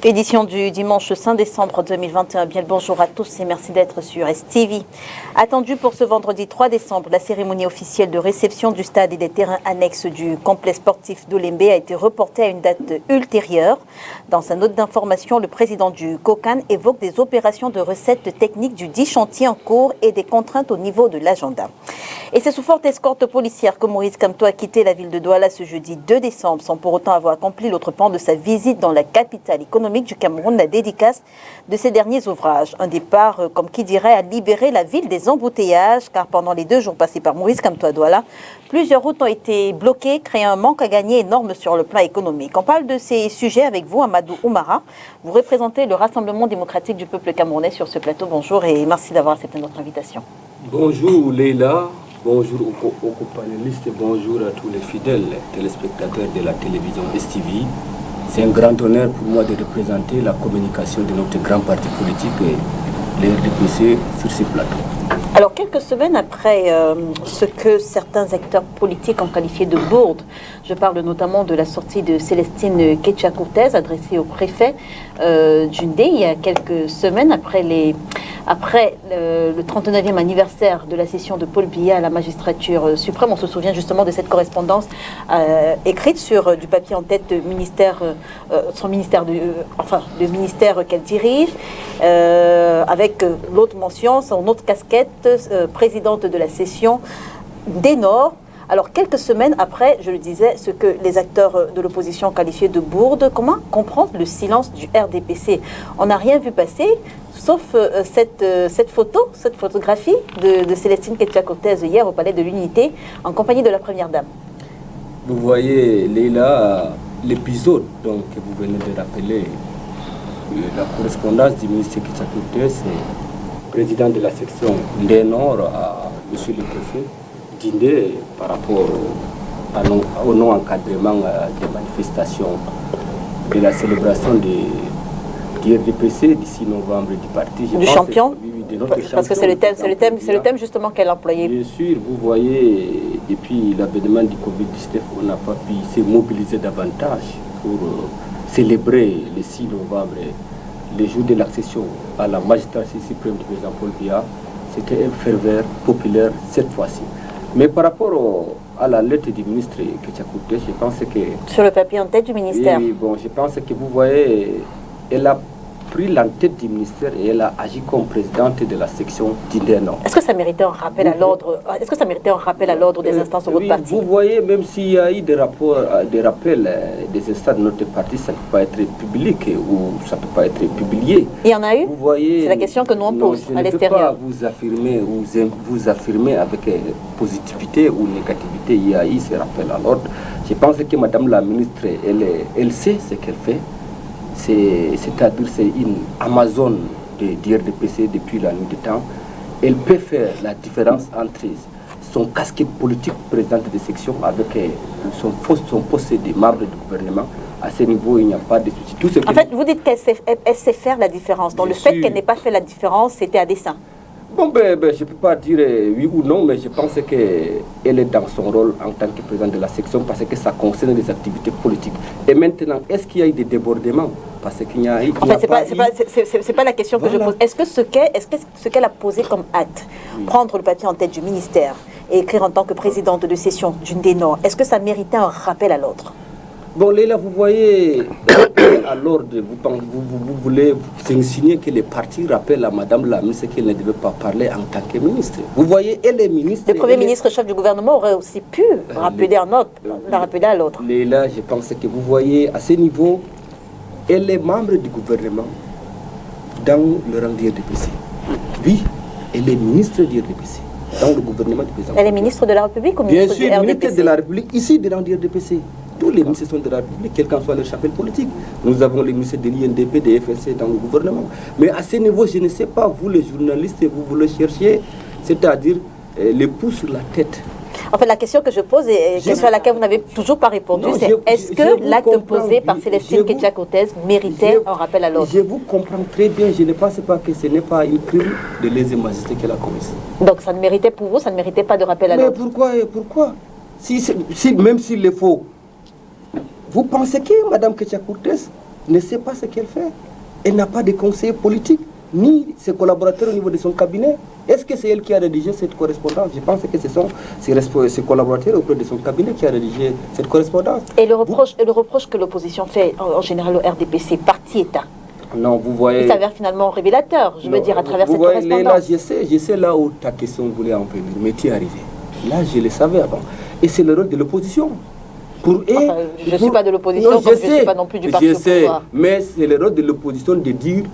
Édition du dimanche 5 décembre 2021. Bien le bonjour à tous et merci d'être sur STV. Attendue pour ce vendredi 3 décembre, la cérémonie officielle de réception du stade et des terrains annexes du complexe sportif d'Olembe a été reportée à une date ultérieure. Dans sa note d'information, le président du COCAN évoque des opérations de recettes techniques du dit chantier en cours et des contraintes au niveau de l'agenda. Et c'est sous forte escorte policière que Maurice Kamto a quitté la ville de Douala ce jeudi 2 décembre sans pour autant avoir accompli l'autre pan de sa visite dans la capitale économique du Cameroun, la dédicace de ses derniers ouvrages. Un départ, comme qui dirait, à libérer la ville des embouteillages, car pendant les 2 jours passés par Maurice Kamto à Douala, plusieurs routes ont été bloquées, créant un manque à gagner énorme sur le plan économique. On parle de ces sujets avec vous, Amadou Oumara. Vous représentez le Rassemblement démocratique du peuple camerounais sur ce plateau. Bonjour et merci d'avoir accepté notre invitation. Bonjour Leila, bonjour aux panélistes et bonjour à tous les fidèles téléspectateurs de la télévision STV. C'est un grand honneur pour moi de représenter la communication de notre grand parti politique, le RDPC, sur ce plateau. Alors, quelques semaines après ce que certains acteurs politiques ont qualifié de bourde, je parle notamment de la sortie de Célestine Ketchakoutez adressée au préfet d'Undé il y a quelques semaines après le 39e anniversaire de la session de Paul Biya à la magistrature suprême. On se souvient justement de cette correspondance écrite sur du papier en tête le ministère qu'elle dirige, avec l'autre mention, son autre casquette, présidente de la session des Nord. Alors, quelques semaines après, je le disais, ce que les acteurs de l'opposition qualifiaient de bourde, comment comprendre le silence du RDPC? On n'a rien vu passer, sauf cette photographie de Célestine Ketchakoutez hier au Palais de l'Unité, en compagnie de la Première Dame. Vous voyez, Leila, l'épisode que vous venez de rappeler, la correspondance du ministre Ketchakoutez, c'est président de la section des Nord à M. le préfet d'Indé par rapport au non-encadrement des manifestations de la célébration du RDPC d'ici novembre du parti. Du champion, de notre parce que c'est le thème justement qu'elle a employé. Bien sûr, vous voyez, depuis l'avènement du Covid-19, on n'a pas pu se mobiliser davantage pour célébrer le 6 novembre. Le jour de l'accession à la magistrature suprême du président Paul Biya, c'était un ferveur populaire cette fois-ci. Mais par rapport à la lettre du ministre Ketchakoutez, je pense que... Sur le papier en tête du ministère. Oui, bon, je pense que vous voyez, elle a pris l'entête du ministère et elle a agi comme présidente de la section d'Indénon. Est-ce que ça méritait un rappel à l'ordre? Est-ce que ça méritait un rappel à l'ordre des instances de votre parti? Vous voyez, même s'il y a eu des rappels des instances de notre parti, ça ne peut pas être public ou ça ne peut pas être publié. Il y en a eu? Vous voyez, c'est la question que nous on pose à l'extérieur. Je ne peux pas vous affirmer avec positivité ou négativité. Il y a eu ces rappels à l'ordre. Je pense que Madame la ministre, elle sait ce qu'elle fait. C'est-à-dire c'est une Amazon du RDPC depuis la nuit des temps. Elle peut faire la différence entre son casquette politique présidente de section avec son poste de membre du gouvernement. À ce niveau, il n'y a pas de souci. En fait, vous dites qu'elle sait faire la différence. Donc le fait qu'elle n'ait pas fait la différence, c'était à dessein. Bon, je ne peux pas dire oui ou non, mais je pense qu'elle est dans son rôle en tant que présidente de la section parce que ça concerne les activités politiques. Et maintenant, est-ce qu'il y a eu des débordements? Parce qu'il y a eu... En fait, c'est pas la question que je pose. Est-ce que ce qu'elle a posé comme acte, prendre le papier en tête du ministère et écrire en tant que présidente de session d'Undé Nord, est-ce que ça méritait un rappel à l'ordre? Bon, Léla, vous voyez, à l'ordre, vous voulez insinuer que les partis rappellent à Madame la ministre qu'elle ne devait pas parler en tant que ministre. Vous voyez, elle est ministre. Le Premier ministre, chef du gouvernement, aurait aussi pu rappeler à l'autre. Léla, je pense que vous voyez, à ce niveau, elle est membre du gouvernement dans le rang du RDPC. Oui, elle est ministre du RDPC dans le gouvernement du président. Elle est ministre de la République ou ministre du RDPC? Bien sûr, ministre de la République, ici, dans le RDPC. Tous les ministres sont de la République, quel qu'en soit leur chapelle politique. Nous avons les ministres de l'INDP, des FSC dans le gouvernement. Mais à ce niveau, je ne sais pas, vous les journalistes, vous voulez chercher, c'est-à-dire les pouces sur la tête. En fait, la question que je pose et question à laquelle vous n'avez toujours pas répondu, c'est est-ce que l'acte posé par Célestine Ketchakoutez méritait un rappel à l'ordre? Je vous comprends très bien, je ne pense pas que ce n'est pas une crime de lèse-majesté qu'elle a commise. Donc ça ne méritait pour vous, ça ne méritait pas de rappel à l'ordre? Mais pourquoi même s'il le faut, vous pensez que Mme Ketchakoutez ne sait pas ce qu'elle fait. Elle n'a pas de conseiller politique, ni ses collaborateurs au niveau de son cabinet. Est-ce que c'est elle qui a rédigé cette correspondance? Je pense que ce sont ses collaborateurs auprès de son cabinet qui a rédigé cette correspondance. Et le reproche que l'opposition fait en général au RDPC, parti État, non, vous voyez... il s'avère finalement révélateur, je veux dire, à travers cette correspondance. Là, je sais là où ta question voulait en venir, mais tu es arrivé. Là, je le savais avant. Et c'est le rôle de l'opposition. Je ne suis pas de l'opposition, donc je ne suis pas non plus du parti au pouvoir. Mais c'est le rôle de l'opposition de dire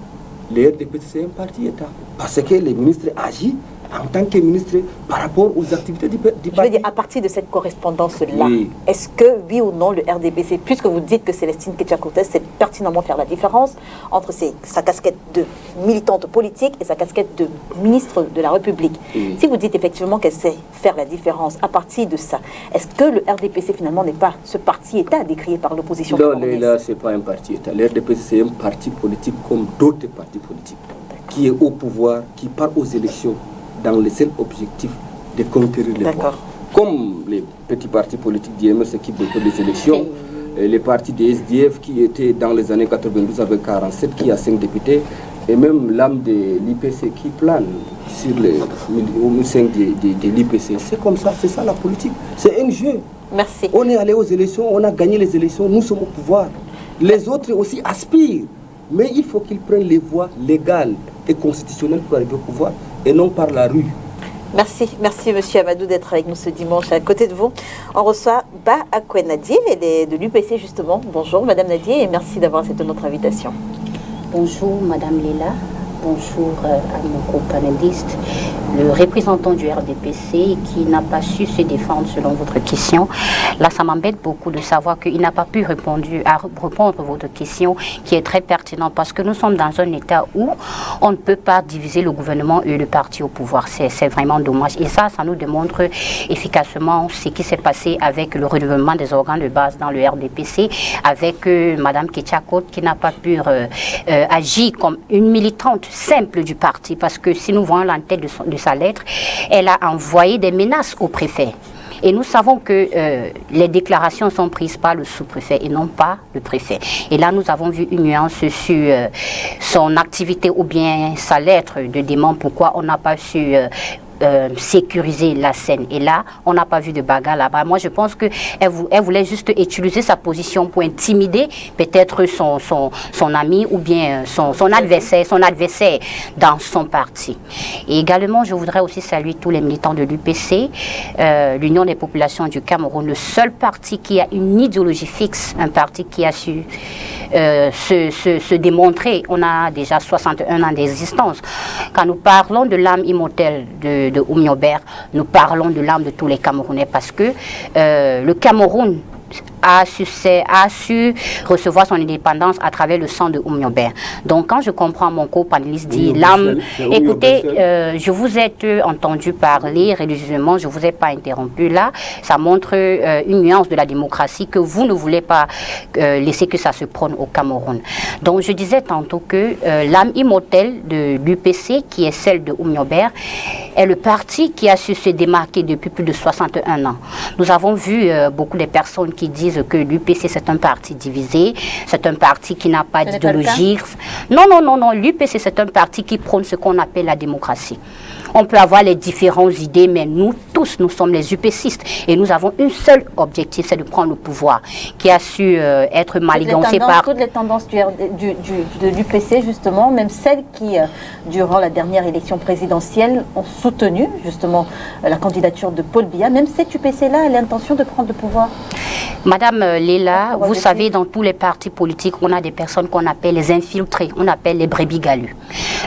le RDPC c'est un parti État. Parce que les ministres agissent en tant que ministre par rapport aux activités du parti. Je veux dire, à partir de cette correspondance-là, oui. Est-ce que, oui ou non, le RDPC, puisque vous dites que Célestine Ketcha-Cortez sait pertinemment faire la différence entre sa casquette de militante politique et sa casquette de ministre de la République, oui. Si vous dites effectivement qu'elle sait faire la différence à partir de ça, est-ce que le RDPC finalement n'est pas ce parti-État décrié par l'opposition? Non, là, ce n'est pas un parti-État. Le RDPC, c'est un parti politique comme d'autres partis politiques, qui est au pouvoir, qui part aux élections dans le seul objectif de conquérir les voix. Comme les petits partis politiques d'IMR s'occupent des élections, les partis des SDF qui étaient dans les années 92 avec 47, qui a 5 députés, et même l'âme de l'IPC qui plane sur les 5 de l'IPC. C'est comme ça, c'est ça la politique. C'est un jeu. Merci. On est allé aux élections, on a gagné les élections, nous sommes au pouvoir. Les autres aussi aspirent, mais il faut qu'ils prennent les voies légales et constitutionnelles pour arriver au pouvoir, et non par la rue. Merci, merci Monsieur Amadou d'être avec nous ce dimanche. À côté de vous, on reçoit Ba Akwe Nadier, elle est de l'UPC justement. Bonjour Madame Nadier et merci d'avoir accepté notre invitation. Bonjour Madame Léla, bonjour à mon co-panéliste, le représentant du RDPC qui n'a pas su se défendre selon votre question. Là, ça m'embête beaucoup de savoir qu'il n'a pas pu répondre à votre question qui est très pertinente parce que nous sommes dans un état où on ne peut pas diviser le gouvernement et le parti au pouvoir. C'est vraiment dommage. Et ça nous démontre efficacement ce qui s'est passé avec le renouvellement des organes de base dans le RDPC, avec Madame Ketcha-Cortez qui n'a pas pu agir comme une militante simple du parti parce que si nous voyons l'entête de sa lettre, elle a envoyé des menaces au préfet. Et nous savons que les déclarations sont prises par le sous-préfet et non pas le préfet. Et là, nous avons vu une nuance sur son activité ou bien sa lettre de dément, pourquoi on n'a pas su sécuriser la scène. Et là, on n'a pas vu de bagarre là-bas. Moi, je pense qu'elle voulait juste utiliser sa position pour intimider peut-être son ami ou bien son adversaire dans son parti. Et également, je voudrais aussi saluer tous les militants de l'UPC, l'Union des populations du Cameroun, le seul parti qui a une idéologie fixe, un parti qui a su se démontrer. On a déjà 61 ans d'existence. Quand nous parlons de l'âme immortelle de Oumy Aubert, nous parlons de l'âme de tous les Camerounais parce que le Cameroun a su recevoir son indépendance à travers le sang de Oumy Aubert. Donc quand je comprends mon co-panéliste dit l'âme, écoutez, je vous ai entendu parler religieusement, je ne vous ai pas interrompu là, ça montre une nuance de la démocratie que vous ne voulez pas laisser que ça se prône au Cameroun. Donc je disais tantôt que l'âme immortelle de l'UPC, qui est celle de Oumy Aubert, est le parti qui a su se démarquer depuis plus de 61 ans. Nous avons vu beaucoup de personnes qui disent que l'UPC c'est un parti divisé, c'est un parti qui n'a pas d'idéologie. Non, l'UPC c'est un parti qui prône ce qu'on appelle la démocratie. On peut avoir les différentes idées, mais nous tous, nous sommes les UPCistes et nous avons un seul objectif, c'est de prendre le pouvoir, qui a su être manigancé par... Toutes les tendances de l'UPC, justement, même celles qui, durant la dernière élection présidentielle, ont soutenu, justement, la candidature de Paul Biya, même cette UPC-là a l'intention de prendre le pouvoir. Madame Léla, vous savez, dans tous les partis politiques, on a des personnes qu'on appelle les infiltrés, on appelle les brebis galus.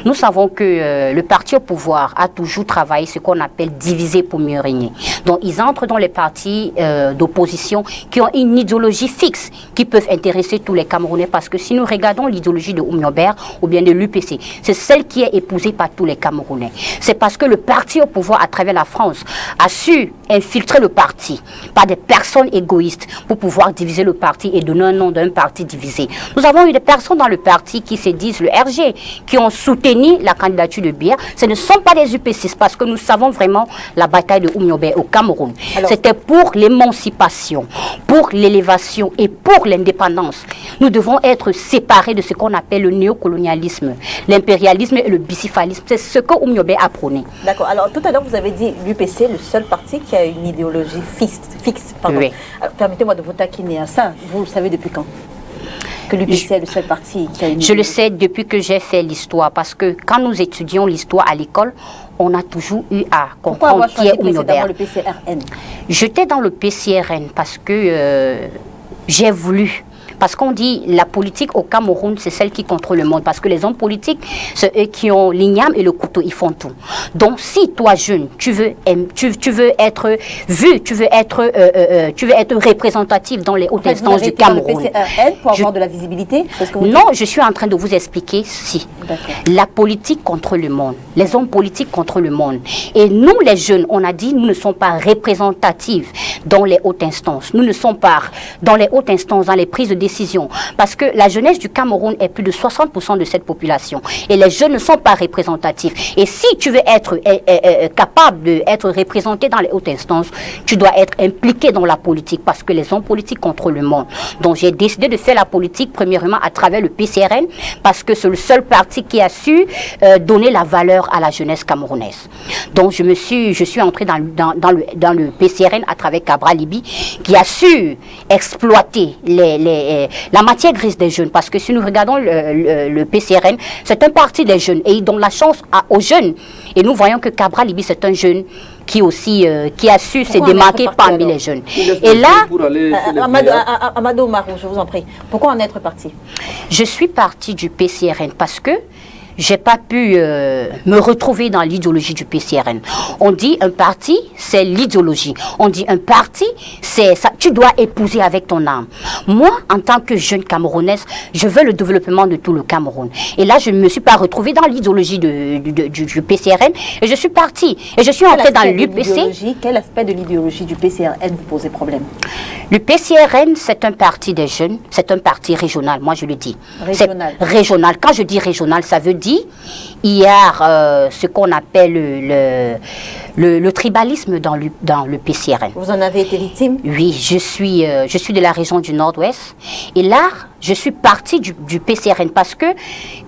Nous savons que le parti au pouvoir a toujours travaillé ce qu'on appelle diviser pour mieux régner. Donc ils entrent dans les partis d'opposition qui ont une idéologie fixe, qui peuvent intéresser tous les Camerounais, parce que si nous regardons l'idéologie de Oumy Aubert ou bien de l'UPC, c'est celle qui est épousée par tous les Camerounais. C'est parce que le parti au pouvoir à travers la France a su infiltrer le parti par des personnes égoïstes pour pouvoir diviser le parti et donner un nom d'un parti divisé. Nous avons eu des personnes dans le parti qui se disent le RG, qui ont soutenu soutenir la candidature de Biya. Ce ne sont pas des UPCistes parce que nous savons vraiment la bataille de Oumyobé au Cameroun. C'était pour l'émancipation, pour l'élévation et pour l'indépendance. Nous devons être séparés de ce qu'on appelle le néocolonialisme, l'impérialisme et le bicéphalisme. C'est ce que Oumyobé a prôné. D'accord. Alors, tout à l'heure, vous avez dit l'UPC, le seul parti qui a une idéologie fixe. Oui. Permettez-moi de vous taquiner à ça. Vous le savez depuis quand que l'UPC est le seul parti qui a une idéologie? Je le sais depuis que j'ai fait l'histoire, parce que quand nous étudions l'histoire à l'école, on a toujours eu à comprendre qui est Oumyobé. Le PCRN? J'étais dans le PCRN parce que j'ai voulu. Parce qu'on dit la politique au Cameroun, c'est celle qui contrôle le monde. Parce que les hommes politiques, c'est eux qui ont l'igname et le couteau, ils font tout. Donc, si toi, jeune, tu veux être vu, tu veux être représentatif dans les hautes instances du Cameroun. Le PCRN pour avoir de la visibilité? Non, je suis en train de vous expliquer si. La politique contrôle le monde. Les hommes politiques contrôlent le monde. Et nous, les jeunes, on a dit, nous ne sommes pas représentatifs dans les hautes instances. Nous ne sommes pas dans les hautes instances, dans les prises de décision. Parce que la jeunesse du Cameroun est plus de 60% de cette population. Et les jeunes ne sont pas représentatifs. Et si tu veux être capable d'être représenté dans les hautes instances, tu dois être impliqué dans la politique. Parce que les hommes politiques contrôlent le monde. Donc j'ai décidé de faire la politique premièrement à travers le PCRN. Parce que c'est le seul parti qui a su donner la valeur à la jeunesse camerounaise. Donc je suis entrée dans le PCRN à travers Cabral Libi, qui a su exploiter la matière grise des jeunes. Parce que si nous regardons le PCRN, c'est un parti des jeunes et ils donnent la chance aux jeunes. Et nous voyons que Cabral Libi, c'est un jeune qui aussi qui a su se démarquer parmi les jeunes. Et là, Amadou Marou, je vous en prie, pourquoi en être parti? Je suis parti du PCRN parce que j'ai pas pu me retrouver dans l'idéologie du PCRN. On dit un parti, c'est l'idéologie. On dit un parti, c'est ça. Tu dois épouser avec ton âme. Moi, en tant que jeune Camerounaise, je veux le développement de tout le Cameroun. Et là, je ne me suis pas retrouvée dans l'idéologie du PCRN. Et je suis partie. Et je suis entrée dans l'UPC. Quel aspect de l'idéologie du PCRN vous posait problème? Le PCRN, c'est un parti des jeunes. C'est un parti régional, moi je le dis. Régional. Régional. Quand je dis régional, ça veut dire il y a ce qu'on appelle le tribalisme dans le PCRN. Vous en avez été victime? Oui, je suis de la région du Nord-Ouest. Et là, je suis partie du PCRN parce que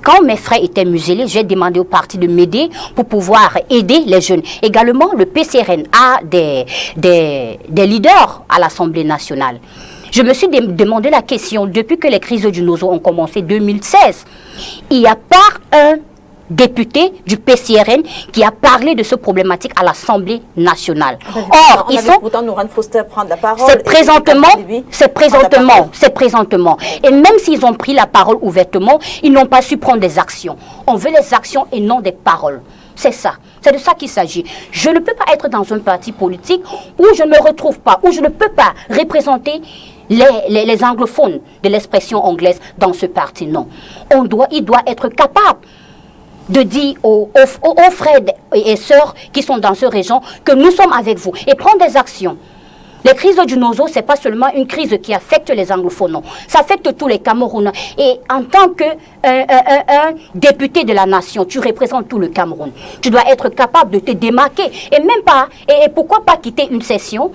quand mes frères étaient muselés, j'ai demandé au parti de m'aider pour pouvoir aider les jeunes. Également, le PCRN a des leaders à l'Assemblée nationale. Je me suis demandé la question, depuis que les crises du Nozo ont commencé en 2016, il n'y a pas un député du PCRN qui a parlé de ce problématique à l'Assemblée nationale. Or, ils sont... Pourtant, Nourane Foster prendre la parole. C'est présentement. Et même s'ils ont pris la parole ouvertement, ils n'ont pas su prendre des actions. On veut les actions et non des paroles. C'est ça. C'est de ça qu'il s'agit. Je ne peux pas être dans un parti politique où je ne me retrouve pas, où je ne peux pas représenter les anglophones de l'expression anglaise dans ce parti. Non. Il doit être capable de dire aux frères et sœurs qui sont dans cette région que nous sommes avec vous et prendre des actions. Les crises du Nozo, ce n'est pas seulement une crise qui affecte les anglophones, non. Ça affecte tous les Camerounais. Et en tant que député de la nation, tu représentes tout le Cameroun. Tu dois être capable de te démarquer. Et même pas, et pourquoi pas quitter une session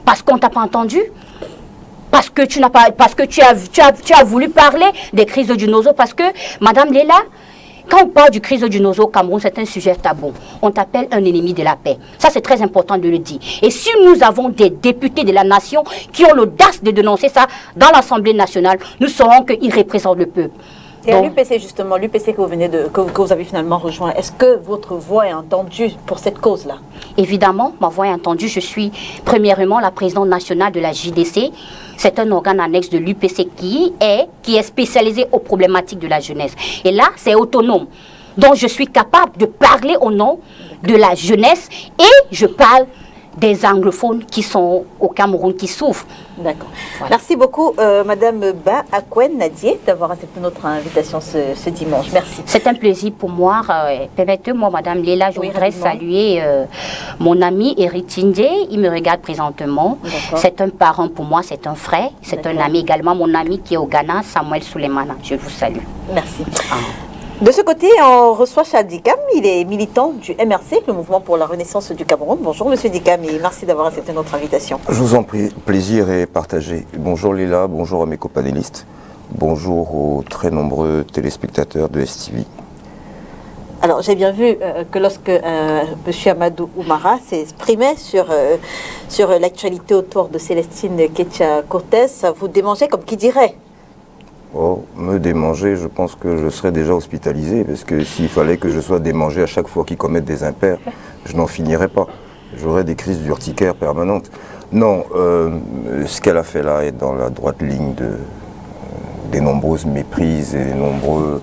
parce qu'on ne t'a pas entendu? Parce que tu as voulu parler des crises du Nozo, parce que, Madame Léla, quand on parle du crise du Nozo au Cameroun, c'est un sujet tabou. On t'appelle un ennemi de la paix. Ça, c'est très important de le dire. Et si nous avons des députés de la nation qui ont l'audace de dénoncer ça dans l'Assemblée nationale, nous saurons qu'ils représentent le peuple. Et à l'UPC, justement, l'UPC que vous avez finalement rejoint, est-ce que votre voix est entendue pour cette cause-là? Évidemment, ma voix est entendue. Je suis premièrement la présidente nationale de la JDC. C'est un organe annexe de l'UPC qui est spécialisé aux problématiques de la jeunesse. Et là, c'est autonome. Donc, je suis capable de parler au nom de la jeunesse et je parle des anglophones qui sont au Cameroun, qui souffrent. D'accord. Voilà. Merci beaucoup, Madame Ba Akwen Nadier, d'avoir accepté notre invitation ce dimanche. Merci. C'est un plaisir pour moi. Permettez-moi, Madame Léla, je voudrais saluer mon ami Eric Tindé. Il me regarde présentement. C'est un parent pour moi, c'est un frère, c'est un ami également. Mon ami qui est au Ghana, Samuel Souleymana. Je vous salue. Merci. De ce côté, on reçoit Chad Dikam, il est militant du MRC, le Mouvement pour la Renaissance du Cameroun. Bonjour Monsieur Dikam et merci d'avoir accepté notre invitation. Je vous en prie, plaisir est partagé. Bonjour Lila, bonjour à mes copanélistes, bonjour aux très nombreux téléspectateurs de STV. Alors j'ai bien vu que lorsque Monsieur Amadou Oumara s'est exprimé sur l'actualité autour de Célestine Ketcha-Cortez, vous démangez comme qui dirait. Oh, me démanger, je pense que je serais déjà hospitalisé, parce que s'il fallait que je sois démangé à chaque fois qu'ils commettent des impairs, je n'en finirais pas. J'aurais des crises d'urticaire permanentes. Non, ce qu'elle a fait là est dans la droite ligne des nombreuses méprises et des nombreux,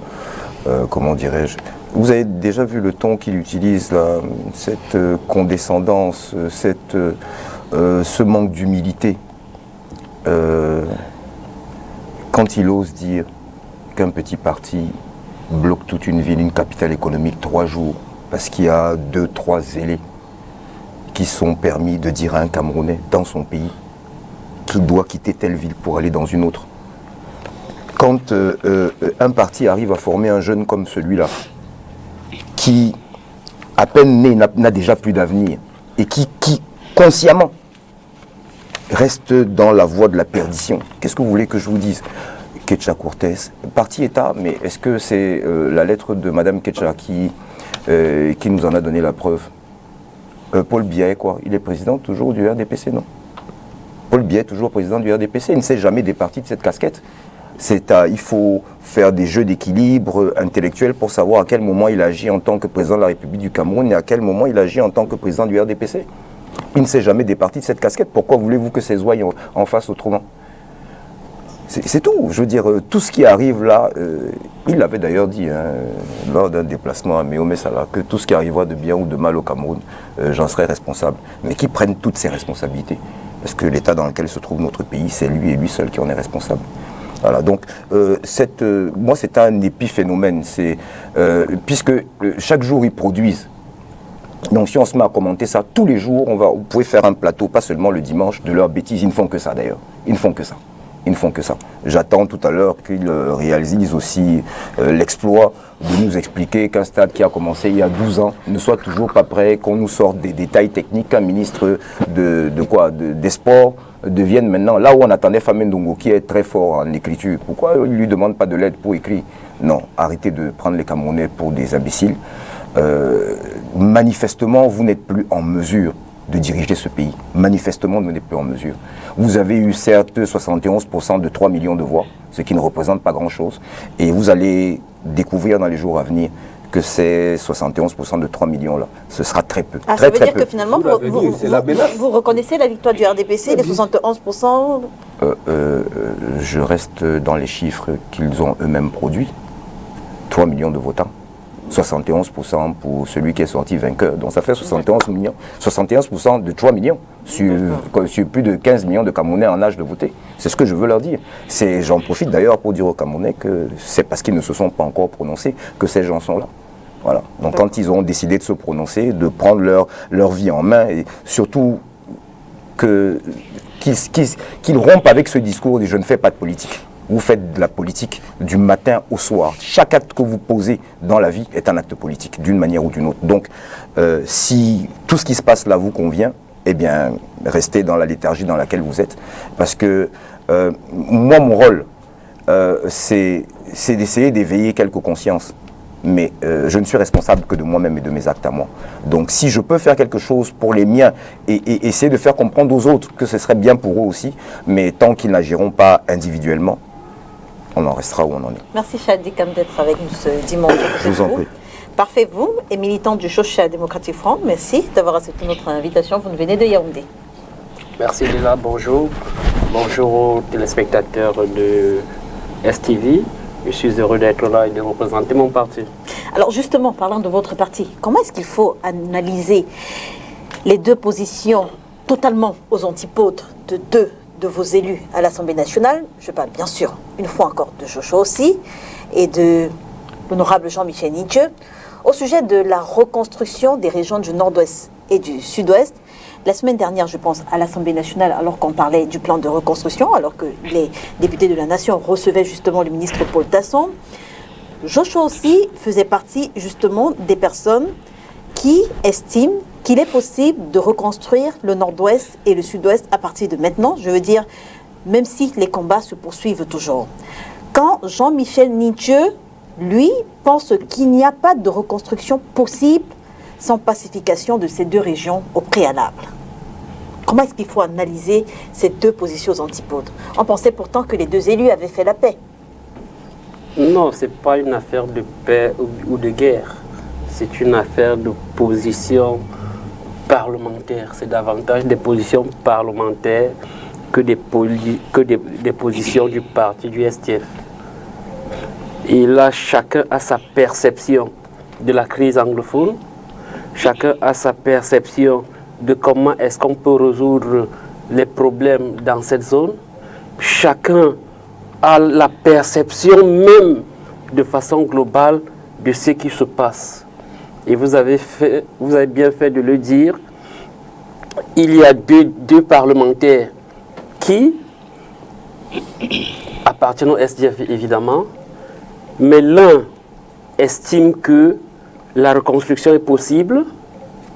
comment dirais-je, vous avez déjà vu le ton qu'il utilise là, cette condescendance, ce manque d'humilité. Quand il ose dire qu'un petit parti bloque toute une ville, une capitale économique 3 jours, parce qu'il y a 2-3 zélés qui sont permis de dire à un Camerounais dans son pays qu'il doit quitter telle ville pour aller dans une autre. Quand un parti arrive à former un jeune comme celui-là, qui, à peine né, n'a déjà plus d'avenir, et qui consciemment reste dans la voie de la perdition. Qu'est-ce que vous voulez que je vous dise? Ketcha-Cortez, parti État, mais est-ce que c'est la lettre de Madame Ketcha qui nous en a donné la preuve? Paul Biya est quoi? Il est président toujours du RDPC, non? Paul Biya est toujours président du RDPC, il ne s'est jamais départi de cette casquette. Il faut faire des jeux d'équilibre intellectuel pour savoir à quel moment il agit en tant que président de la République du Cameroun et à quel moment il agit en tant que président du RDPC. Il ne s'est jamais départi de cette casquette. Pourquoi voulez-vous que ses oies en fassent autrement? C'est tout. Je veux dire, tout ce qui arrive là, il l'avait d'ailleurs dit lors d'un déplacement à Méomé Salah, que tout ce qui arrivera de bien ou de mal au Cameroun, j'en serai responsable. Mais qu'il prenne toutes ses responsabilités. Parce que l'état dans lequel se trouve notre pays, c'est lui et lui seul qui en est responsable. Voilà, donc moi c'est un épiphénomène. Puisque chaque jour ils produisent. Donc si on se met à commenter ça, tous les jours, vous pouvez faire un plateau, pas seulement le dimanche, de leurs bêtises. Ils ne font que ça d'ailleurs. Ils ne font que ça. Ils ne font que ça. J'attends tout à l'heure qu'ils réalisent aussi l'exploit de nous expliquer qu'un stade qui a commencé il y a 12 ans ne soit toujours pas prêt, qu'on nous sorte des détails techniques, qu'un ministre des Sports devienne maintenant, là où on attendait Famé Ndongo, qui est très fort en écriture. Pourquoi il ne lui demande pas de l'aide pour écrire? Non, arrêtez de prendre les Camerounais pour des imbéciles. Manifestement, vous n'êtes plus en mesure de diriger ce pays. Manifestement, vous n'êtes plus en mesure. Vous avez eu certes 71% de 3 millions de voix, ce qui ne représente pas grand-chose. Et vous allez découvrir dans les jours à venir que ces 71% de 3 millions-là, ce sera très peu. Ah, très, ça veut très dire peu. que finalement, vous reconnaissez la victoire du RDPC, les 71%? Je reste dans les chiffres qu'ils ont eux-mêmes produits. 3 millions de votants. 71% pour celui qui est sorti vainqueur. Donc ça fait 71 millions, 71% de 3 millions sur plus de 15 millions de Camerounais en âge de voter. C'est ce que je veux leur dire. J'en profite d'ailleurs pour dire aux Camerounais que c'est parce qu'ils ne se sont pas encore prononcés que ces gens sont là. Voilà. Donc quand ils ont décidé de se prononcer, de prendre leur vie en main et surtout qu'ils rompent avec ce discours de « je ne fais pas de politique ». Vous faites de la politique du matin au soir. Chaque acte que vous posez dans la vie est un acte politique, d'une manière ou d'une autre. Donc, si tout ce qui se passe là vous convient, eh bien, restez dans la léthargie dans laquelle vous êtes. Parce que moi, mon rôle, c'est d'essayer d'éveiller quelques consciences. Mais je ne suis responsable que de moi-même et de mes actes à moi. Donc, si je peux faire quelque chose pour les miens et essayer de faire comprendre aux autres que ce serait bien pour eux aussi, mais tant qu'ils n'agiront pas individuellement, on en restera où on en est. Merci Chad Dikam d'être avec nous ce dimanche. Je vous en prie. Parfait, vous, et militant du Social Democratic Front, merci d'avoir accepté notre invitation. Vous nous venez de Yaoundé. Merci Lila, bonjour. Bonjour aux téléspectateurs de STV. Je suis heureux d'être là et de représenter mon parti. Alors justement, parlant de votre parti, comment est-ce qu'il faut analyser les deux positions totalement aux antipodes de deux de vos élus à l'Assemblée nationale? Je parle bien sûr, une fois encore, de Joshua aussi et de l'honorable Jean-Michel Nidjeu au sujet de la reconstruction des régions du Nord-Ouest et du Sud-Ouest. La semaine dernière, je pense, à l'Assemblée nationale, alors qu'on parlait du plan de reconstruction, alors que les députés de la Nation recevaient justement le ministre Paul Tasson, Joshua aussi faisait partie justement des personnes qui estiment qu'il est possible de reconstruire le nord-ouest et le sud-ouest à partir de maintenant. Je veux dire, même si les combats se poursuivent toujours. Quand Jean-Michel Nietzsche, lui, pense qu'il n'y a pas de reconstruction possible sans pacification de ces deux régions au préalable. Comment est-ce qu'il faut analyser ces deux positions aux antipodes? On pensait pourtant que les deux élus avaient fait la paix. Non, ce n'est pas une affaire de paix ou de guerre. C'est une affaire de position parlementaire. C'est davantage des positions parlementaires que des positions du parti du STF. Et là, chacun a sa perception de la crise anglophone. Chacun a sa perception de comment est-ce qu'on peut résoudre les problèmes dans cette zone. Chacun a la perception même de façon globale de ce qui se passe. Et vous avez bien fait de le dire, il y a deux parlementaires qui appartiennent au SDF évidemment, mais l'un estime que la reconstruction est possible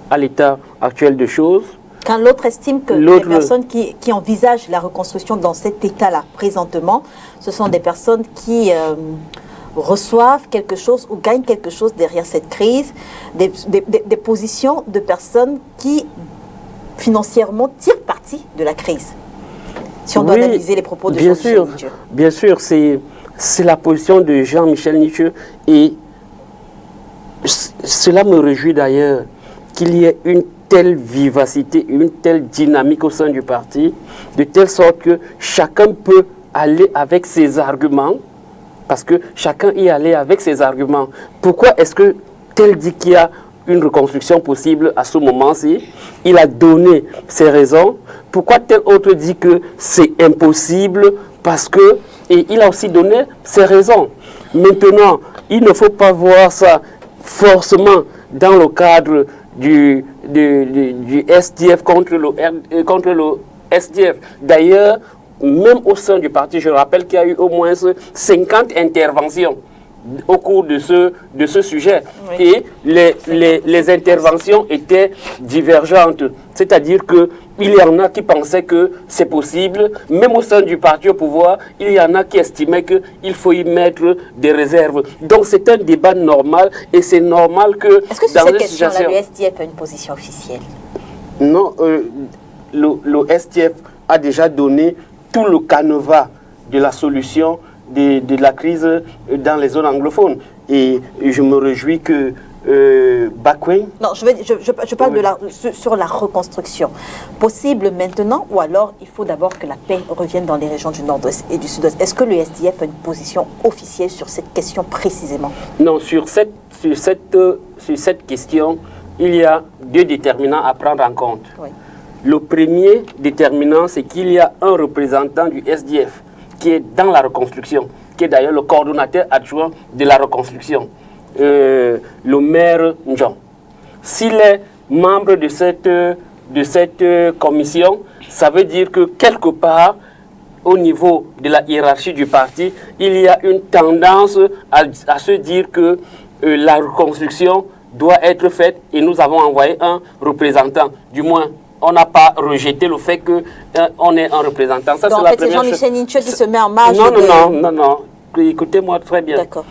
à l'état actuel de choses. Quand l'autre estime que les personnes qui envisagent la reconstruction dans cet état-là présentement, ce sont des personnes qui reçoivent quelque chose ou gagnent quelque chose derrière cette crise, des positions de personnes qui financièrement tirent parti de la crise. Si on doit analyser les propos de Jean-Michel Nietzsche. Bien sûr, c'est la position de Jean-Michel Nietzsche et cela me réjouit d'ailleurs qu'il y ait une telle vivacité, une telle dynamique au sein du parti, de telle sorte que chacun peut aller avec ses arguments, parce que chacun y allait avec ses arguments. Pourquoi est-ce que tel dit qu'il y a une reconstruction possible à ce moment-ci? Il a donné ses raisons. Pourquoi tel autre dit que c'est impossible? Parce que, et il a aussi donné ses raisons. Maintenant, il ne faut pas voir ça forcément dans le cadre du SDF contre le SDF. D'ailleurs, même au sein du parti, je rappelle qu'il y a eu au moins 50 interventions au cours de ce sujet. Oui. Et les interventions étaient divergentes. C'est-à-dire qu'il y en a qui pensaient que c'est possible. Même au sein du parti au pouvoir, il y en a qui estimaient qu'il faut y mettre des réserves. Donc c'est un débat normal et c'est normal que... Est-ce que sur cette question-là, le SDF a une position officielle? Non, le SDF a déjà donné tout le canevas de la solution de la crise dans les zones anglophones. Et je me réjouis que Bakwin... Non, je parle sur la reconstruction. Possible maintenant ou alors il faut d'abord que la paix revienne dans les régions du nord-ouest et du sud-ouest. Est-ce que le SDF a une position officielle sur cette question précisément? Non, sur cette question, il y a deux déterminants à prendre en compte. Oui. Le premier déterminant, c'est qu'il y a un représentant du SDF qui est dans la reconstruction, qui est d'ailleurs le coordonnateur adjoint de la reconstruction, le maire Ndjon. S'il est membre de cette commission, ça veut dire que quelque part, au niveau de la hiérarchie du parti, il y a une tendance à se dire que la reconstruction doit être faite et nous avons envoyé un représentant, du moins. On n'a pas rejeté le fait qu'on ait un représentant. Ça, donc, en fait, c'est Jean-Michel Nietzsche qui se met en marge. Non. Écoutez-moi très bien. D'accord.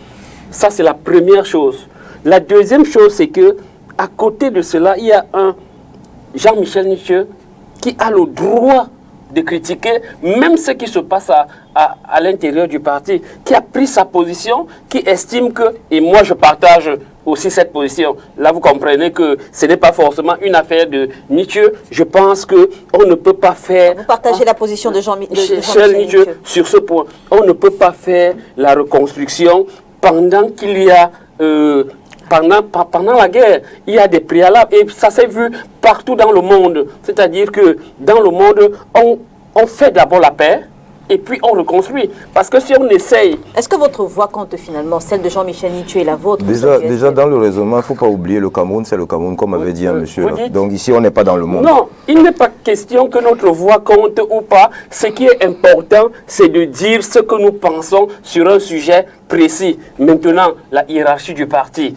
Ça, c'est la première chose. La deuxième chose, c'est que à côté de cela, il y a un Jean-Michel Nietzsche qui a le droit de critiquer même ce qui se passe à l'intérieur du parti, qui a pris sa position, qui estime que, et moi je partage aussi cette position, là vous comprenez que ce n'est pas forcément une affaire de Nietzsche, je pense qu'on ne peut pas faire... Vous partagez la position de Jean-Michel Nietzsche sur ce point. On ne peut pas faire la reconstruction pendant qu'il y a... Pendant la guerre, il y a des préalables et ça s'est vu partout dans le monde. C'est-à-dire que dans le monde, on fait d'abord la paix et puis on reconstruit. Parce que si on essaye... Est-ce que votre voix compte finalement, celle de Jean-Michel Nitu et la vôtre? Déjà dans le raisonnement, il ne faut pas oublier le Cameroun, c'est le Cameroun, comme avait dit un monsieur. Donc ici, on n'est pas dans le monde. Non, il n'est pas question que notre voix compte ou pas. Ce qui est important, c'est de dire ce que nous pensons sur un sujet précis. Maintenant, la hiérarchie du parti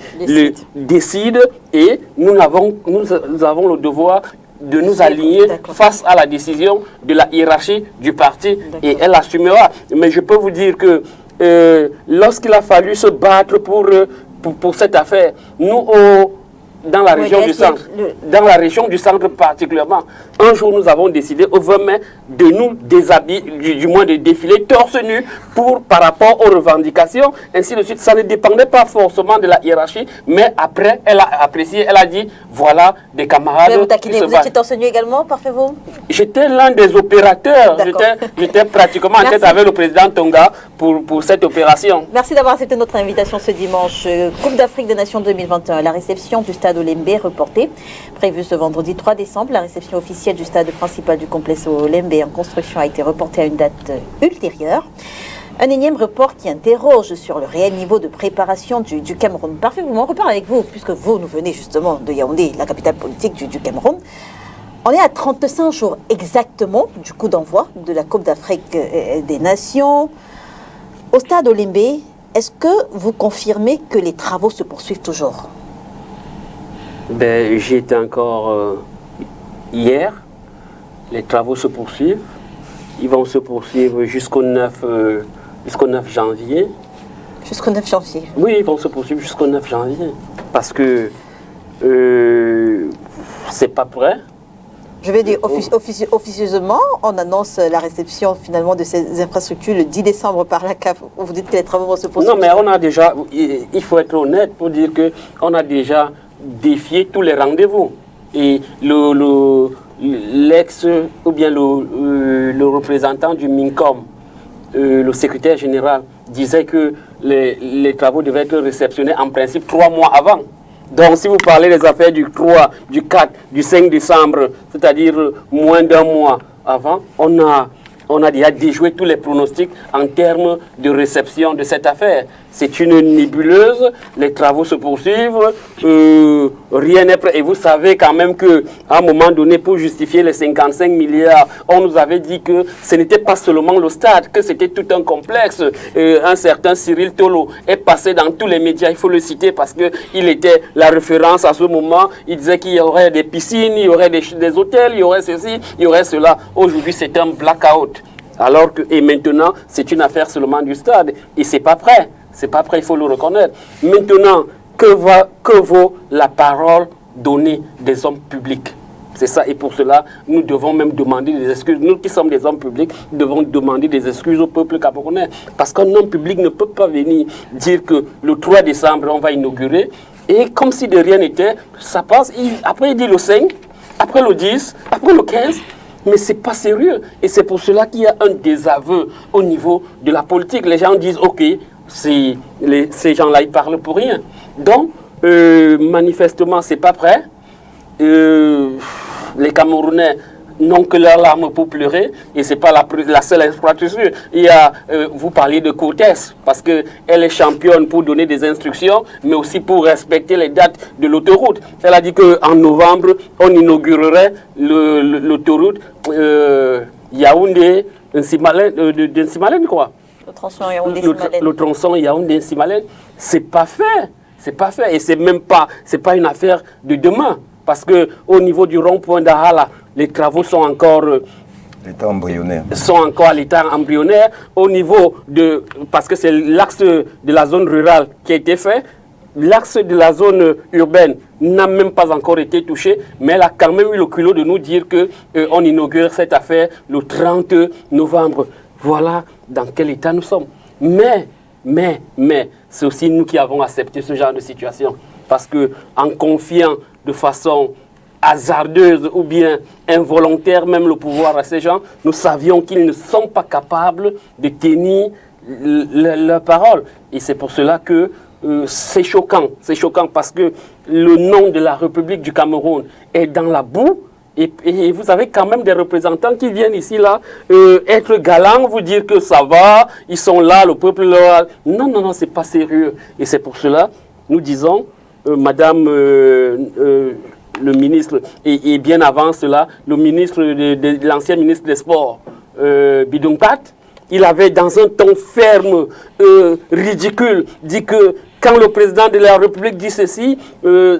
décide et nous avons le devoir de nous aligner face à la décision de la hiérarchie du parti et elle assumera. Mais je peux vous dire que lorsqu'il a fallu se battre pour cette affaire, nous, dans la région du centre, dans la région du centre particulièrement, un jour nous avons décidé au 20 mai de nous déshabiller, du moins de défiler torse nu par rapport aux revendications, ainsi de suite. Ça ne dépendait pas forcément de la hiérarchie, mais après elle a apprécié, elle a dit voilà des camarades. Vous étiez torse nu également, parfait-vous? J'étais l'un des opérateurs, j'étais pratiquement en tête avec le président Tonga pour cette opération. Merci d'avoir accepté notre invitation ce dimanche. Coupe d'Afrique des Nations 2021, la réception du stade Olembe reportée, prévue ce vendredi 3 décembre. La réception officielle du stade principal du complexe Olembe en construction a été reportée à une date ultérieure. Un énième report qui interroge sur le réel niveau de préparation du Cameroun. Parfait, on repart avec vous, puisque vous nous venez justement de Yaoundé, la capitale politique du Cameroun. On est à 35 jours exactement du coup d'envoi de la Coupe d'Afrique des Nations. Au stade Olembe, est-ce que vous confirmez que les travaux se poursuivent toujours? J'y étais encore hier. Les travaux se poursuivent. Ils vont se poursuivre jusqu'au 9 janvier. Jusqu'au 9 janvier? Oui, ils vont se poursuivre jusqu'au 9 janvier. Parce que c'est pas prêt. Je vais dire officieusement, on annonce la réception finalement de ces infrastructures le 10 décembre par la CAF. Vous dites que les travaux vont se poursuivre. Non, mais on a déjà, il faut être honnête pour dire qu'on a déjà défié tous les rendez-vous. Et l'ex ou bien le représentant du MINCOM, le secrétaire général, disait que les travaux devaient être réceptionnés en principe 3 mois avant. Donc si vous parlez des affaires du 3, du 4, du 5 décembre, c'est-à-dire moins d'1 mois avant, on a déjà déjoué tous les pronostics en termes de réception de cette affaire. C'est une nébuleuse, les travaux se poursuivent, rien n'est prêt. Et vous savez quand même qu'à un moment donné, pour justifier les 55 milliards, on nous avait dit que ce n'était pas seulement le stade, que c'était tout un complexe. Un certain Cyril Tolo est passé dans tous les médias, il faut le citer parce qu'il était la référence à ce moment. Il disait qu'il y aurait des piscines, il y aurait des hôtels, il y aurait ceci, il y aurait cela. Aujourd'hui, c'est un blackout. Alors que, et maintenant, c'est une affaire seulement du stade. Et c'est pas prêt. C'est pas prêt, il faut le reconnaître. Maintenant, que vaut la parole donnée des hommes publics? C'est ça, et pour cela, nous devons même demander des excuses. Nous qui sommes des hommes publics, devons demander des excuses au peuple camerounais. Parce qu'un homme public ne peut pas venir dire que le 3 décembre, on va inaugurer, et comme si de rien n'était, ça passe. Après, il dit le 5, après le 10, après le 15. Mais ce n'est pas sérieux. Et c'est pour cela qu'il y a un désaveu au niveau de la politique. Les gens disent, OK, ces gens-là, ils parlent pour rien. Donc, manifestement, ce n'est pas prêt. Les Camerounais n'ont que leurs larmes pour pleurer. Et ce n'est pas la seule infrastructure. Il y a, vous parlez de Cortès, parce qu'elle est championne pour donner des instructions, mais aussi pour respecter les dates de l'autoroute. Elle a dit qu'en novembre, on inaugurerait l'autoroute Yaoundé-Nsimalen, quoi. Le tronçon Yaoundé-Nsimalen. Le tronçon Yaoundé-Nsimalen, c'est pas fait. C'est pas fait. Et c'est même pas, c'est pas une affaire de demain. Parce qu'au niveau du rond-point d'Ahala, les travaux sont encore... L'état embryonnaire. Sont encore à l'état embryonnaire. Au niveau de... Parce que c'est l'axe de la zone rurale qui a été fait. L'axe de la zone urbaine n'a même pas encore été touché. Mais elle a quand même eu le culot de nous dire qu'on inaugure cette affaire le 30 novembre. Voilà dans quel état nous sommes. Mais, c'est aussi nous qui avons accepté ce genre de situation. Parce qu'en confiant de façon hasardeuse ou bien involontaire même le pouvoir à ces gens, nous savions qu'ils ne sont pas capables de tenir leur parole. Et c'est pour cela que c'est choquant parce que le nom de la République du Cameroun est dans la boue Et vous avez quand même des représentants qui viennent ici, là, être galants, vous dire que ça va, ils sont là, le peuple là. Non, non, non, c'est pas sérieux. Et c'est pour cela, nous disons, Madame le ministre, et bien avant cela, le ministre, l'ancien ministre des Sports, Bidongpat, il avait dans un ton ferme, ridicule, dit que quand le président de la République dit ceci,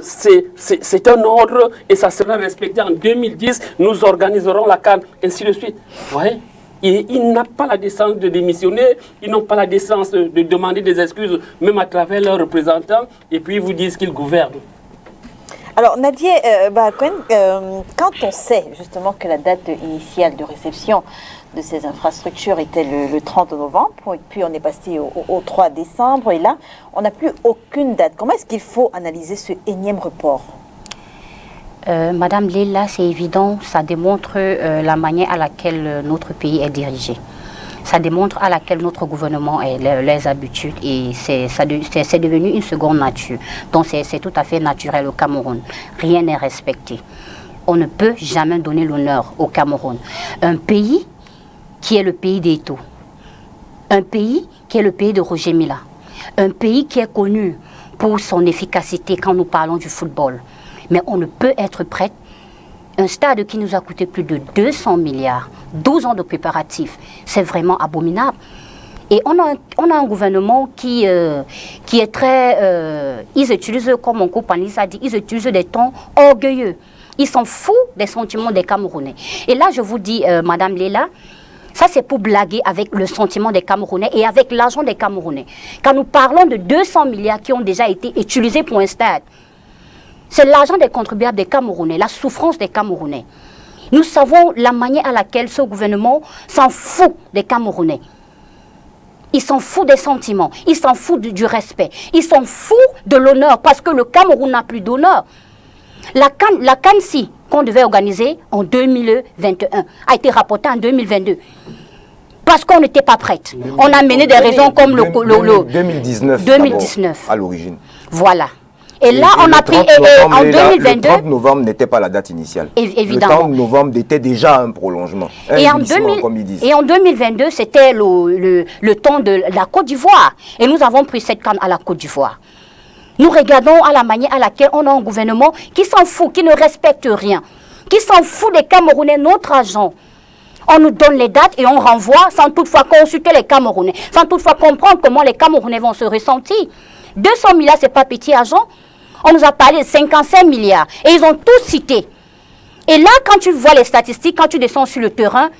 c'est un ordre et ça sera respecté. En 2010, nous organiserons la CAN, ainsi de suite. Vous voyez, ils n'ont pas la décence de démissionner, ils n'ont pas la décence de demander des excuses, même à travers leurs représentants, et puis ils vous disent qu'ils gouvernent. Alors Nadia Bakouen, quand on sait justement que la date initiale de réception de ces infrastructures était le 30 novembre, puis on est passé au 3 décembre, et là, on n'a plus aucune date. Comment est-ce qu'il faut analyser ce énième report? Madame Léla, c'est évident, ça démontre la manière à laquelle notre pays est dirigé. Ça démontre à laquelle notre gouvernement a les habitudes et c'est devenu une seconde nature. Donc c'est tout à fait naturel au Cameroun. Rien n'est respecté. On ne peut jamais donner l'honneur au Cameroun. Un pays qui est le pays d'Eto, un pays qui est le pays de Roger Mila, un pays qui est connu pour son efficacité quand nous parlons du football. Mais on ne peut être prêt. Un stade qui nous a coûté plus de 200 milliards, 12 ans de préparatifs, c'est vraiment abominable. Et on a un gouvernement qui est très... ils utilisent, comme mon compagnon a dit, ils utilisent des tons orgueilleux. Ils s'en foutent des sentiments des Camerounais. Et là, je vous dis, Madame Léla, ça c'est pour blaguer avec le sentiment des Camerounais et avec l'argent des Camerounais. Quand nous parlons de 200 milliards qui ont déjà été utilisés pour un stade, c'est l'argent des contribuables des Camerounais, la souffrance des Camerounais. Nous savons la manière à laquelle ce gouvernement s'en fout des Camerounais. Il s'en fout des sentiments, il s'en fout du respect, il s'en fout de l'honneur parce que le Cameroun n'a plus d'honneur. La CAN-CI qu'on devait organiser en 2021 a été rapportée en 2022. Parce qu'on n'était pas prête. On a mené des raisons comme le 2019 à l'origine. Voilà. Et là, on a pris en 2022... Le 30 novembre n'était pas la date initiale. Évidemment. Le 30 novembre était déjà un prolongement. Et en 2022, c'était le temps de la Côte d'Ivoire. Et nous avons pris cette canne à la Côte d'Ivoire. Nous regardons à la manière à laquelle on a un gouvernement qui s'en fout, qui ne respecte rien, qui s'en fout des Camerounais, notre argent. On nous donne les dates et on renvoie sans toutefois consulter les Camerounais, sans toutefois comprendre comment les Camerounais vont se ressentir. 200 milliards, ce n'est pas petit argent. On nous a parlé de 55 milliards et ils ont tous cité. Et là, quand tu vois les statistiques, quand tu descends sur le terrain,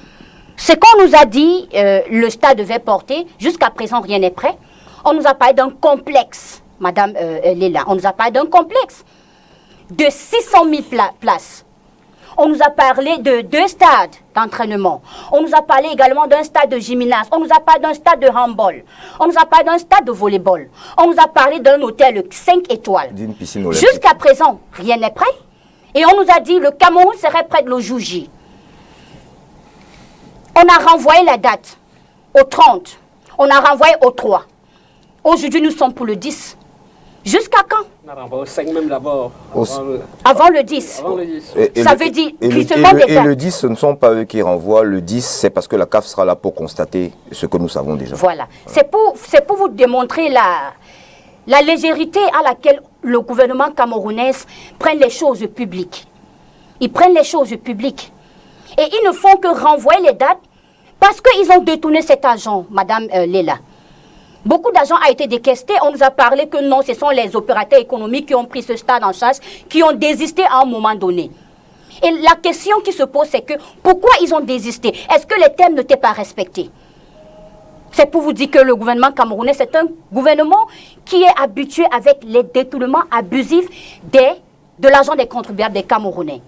ce qu'on nous a dit, le stade devait porter, jusqu'à présent, rien n'est prêt. On nous a parlé d'un complexe, Madame Léla, on nous a parlé d'un complexe de 600 000 places. On nous a parlé de 2 stades d'entraînement. On nous a parlé également d'un stade de gymnase. On nous a parlé d'un stade de handball. On nous a parlé d'un stade de volleyball. On nous a parlé d'un hôtel 5 étoiles. D'une piscine olympique. Jusqu'à présent, rien n'est prêt. Et on nous a dit que le Cameroun serait prêt le jour J. On a renvoyé la date au 30. On a renvoyé au 3. Aujourd'hui, nous sommes pour le 10. Jusqu'à quand? On a renvoyé au 5 même d'abord. Avant le 10. Avant le 10. Ça veut dire et le 10, ce ne sont pas eux qui renvoient. Le 10, c'est parce que la CAF sera là pour constater ce que nous savons déjà. Voilà. C'est pour vous démontrer la légèreté à laquelle le gouvernement camerounais prend les choses publiques. Ils prennent les choses publiques. Et ils ne font que renvoyer les dates parce qu'ils ont détourné cet argent, Madame Léla. Beaucoup d'argent a été décaissé. On nous a parlé que non, ce sont les opérateurs économiques qui ont pris ce stade en charge, qui ont désisté à un moment donné. Et la question qui se pose, c'est que pourquoi ils ont désisté? Est-ce que les thèmes n'étaient pas respectés? C'est pour vous dire que le gouvernement camerounais, c'est un gouvernement qui est habitué avec les détournements abusifs de l'argent des contribuables des Camerounais.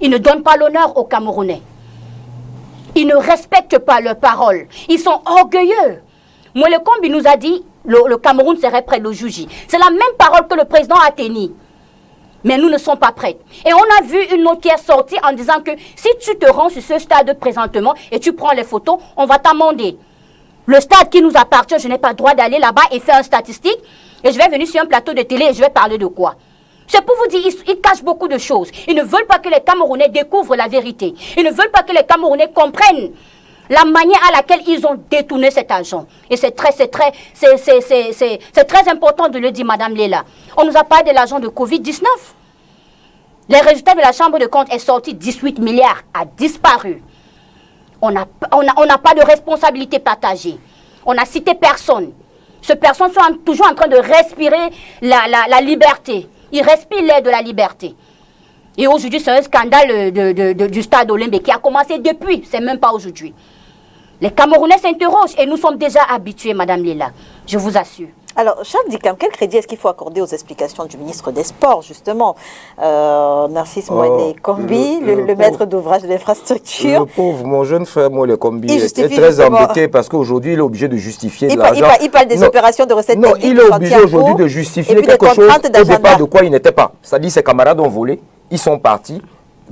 Ils ne donnent pas l'honneur aux Camerounais. Ils ne respectent pas leurs paroles. Ils sont orgueilleux. Molekombi nous a dit le Cameroun serait prêt le jour J. C'est la même parole que le président a tenue. Mais nous ne sommes pas prêts. Et on a vu une autre qui est sortie en disant que si tu te rends sur ce stade présentement et tu prends les photos, on va t'amender. Le stade qui nous appartient, je n'ai pas le droit d'aller là-bas et faire une statistique. Et je vais venir sur un plateau de télé et je vais parler de quoi? C'est pour vous dire, ils cachent beaucoup de choses. Ils ne veulent pas que les Camerounais découvrent la vérité. Ils ne veulent pas que les Camerounais comprennent la manière à laquelle ils ont détourné cet argent. Et c'est très important de le dire, Madame Léla. On nous a parlé de l'argent de Covid-19. Les résultats de la Chambre de compte est sorti 18 milliards, a disparu. On n'a pas de responsabilité partagée. On n'a cité personne. Ces personnes sont toujours en train de respirer la liberté. Ils respirent l'air de la liberté. Et aujourd'hui, c'est un scandale du stade olympique qui a commencé depuis, c'est même pas aujourd'hui. Les Camerounais s'interrogent et nous sommes déjà habitués, Madame Léla, je vous assure. Alors, Charles Dicam, quel crédit est-ce qu'il faut accorder aux explications du ministre des Sports, justement Narcisse Moïne Kombi, le maître d'ouvrage de l'infrastructure. Le pauvre, mon jeune frère Moïne Kombi est très embêté parce qu'aujourd'hui, il est obligé de justifier de l'argent. Il parle des opérations de recettes. Non, il est obligé aujourd'hui de justifier quelque chose au départ de quoi il n'était pas. C'est-à-dire ses camarades ont volé, ils sont partis,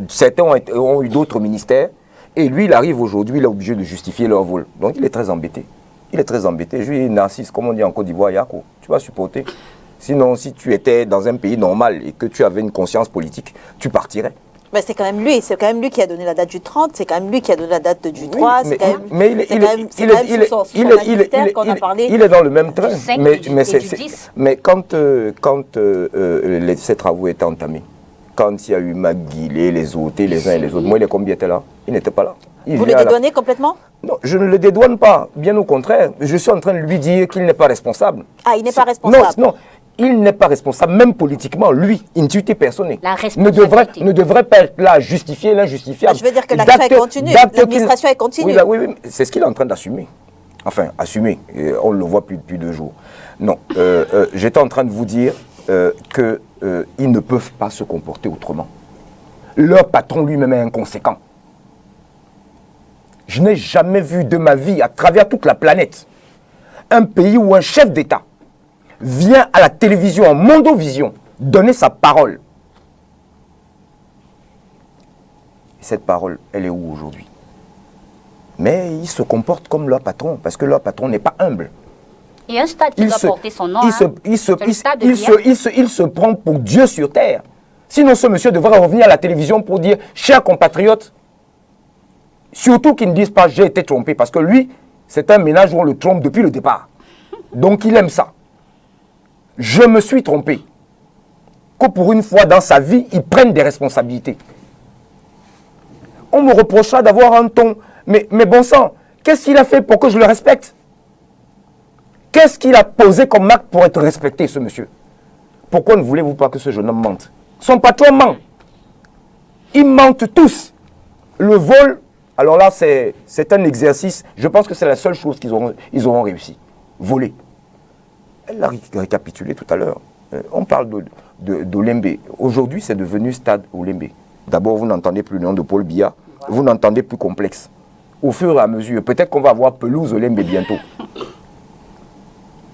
certains ont eu d'autres ministères, et lui, il arrive aujourd'hui, il est obligé de justifier leur vol. Donc, il est très embêté. Il est très embêté. Je lui dis, Narcisse, comme on dit en Côte d'Ivoire, Yako, tu vas supporter. Sinon, si tu étais dans un pays normal et que tu avais une conscience politique, tu partirais. Mais c'est quand même lui qui a donné la date du 30, c'est quand même lui qui a donné la date du 3, oui, mais il est dans le même train. Mais quand ces travaux étaient entamés, quand il y a eu McGuillet, les autres, les uns et les autres, moi, il est combien était là? Il n'était pas là. Vous le dédouanez complètement? Non, je ne le dédouane pas, bien au contraire. Je suis en train de lui dire qu'il n'est pas responsable. Ah, il n'est pas responsable? Non, il n'est pas responsable, même politiquement. Lui, intuité personnelle, ne devrait pas être là à justifier l'injustifiable. Je veux dire que l'action est continue, l'administration est continue. Oui, c'est ce qu'il est en train d'assumer. Enfin, assumer, on le voit depuis 2 jours. Non, j'étais en train de vous dire qu'ils ne peuvent pas se comporter autrement. Leur patron lui-même est inconséquent. Je n'ai jamais vu de ma vie, à travers toute la planète, un pays où un chef d'État vient à la télévision, en mondovision, donner sa parole. Et cette parole, elle est où aujourd'hui? Mais ils se comportent comme leur patron, parce que leur patron n'est pas humble. Il y a un stade qui doit porter son nom. Il se prend pour Dieu sur terre. Sinon, ce monsieur devrait revenir à la télévision pour dire, chers compatriotes, surtout qu'ils ne disent pas j'ai été trompé, parce que lui, c'est un ménage où on le trompe depuis le départ. Donc il aime ça. Je me suis trompé. Que pour une fois dans sa vie, il prenne des responsabilités. On me reprochera d'avoir un ton. Mais bon sang, qu'est-ce qu'il a fait pour que je le respecte? Qu'est-ce qu'il a posé comme acte pour être respecté, ce monsieur? Pourquoi ne voulez-vous pas que ce jeune homme mente? Son patron ment. Ils mentent tous. Le vol, alors là, c'est un exercice. Je pense que c'est la seule chose qu'ils auront réussi. Voler. Elle l'a récapitulé tout à l'heure. On parle d'Olembe. Aujourd'hui, c'est devenu Stade Olembe. D'abord, vous n'entendez plus le nom de Paul Biya. Vous n'entendez plus complexe. Au fur et à mesure, peut-être qu'on va avoir pelouse Olembe bientôt.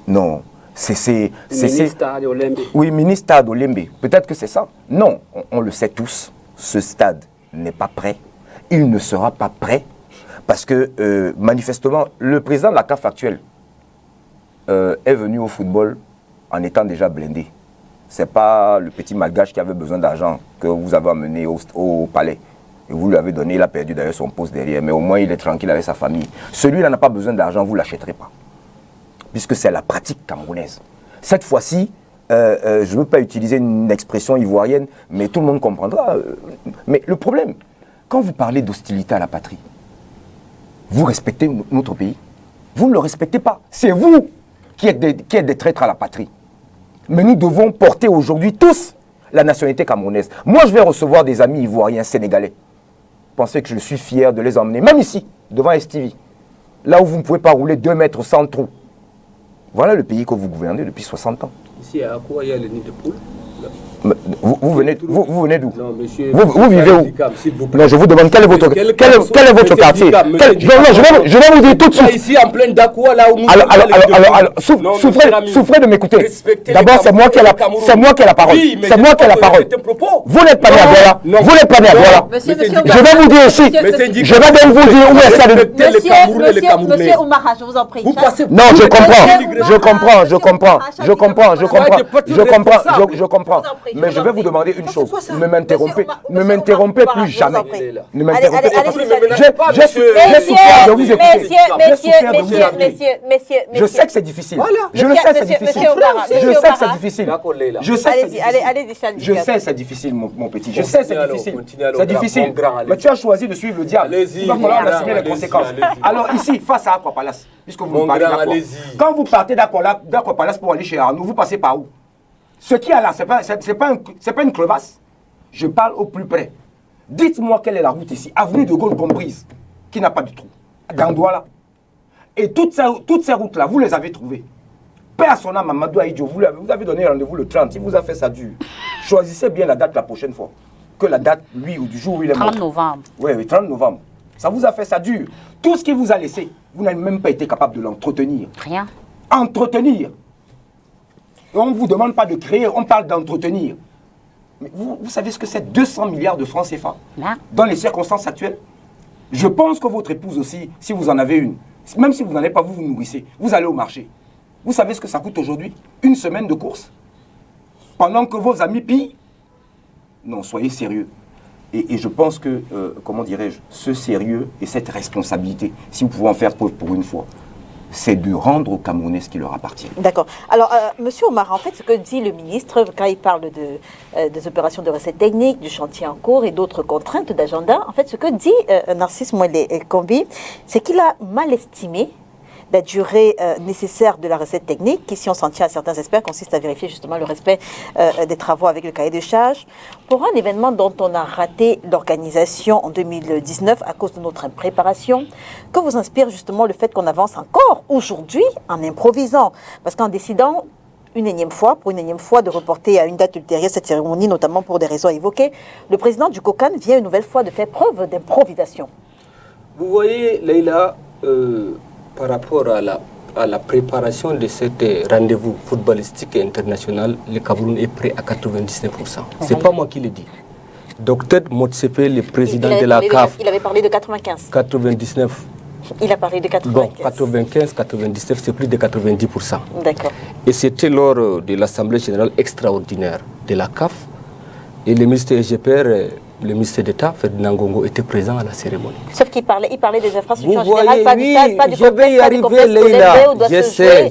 Non. Ministre d'Olembe. Oui, ministre d'Olembe. Peut-être que c'est ça. Non, on le sait tous. Ce stade n'est pas prêt. Il ne sera pas prêt. Parce que, manifestement, le président de la CAF actuelle est venu au football en étant déjà blindé. Ce n'est pas le petit malgache qui avait besoin d'argent que vous avez amené au palais. Et vous lui avez donné, il a perdu d'ailleurs son poste derrière. Mais au moins, il est tranquille avec sa famille. Celui-là n'a pas besoin d'argent, vous ne l'achèterez pas. Puisque c'est la pratique camerounaise. Cette fois-ci, je ne veux pas utiliser une expression ivoirienne, mais tout le monde comprendra. Mais le problème, quand vous parlez d'hostilité à la patrie, vous respectez notre pays. Vous ne le respectez pas. C'est vous qui êtes des traîtres à la patrie. Mais nous devons porter aujourd'hui tous la nationalité camerounaise. Moi, je vais recevoir des amis ivoiriens, sénégalais. Pensez que je suis fier de les emmener, même ici, devant STV. Là où vous ne pouvez pas rouler 2 mètres sans trou. Voilà le pays que vous gouvernez depuis 60 ans. Ici, à quoi il y a le nid de poule? Vous venez d'où? Non, monsieur. Vous vivez où? Non, je vous demande quel est votre quartier? Non, je vais vous dire tout de suite. Ici, en plein d'Aqua, là où nous alors, souffrez de m'écouter. D'abord, c'est moi qui ai la parole. C'est moi qui ai la parole. Vous n'êtes pas né à Douala. Vous n'êtes pas né à Douala. Je vais vous dire aussi. Je vais même vous dire où est-ce qu'il y a Monsieur Oumara, je vous en prie. Non, je comprends. Mais je vais vous demander une chose. Ne m'interrompez Monsieur m'interrompez Omar, plus je vous jamais. en prie. Ne m'interrompez pas. Allez, J'ai souffert de vous écouter. J'ai souffert de vous écouter. Messieurs, Je sais que c'est difficile. Voilà. Je le sais, c'est difficile. Monsieur Omar, Je sais que c'est difficile. D'accord, Leïla. Je sais que c'est difficile. allez-y, Charles Je Dicap. sais, c'est difficile, mon petit. Je sais, c'est difficile. continuez alors, C'est grand, difficile. mon grand, allez-y. Mais tu as choisi de suivre le diable. Allez-y, Il va falloir mon grand, assumer les allez-y, conséquences. allez-y. Alors ici, face à Aqua Palace, puisque vous Mon me parlez grand, d'Aqua, allez-y. quand vous partez d'Aqua Palace pour aller chez Arnaud, vous passez par où? Ce qu'il y a là, c'est pas une crevasse. Je parle au plus près. Dites-moi quelle est la route ici, avenue de Gaulle comprise, qui n'a pas de trou. Dans Douala. Et toutes ces routes-là, vous les avez trouvées. Paix à son âme, Mamadou Aïdjo, vous avez donné rendez-vous le 30, il vous a fait ça dur. Choisissez bien la date la prochaine fois. Que la date, lui, ou du jour où il est mort. 30 novembre. Oui, 30 novembre. Ça vous a fait ça dur. Tout ce qu'il vous a laissé, vous n'avez même pas été capable de l'entretenir. Rien. Entretenir. Et on ne vous demande pas de créer, on parle d'entretenir. Mais vous savez ce que c'est 200 milliards de francs CFA Là. dans les circonstances actuelles? Je pense que votre épouse aussi, si vous en avez une, même si vous n'en avez pas, vous vous nourrissez, vous allez au marché. Vous savez ce que ça coûte aujourd'hui? Une semaine de course? Pendant que vos amis pillent? Non, soyez sérieux. Et je pense que, comment dirais-je, ce sérieux et cette responsabilité, si vous pouvez en faire preuve pour une fois, c'est de rendre aux Camerounais ce qui leur appartient. D'accord. Alors, Monsieur Omar, en fait, ce que dit le ministre quand il parle des opérations de recettes techniques, du chantier en cours et d'autres contraintes d'agenda, en fait, ce que dit Narcisse Mouelé-Kombi, c'est qu'il a mal estimé la durée nécessaire de la recette technique, qui, si on s'en tient à certains experts, consiste à vérifier justement le respect des travaux avec le cahier de charges, pour un événement dont on a raté l'organisation en 2019 à cause de notre impréparation. Que vous inspire justement le fait qu'on avance encore aujourd'hui en improvisant? Parce qu'en décidant pour une énième fois, de reporter à une date ultérieure cette cérémonie, notamment pour des raisons évoquées, le président du COCAN vient une nouvelle fois de faire preuve d'improvisation. Vous voyez, Leïla, par rapport à la préparation de cet rendez-vous footballistique et international, le Cameroun est prêt à 99%. Ce n'est pas moi qui le dis. Docteur Motsepe, le président de la CAF, il avait parlé de 95. 99. Il a parlé de 95. Bon, 95, 99, c'est plus de 90%. D'accord. Et c'était lors de l'Assemblée générale extraordinaire de la CAF. Et le ministre EGPR, le ministre d'État, Ferdinand Ngongo, était présent à la cérémonie. Sauf qu'il parlait des infrastructures Vous en général, voyez, pas du stade, pas du je vais y arriver, Leïla. je sais.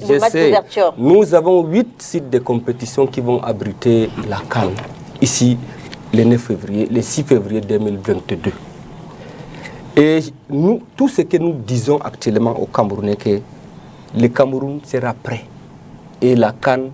Nous avons 8 sites de compétition qui vont abriter la CAN, ici, le 9 février, le 6 février 2022. Et nous, tout ce que nous disons actuellement au Camerounais, que le Cameroun sera prêt. Et la CAN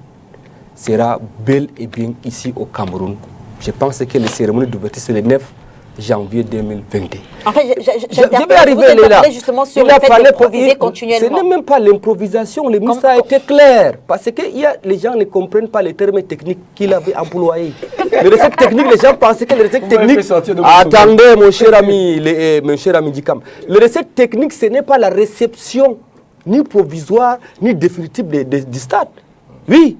sera bel et bien ici au Cameroun. Je pense que les cérémonies d'ouverture, c'est le 9 janvier 2022. En fait, je vais arriver là. Justement sur le fait d'improviser continuellement. Ce n'est même pas l'improvisation. Le ministre a été clair. Parce que les gens ne comprennent pas les termes techniques qu'il avait employés. Les recettes techniques, les gens pensaient que les recettes techniques... Attendez, mon cher ami Dicam. Les recettes techniques, ce n'est pas la réception, ni provisoire, ni définitive du stade. Oui.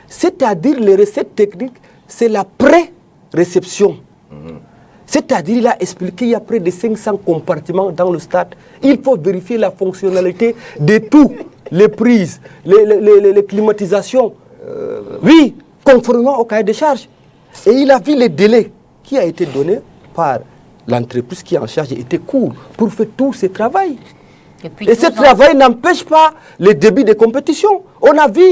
C'est-à-dire, les recettes techniques, c'est la pré-réception. C'est-à-dire, il a expliqué qu'il y a près de 500 compartiments dans le stade. Il faut vérifier la fonctionnalité de tout, les prises, les climatisations. Oui, conformément au cahier de charges. Et il a vu les délais qui a été donné par l'entreprise qui est en charge était court pour faire tout ce travail. Et ce travail n'empêche pas le début des compétitions. On a vu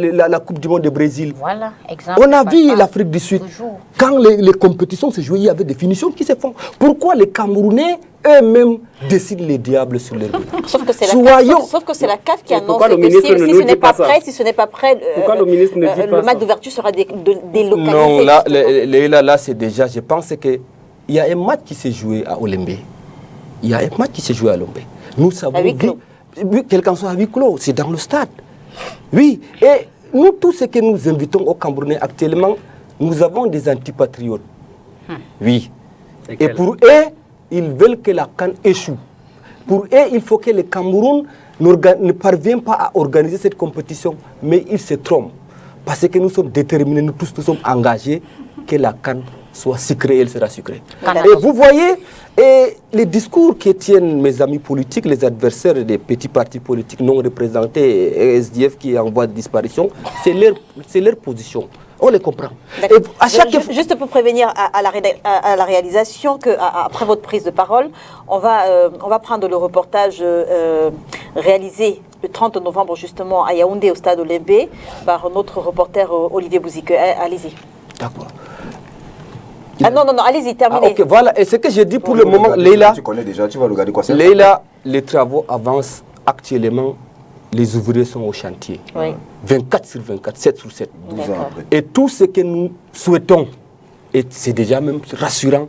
la Coupe du Monde du Brésil. Voilà, exemple. On a vu l'Afrique du Sud. Toujours. Quand les compétitions se jouaient, il y avait des finitions qui se font. Pourquoi les Camerounais eux-mêmes décident les diables sur les rues? Sauf que c'est la CAF qui annonce que si ce n'est pas prêt, le match d'ouverture sera délocalisé. Non, là c'est déjà, je pense qu'il y a un match qui s'est joué à Olymbe. Il y a un match qui s'est joué à Olymbe. Nous savons, quelqu'un soit à huis clos, c'est dans le stade. Oui, et nous, tout ce que nous invitons aux Camerounais actuellement, nous avons des antipatriotes. Oui. Et pour eux, ils veulent que la CAN échoue. Pour eux, il faut que le Cameroun ne parvienne pas à organiser cette compétition. Mais ils se trompent. Parce que nous sommes déterminés, nous tous nous sommes engagés que la CAN soit sucrée, elle sera sucrée. Et vous voyez, les discours que tiennent mes amis politiques, les adversaires des petits partis politiques non représentés, SDF qui est en voie de disparition, c'est leur position. On les comprend. Et à juste pour prévenir à la réalisation qu'après votre prise de parole, on va prendre le reportage réalisé le 30 novembre justement à Yaoundé au stade Olembe par notre reporter Olivier Bouzike. Allez-y. D'accord. Ah non, allez-y, terminez. Ok, voilà, et ce que j'ai dit pour le moment, Leïla, tu connais déjà, tu vas regarder quoi c'est. Leïla, les travaux avancent actuellement, les ouvriers sont au chantier. Oui. 24 sur 24, 7 sur 7. 12 ans après. Et tout ce que nous souhaitons, et c'est déjà même rassurant,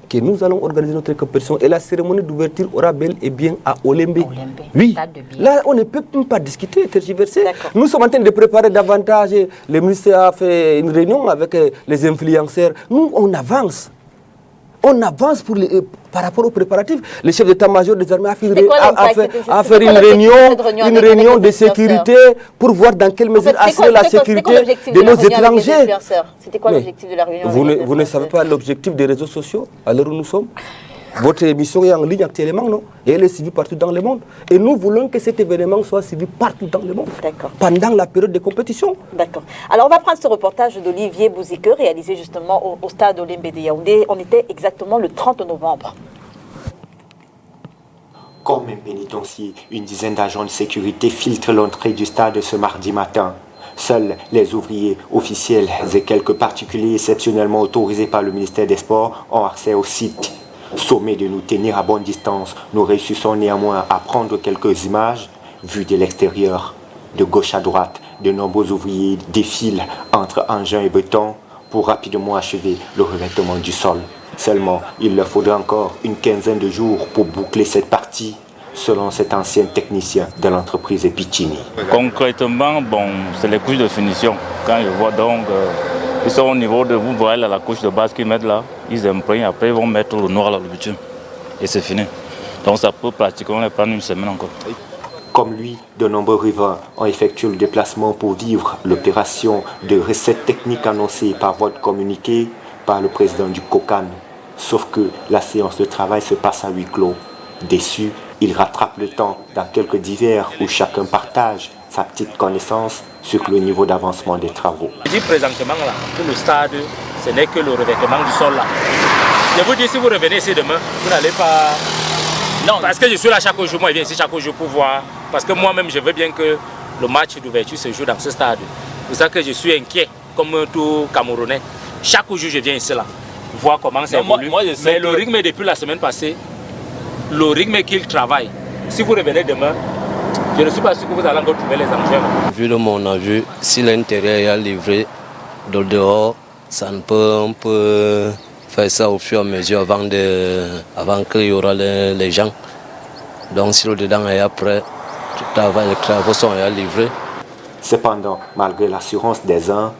que nous allons organiser notre compétition et la cérémonie d'ouverture aura bel et bien à Olembe. Oui, là on ne peut même pas discuter, tergiverser. Nous sommes en train de préparer davantage, le ministre a fait une réunion avec les influenceurs. Nous on avance. On avance par rapport aux préparatifs. Le chef d'état-major des armées a fait une réunion de sécurité pour voir dans quelle mesure assurer la sécurité de nos étrangers. C'était quoi l'objectif de la réunion? Vous ne savez pas l'objectif des réseaux sociaux à l'heure où nous sommes? Votre émission est en ligne actuellement, non? Et elle est suivie partout dans le monde. Et nous voulons que cet événement soit suivi partout dans le monde. Pendant la période de compétition. D'accord. Alors on va prendre ce reportage d'Olivier Bouzike réalisé justement au stade Olembe de Yaoundé. On était exactement le 30 novembre. Comme un pénitencier, une dizaine d'agents de sécurité filtrent l'entrée du stade ce mardi matin. Seuls les ouvriers officiels et quelques particuliers exceptionnellement autorisés par le ministère des Sports ont accès au site. Sommés de nous tenir à bonne distance, nous réussissons néanmoins à prendre quelques images vues de l'extérieur. De gauche à droite, de nombreux ouvriers défilent entre engins et béton pour rapidement achever le revêtement du sol. Seulement, il leur faudra encore une quinzaine de jours pour boucler cette partie, selon cet ancien technicien de l'entreprise Epicini. Concrètement, c'est les couches de finition. Quand je vois donc, ils sont au niveau de, vous voyez là, la couche de base qu'ils mettent là, ils imprègnent, après ils vont mettre le noir là, le bitume, et c'est fini. Donc ça peut pratiquement prendre une semaine encore. Comme lui, de nombreux riverains ont effectué le déplacement pour vivre l'opération de recettes techniques annoncée par voie de communiqué par le président du COCAN. Sauf que la séance de travail se passe à huis clos. Déçu, il rattrape le temps dans quelques divers où chacun partage sa petite connaissance sur le niveau d'avancement des travaux. Je dis présentement là, que le stade, ce n'est que le revêtement du sol là. Je vous dis, si vous revenez ici demain, vous n'allez pas... Non, parce que je suis là chaque jour, moi je viens ici chaque jour pour voir. Parce que moi-même, je veux bien que le match d'ouverture se joue dans ce stade. C'est pour ça que je suis inquiet, comme tout Camerounais. Chaque jour, je viens ici là, voir comment ça évolue. Mais le rythme depuis la semaine passée, le rythme qu'il travaille, si vous revenez demain, je ne suis pas sûr que vous allez encore trouver les engins. Vu de mon avis, si l'intérieur est livré de dehors, ça ne peut, on peut faire ça au fur et à mesure avant qu'il y aura les gens. Donc si le dedans est après, les travaux sont livrés. Cependant, malgré l'assurance des uns,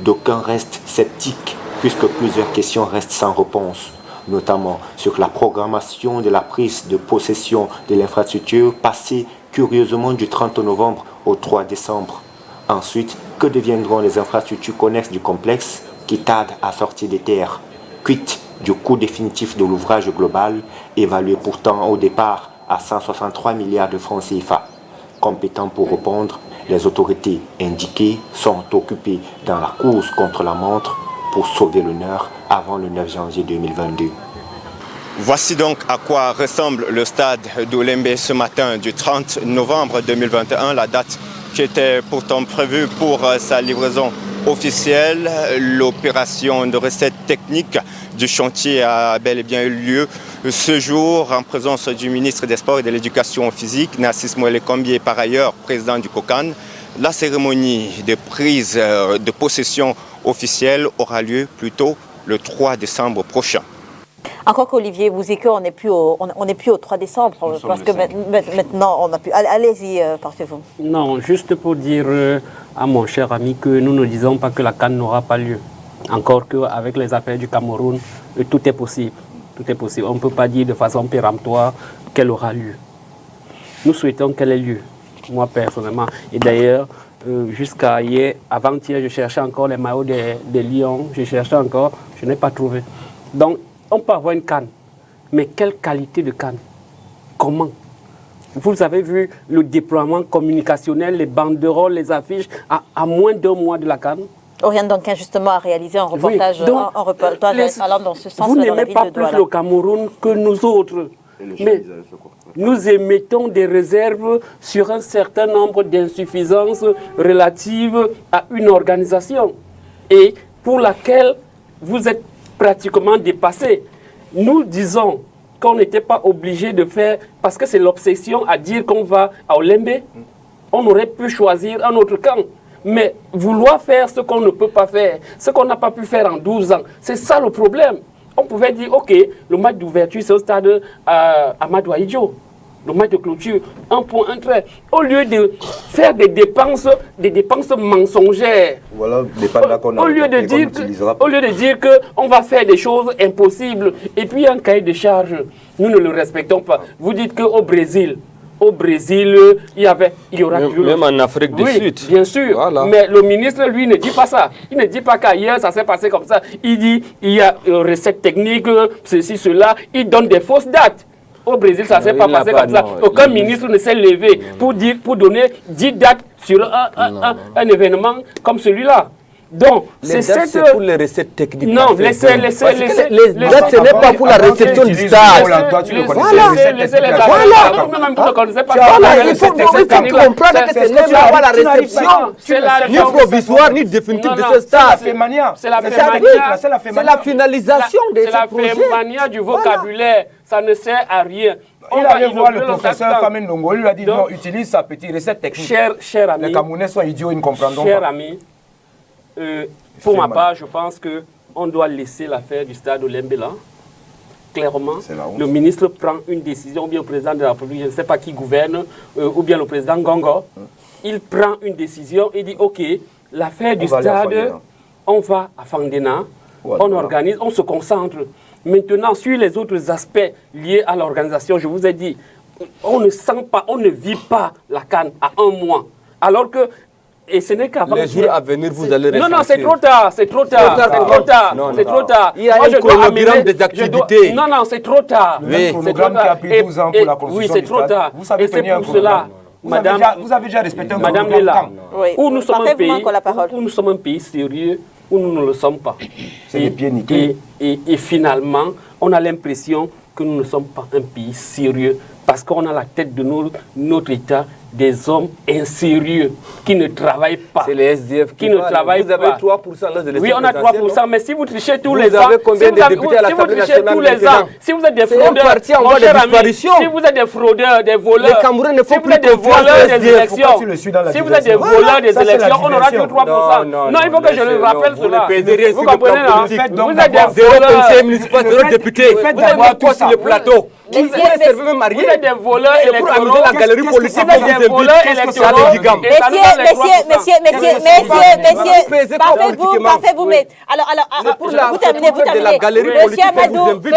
d'aucuns restent sceptiques puisque plusieurs questions restent sans réponse, notamment sur la programmation de la prise de possession de l'infrastructure passée curieusement du 30 novembre au 3 décembre. Ensuite, que deviendront les infrastructures connexes du complexe qui tardent à sortir des terres? Quid du coût définitif de l'ouvrage global, évalué pourtant au départ à 163 milliards de francs CFA. Compétents pour répondre, les autorités indiquées sont occupées dans la course contre la montre pour sauver l'honneur avant le 9 janvier 2022. Voici donc à quoi ressemble le stade d'Olembe ce matin du 30 novembre 2021, la date qui était pourtant prévue pour sa livraison officielle. L'opération de recette technique du chantier a bel et bien eu lieu ce jour en présence du ministre des Sports et de l'Éducation physique, Narcisse Moelle-Combier, par ailleurs président du COCAN. La cérémonie de prise de possession officielle aura lieu plutôt le 3 décembre prochain. Encore qu'Olivier Bouzike, on n'est plus au 3 décembre, parce que maintenant on a pu... Allez-y, parfait-vous. Non, juste pour dire à mon cher ami que nous ne disons pas que la CAN n'aura pas lieu. Encore qu'avec les affaires du Cameroun, tout est possible. Tout est possible. On ne peut pas dire de façon péremptoire qu'elle aura lieu. Nous souhaitons qu'elle ait lieu, moi personnellement. Et d'ailleurs, jusqu'à hier, avant-hier, je cherchais encore les maillots des Lions. Je cherchais encore, je n'ai pas trouvé. Donc, on peut avoir une CAN, mais quelle qualité de CAN? Comment? Vous avez vu le déploiement communicationnel, les banderoles, les affiches à moins d'un mois de la CAN? Oriane Duncan, justement, a réalisé un reportage, Oui, donc, un reportage allant dans ce sens vous dans la n'aimez ville pas de plus Douala. le Cameroun que nous autres. Mais nous émettons des réserves sur un certain nombre d'insuffisances relatives à une organisation et pour laquelle vous êtes pratiquement dépassé. Nous disons qu'on n'était pas obligé de faire, parce que c'est l'obsession à dire qu'on va à Olembe, on aurait pu choisir un autre camp. Mais vouloir faire ce qu'on ne peut pas faire, ce qu'on n'a pas pu faire en 12 ans, c'est ça le problème. On pouvait dire, ok, le match d'ouverture, c'est au stade Amadou Ahidjo. Le match de clôture, un point, un trait. Au lieu de faire des dépenses mensongères, Voilà, au lieu de dire qu'on va faire des choses impossibles, et puis un cahier de charge, nous ne le respectons pas. Vous dites qu'au Brésil, il y aura toujours... Même en Afrique du Sud. Bien sûr. Voilà. Mais le ministre, lui, ne dit pas ça. Il ne dit pas qu'ailleurs, ça s'est passé comme ça. Il dit, il y a recette technique, ceci, cela. Il donne des fausses dates. Au Brésil, ça ne s'est pas passé comme ça. Aucun ministre ne s'est levé pour donner 10 dates sur un événement comme celui-là. Donc, c'est pour les recettes techniques. Non, laissez. Les dates, ce n'est pas pour la réception du stade. Voilà, il faut comprendre que ce n'est pas pour la réception, ni provisoire, ni définitive de ce stade. C'est la finalisation de ce projet. C'est la fémania du vocabulaire. Ça ne sert à rien. Il allait voir le professeur Famine Nongo, il lui a dit non, utilise sa petite recette technique. Cher ami, les Camerounais sont idiots, ils ne comprendront cher pas. Ami, pour ma part, je pense qu'on doit laisser l'affaire du stade Olembe là. Clairement, le ministre prend une décision, ou bien le président de la République, je ne sais pas qui gouverne, ou bien le président Gongo, il prend une décision et dit ok, l'affaire du stade, on va à Fandena, on organise, on se concentre. Maintenant, sur les autres aspects liés à l'organisation, je vous ai dit, on ne sent pas, on ne vit pas la CAN à un mois. Alors que, et ce n'est qu'avant... Les jours à venir, vous allez ressentir. Non, c'est trop tard, c'est trop tard, c'est trop tard. Il y a un chronogramme des activités. Non, c'est trop tard. Oui, c'est trop tard. Qui a pris 12 ans pour la construction. Oui, c'est trop tard. Vous savez et c'est pour cela... Vous avez déjà respecté un Madame Léla, où nous sommes un pays sérieux, où nous ne le sommes pas. C'est les pieds niqués. Et finalement, on a l'impression que nous ne sommes pas un pays sérieux parce qu'on a la tête de notre État des hommes insérieux qui ne travaillent pas. C'est les SDF qui ne travaillent pas. Vous avez 3% là de Oui, on a 3%, mais si vous trichez tous les ans... Vous avez combien de députés à l'Assemblée nationale maintenant? Si vous êtes des fraudeurs, mon cher ami, si vous êtes des fraudeurs, des voleurs, les Camerounais ne font plus confiance aux SDF. Si vous êtes des voleurs des élections, on n'aura que 3%. Non, il faut que je le rappelle cela. Vous comprenez, non? Vous êtes des voleurs. Zéro conseiller municipal, zéro député. Vous êtes quoi sur le plateau? Vous êtes des voleurs électoraux. La galerie politique, des voleurs électoraux. Messieurs, parfait-vous, mais alors, vous terminez.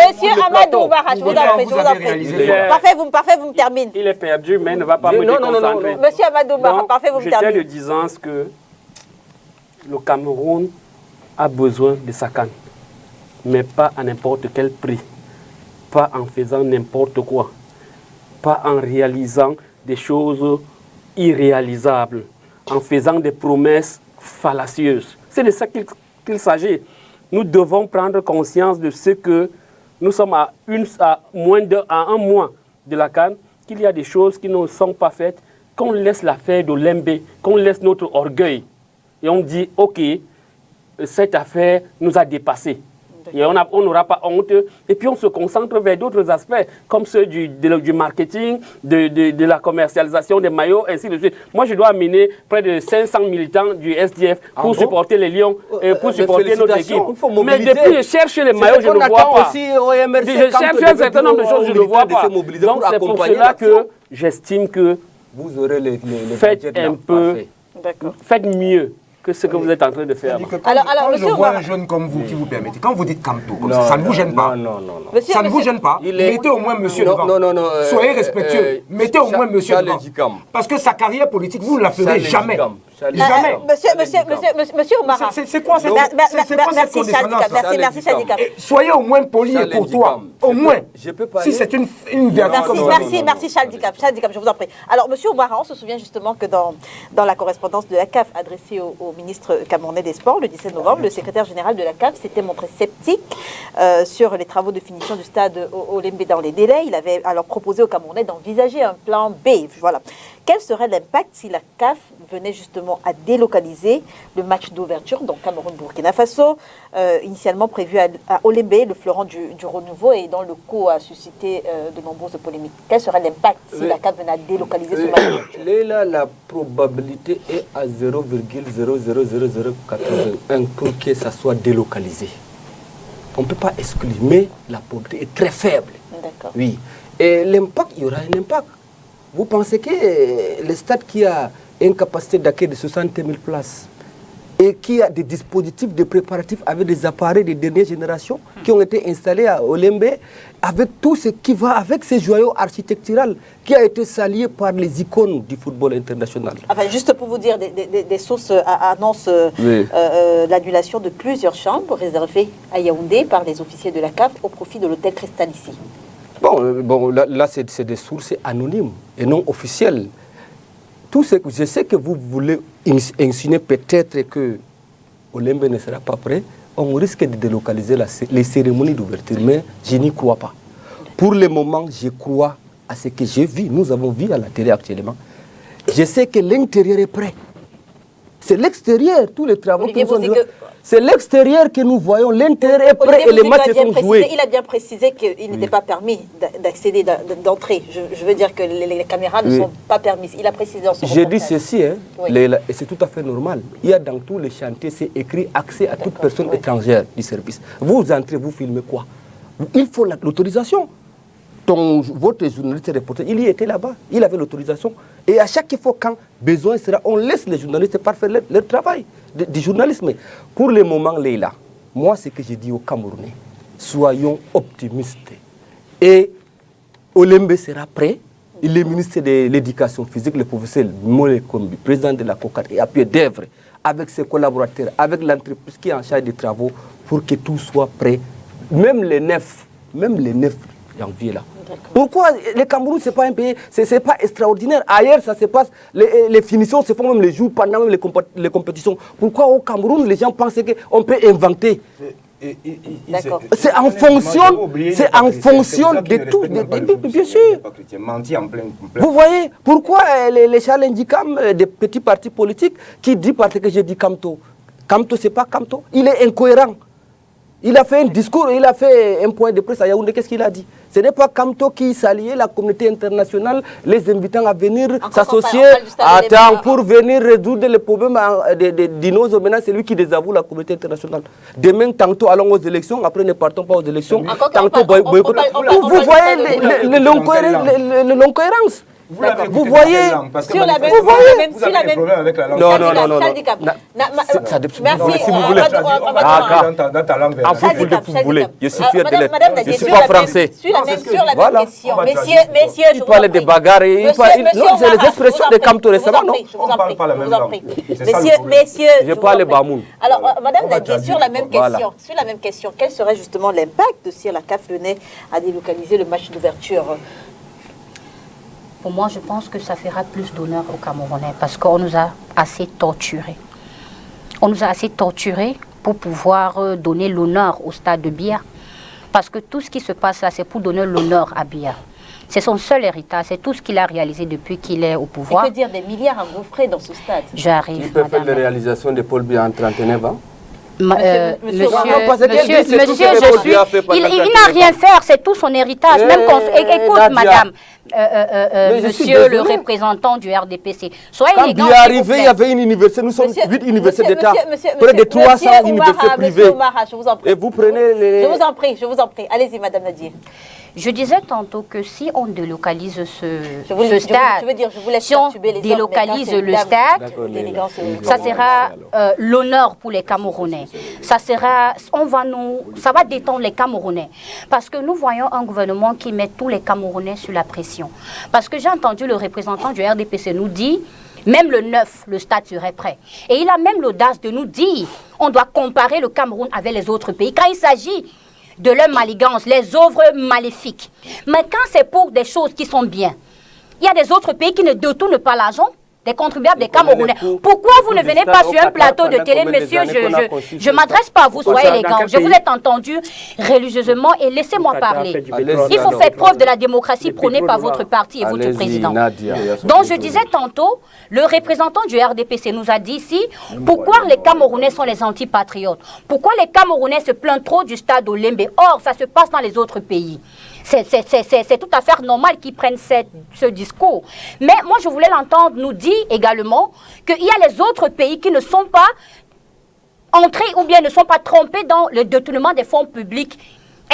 Monsieur Amadou Barach, je vous en prie. Parfait, vous me terminez. Il est perdu, mais ne va pas me déconcentrer. Monsieur Amadou Barach, parfait, vous me terminez. J'étais de disance que le Cameroun a besoin de sa canne, mais pas à n'importe quel prix, pas en faisant n'importe quoi, pas en réalisant des choses irréalisables, en faisant des promesses fallacieuses. C'est de ça qu'il s'agit. Nous devons prendre conscience de ce que nous sommes à un mois de la CAN, qu'il y a des choses qui ne sont pas faites, qu'on laisse l'affaire de l'Olembe, qu'on laisse notre orgueil. Et on dit, ok, cette affaire nous a dépassés. Et on n'aura pas honte. Et puis on se concentre vers d'autres aspects, comme ceux du marketing, de la commercialisation des maillots, ainsi de suite. Moi, je dois amener près de 500 militants du SDF pour supporter les Lions, pour supporter notre équipe. Mais depuis, je cherche les maillots, je ne vois pas. Je cherche un certain nombre de choses, je ne vois pas. Donc c'est pour cela que j'estime que vous aurez les faites un peu, faites mieux que ce que vous êtes en train de faire. Alors, je vois un jeune comme vous qui vous permettez. Quand vous dites Camto, ça ne vous gêne pas. Non. Ça ne vous gêne pas. Mettez au moins monsieur devant. Non. Soyez respectueux. Mettez au moins monsieur devant. Parce que sa carrière politique, vous ne la ferez jamais. Jamais. Monsieur Oumara. C'est quoi cette condescendance? Merci, Chadika. Soyez au moins poli et courtois. Au moins. Si c'est une vertu comme ça. Merci, Chadika, je vous en prie. Alors, monsieur Oumara, on se souvient justement que dans la correspondance de la CAF adressée au ministre camerounais des Sports le 17 novembre. Le secrétaire général de la CAF s'était montré sceptique sur les travaux de finition du stade Olembe dans les délais. Il avait alors proposé aux Camerounais d'envisager un plan B. Voilà. Quel serait l'impact si la CAF venait justement à délocaliser le match d'ouverture, donc Cameroun-Burkina Faso, initialement prévu à Olembe, le fleuron du renouveau, et dont le coup a suscité de nombreuses polémiques. Quel serait l'impact si la CAF venait à délocaliser ce match? Là, la probabilité est à 0,00081 pour que ça soit délocalisé. On ne peut pas exclure, mais la probabilité est très faible. D'accord. Oui. Et l'impact, il y aura un impact. Vous pensez que le stade qui a une capacité d'accueil de 60 000 places et qui a des dispositifs de préparatifs avec des appareils de dernière génération qui ont été installés à Olembe, avec tout ce qui va avec ces joyaux architecturaux qui a été salué par les icônes du football international. Enfin, juste pour vous dire, des sources annoncent l'annulation de plusieurs chambres réservées à Yaoundé par les officiers de la CAF au profit de l'hôtel Cristal ici. Bon, là c'est des sources anonymes et non officielles. Je sais que vous voulez insinuer peut-être que Olembe ne sera pas prêt. On risque de délocaliser les cérémonies d'ouverture, mais je n'y crois pas. Pour le moment, je crois à ce que j'ai vu. Nous avons vu à la télé actuellement. Je sais que l'intérieur est prêt. C'est l'extérieur, tous les travaux qui sont joués. C'est l'extérieur que nous voyons, l'intérieur est prêt et les matchs sont joués. Il a bien précisé qu'il n'était pas permis d'accéder, d'entrer. Je veux dire que les caméras ne sont pas permises. Il a précisé en son J'ai dit ceci, hein, et c'est tout à fait normal. Il y a dans tous les chantiers, c'est écrit accès à toute personne étrangère du service. Vous entrez, vous filmez quoi? Il faut l'autorisation. Votre journaliste reporter, il y était là-bas, il avait l'autorisation. Et à chaque fois, quand besoin sera, on laisse les journalistes faire leur travail du journalisme. Pour le moment, Leïla, moi, ce que j'ai dit aux Camerounais, soyons optimistes. Et Olembe sera prêt. Il est ministre de l'Éducation physique, le professeur Mole Kombi, président de la COCAD, et à pied d'œuvre, avec ses collaborateurs, avec l'entreprise qui est en charge des travaux, pour que tout soit prêt. Même les 9 janvier là. Pourquoi le Cameroun, c'est pas un pays, c'est pas extraordinaire. Ailleurs, ça se passe, les finitions se font même les jours pendant même les compétitions. Pourquoi au Cameroun, les gens pensent qu'on peut inventer? C'est en fonction de tout, bien sûr. Vous voyez, pourquoi les Chalendicam, des petits partis politiques, qui disent parce que j'ai dit Kamto. Kamto, c'est pas Kamto. Il est incohérent. Il a fait un discours, il a fait un point de presse à Yaoundé. Qu'est-ce qu'il a dit? Ce n'est pas Kamto qui s'alliait la communauté internationale, les invitant à venir s'associer pour venir résoudre les problèmes des dinosaures. Maintenant, c'est lui qui désavoue la communauté internationale. Demain, tantôt allons aux élections, après ne partons pas aux élections. Tantôt boycott. Vous voyez l'incohérence. Vous voyez, sur la même problème avec la langue. Non. Ça dépend. Si vous voulez. Vous voulez. Je suis fier de l'être. Je ne suis pas français. Sur la même question. Messieurs, je parle de bagarre. Non, c'est les expressions de Kamto récemment, non? Je vous en prie. Messieurs. Je parle Bamoun. Alors, madame Nadier, sur la même question, quel serait justement l'impact si la CAF venait à délocaliser le match d'ouverture? Pour moi, je pense que ça fera plus d'honneur aux Camerounais parce qu'on nous a assez torturés. On nous a assez torturés pour pouvoir donner l'honneur au stade de Biya. Parce que tout ce qui se passe là, c'est pour donner l'honneur à Biya. C'est son seul héritage, c'est tout ce qu'il a réalisé depuis qu'il est au pouvoir. Et que dire des milliards engouffrés dans ce stade? J'arrive, il peut faire les réalisations de Paul Biya en 39 ans. Monsieur, il n'a rien fait, c'est tout son héritage. Écoute, madame, monsieur le représentant du RDPC, soyez élégant. Quand il est arrivé, il y avait une université, nous sommes 8 universités d'État, près de 300 universités privées. Et vous prenez les... Je vous en prie. Allez-y, madame Nadier. Je disais tantôt que si on délocalise ce stade, si on délocalise le stade, ça sera l'honneur pour les Camerounais. Ça va détendre les Camerounais. Parce que nous voyons un gouvernement qui met tous les Camerounais sous la pression. Parce que j'ai entendu le représentant du RDPC nous dire, même le 9, le stade serait prêt. Et il a même l'audace de nous dire, on doit comparer le Cameroun avec les autres pays. Quand il s'agit de leur maligance, les œuvres maléfiques. Mais quand c'est pour des choses qui sont bien, il y a des autres pays qui ne détournent pas l'argent des contribuables des Camerounais. Pourquoi vous ne venez pas sur un plateau de télé, monsieur? Je ne m'adresse pas à vous, soyez élégant. Je vous ai entendu religieusement et laissez-moi parler. Il faut faire preuve de la démocratie prônée par votre parti et votre président. Donc je disais tantôt, le représentant du RDPC nous a dit ici, pourquoi les Camerounais sont les antipatriotes? Pourquoi les Camerounais se plaignent trop du stade Olembe? Or, ça se passe dans les autres pays. C'est tout à fait normal qu'ils prennent ce discours. Mais moi, je voulais l'entendre nous dire également qu'il y a les autres pays qui ne sont pas entrés ou bien ne sont pas trompés dans le détournement des fonds publics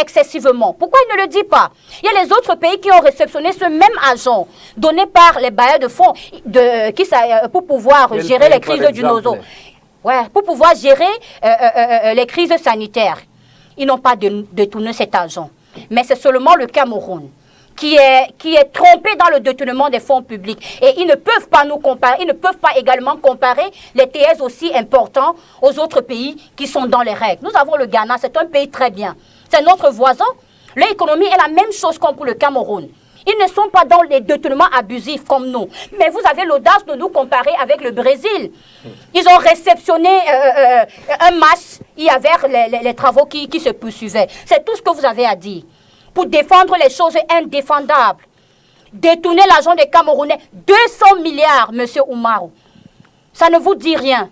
excessivement. Pourquoi il ne le dit pas? Il y a les autres pays qui ont réceptionné ce même argent donné par les bailleurs de fonds pour pouvoir gérer les crises du Nozo. Ouais, pour pouvoir gérer les crises sanitaires. Ils n'ont pas détourné cet argent. Mais c'est seulement le Cameroun qui est trompé dans le détournement des fonds publics. Et ils ne peuvent pas nous comparer, ils ne peuvent pas également comparer les TS aussi importants aux autres pays qui sont dans les règles. Nous avons le Ghana, c'est un pays très bien. C'est notre voisin. L'économie est la même chose comme pour le Cameroun. Ils ne sont pas dans les détournements abusifs comme nous. Mais vous avez l'audace de nous comparer avec le Brésil. Ils ont réceptionné un match, il y avait les travaux qui se poursuivaient. C'est tout ce que vous avez à dire. Pour défendre les choses indéfendables. Détourner l'argent des Camerounais. 200 milliards, monsieur Oumarou. Ça ne vous dit rien.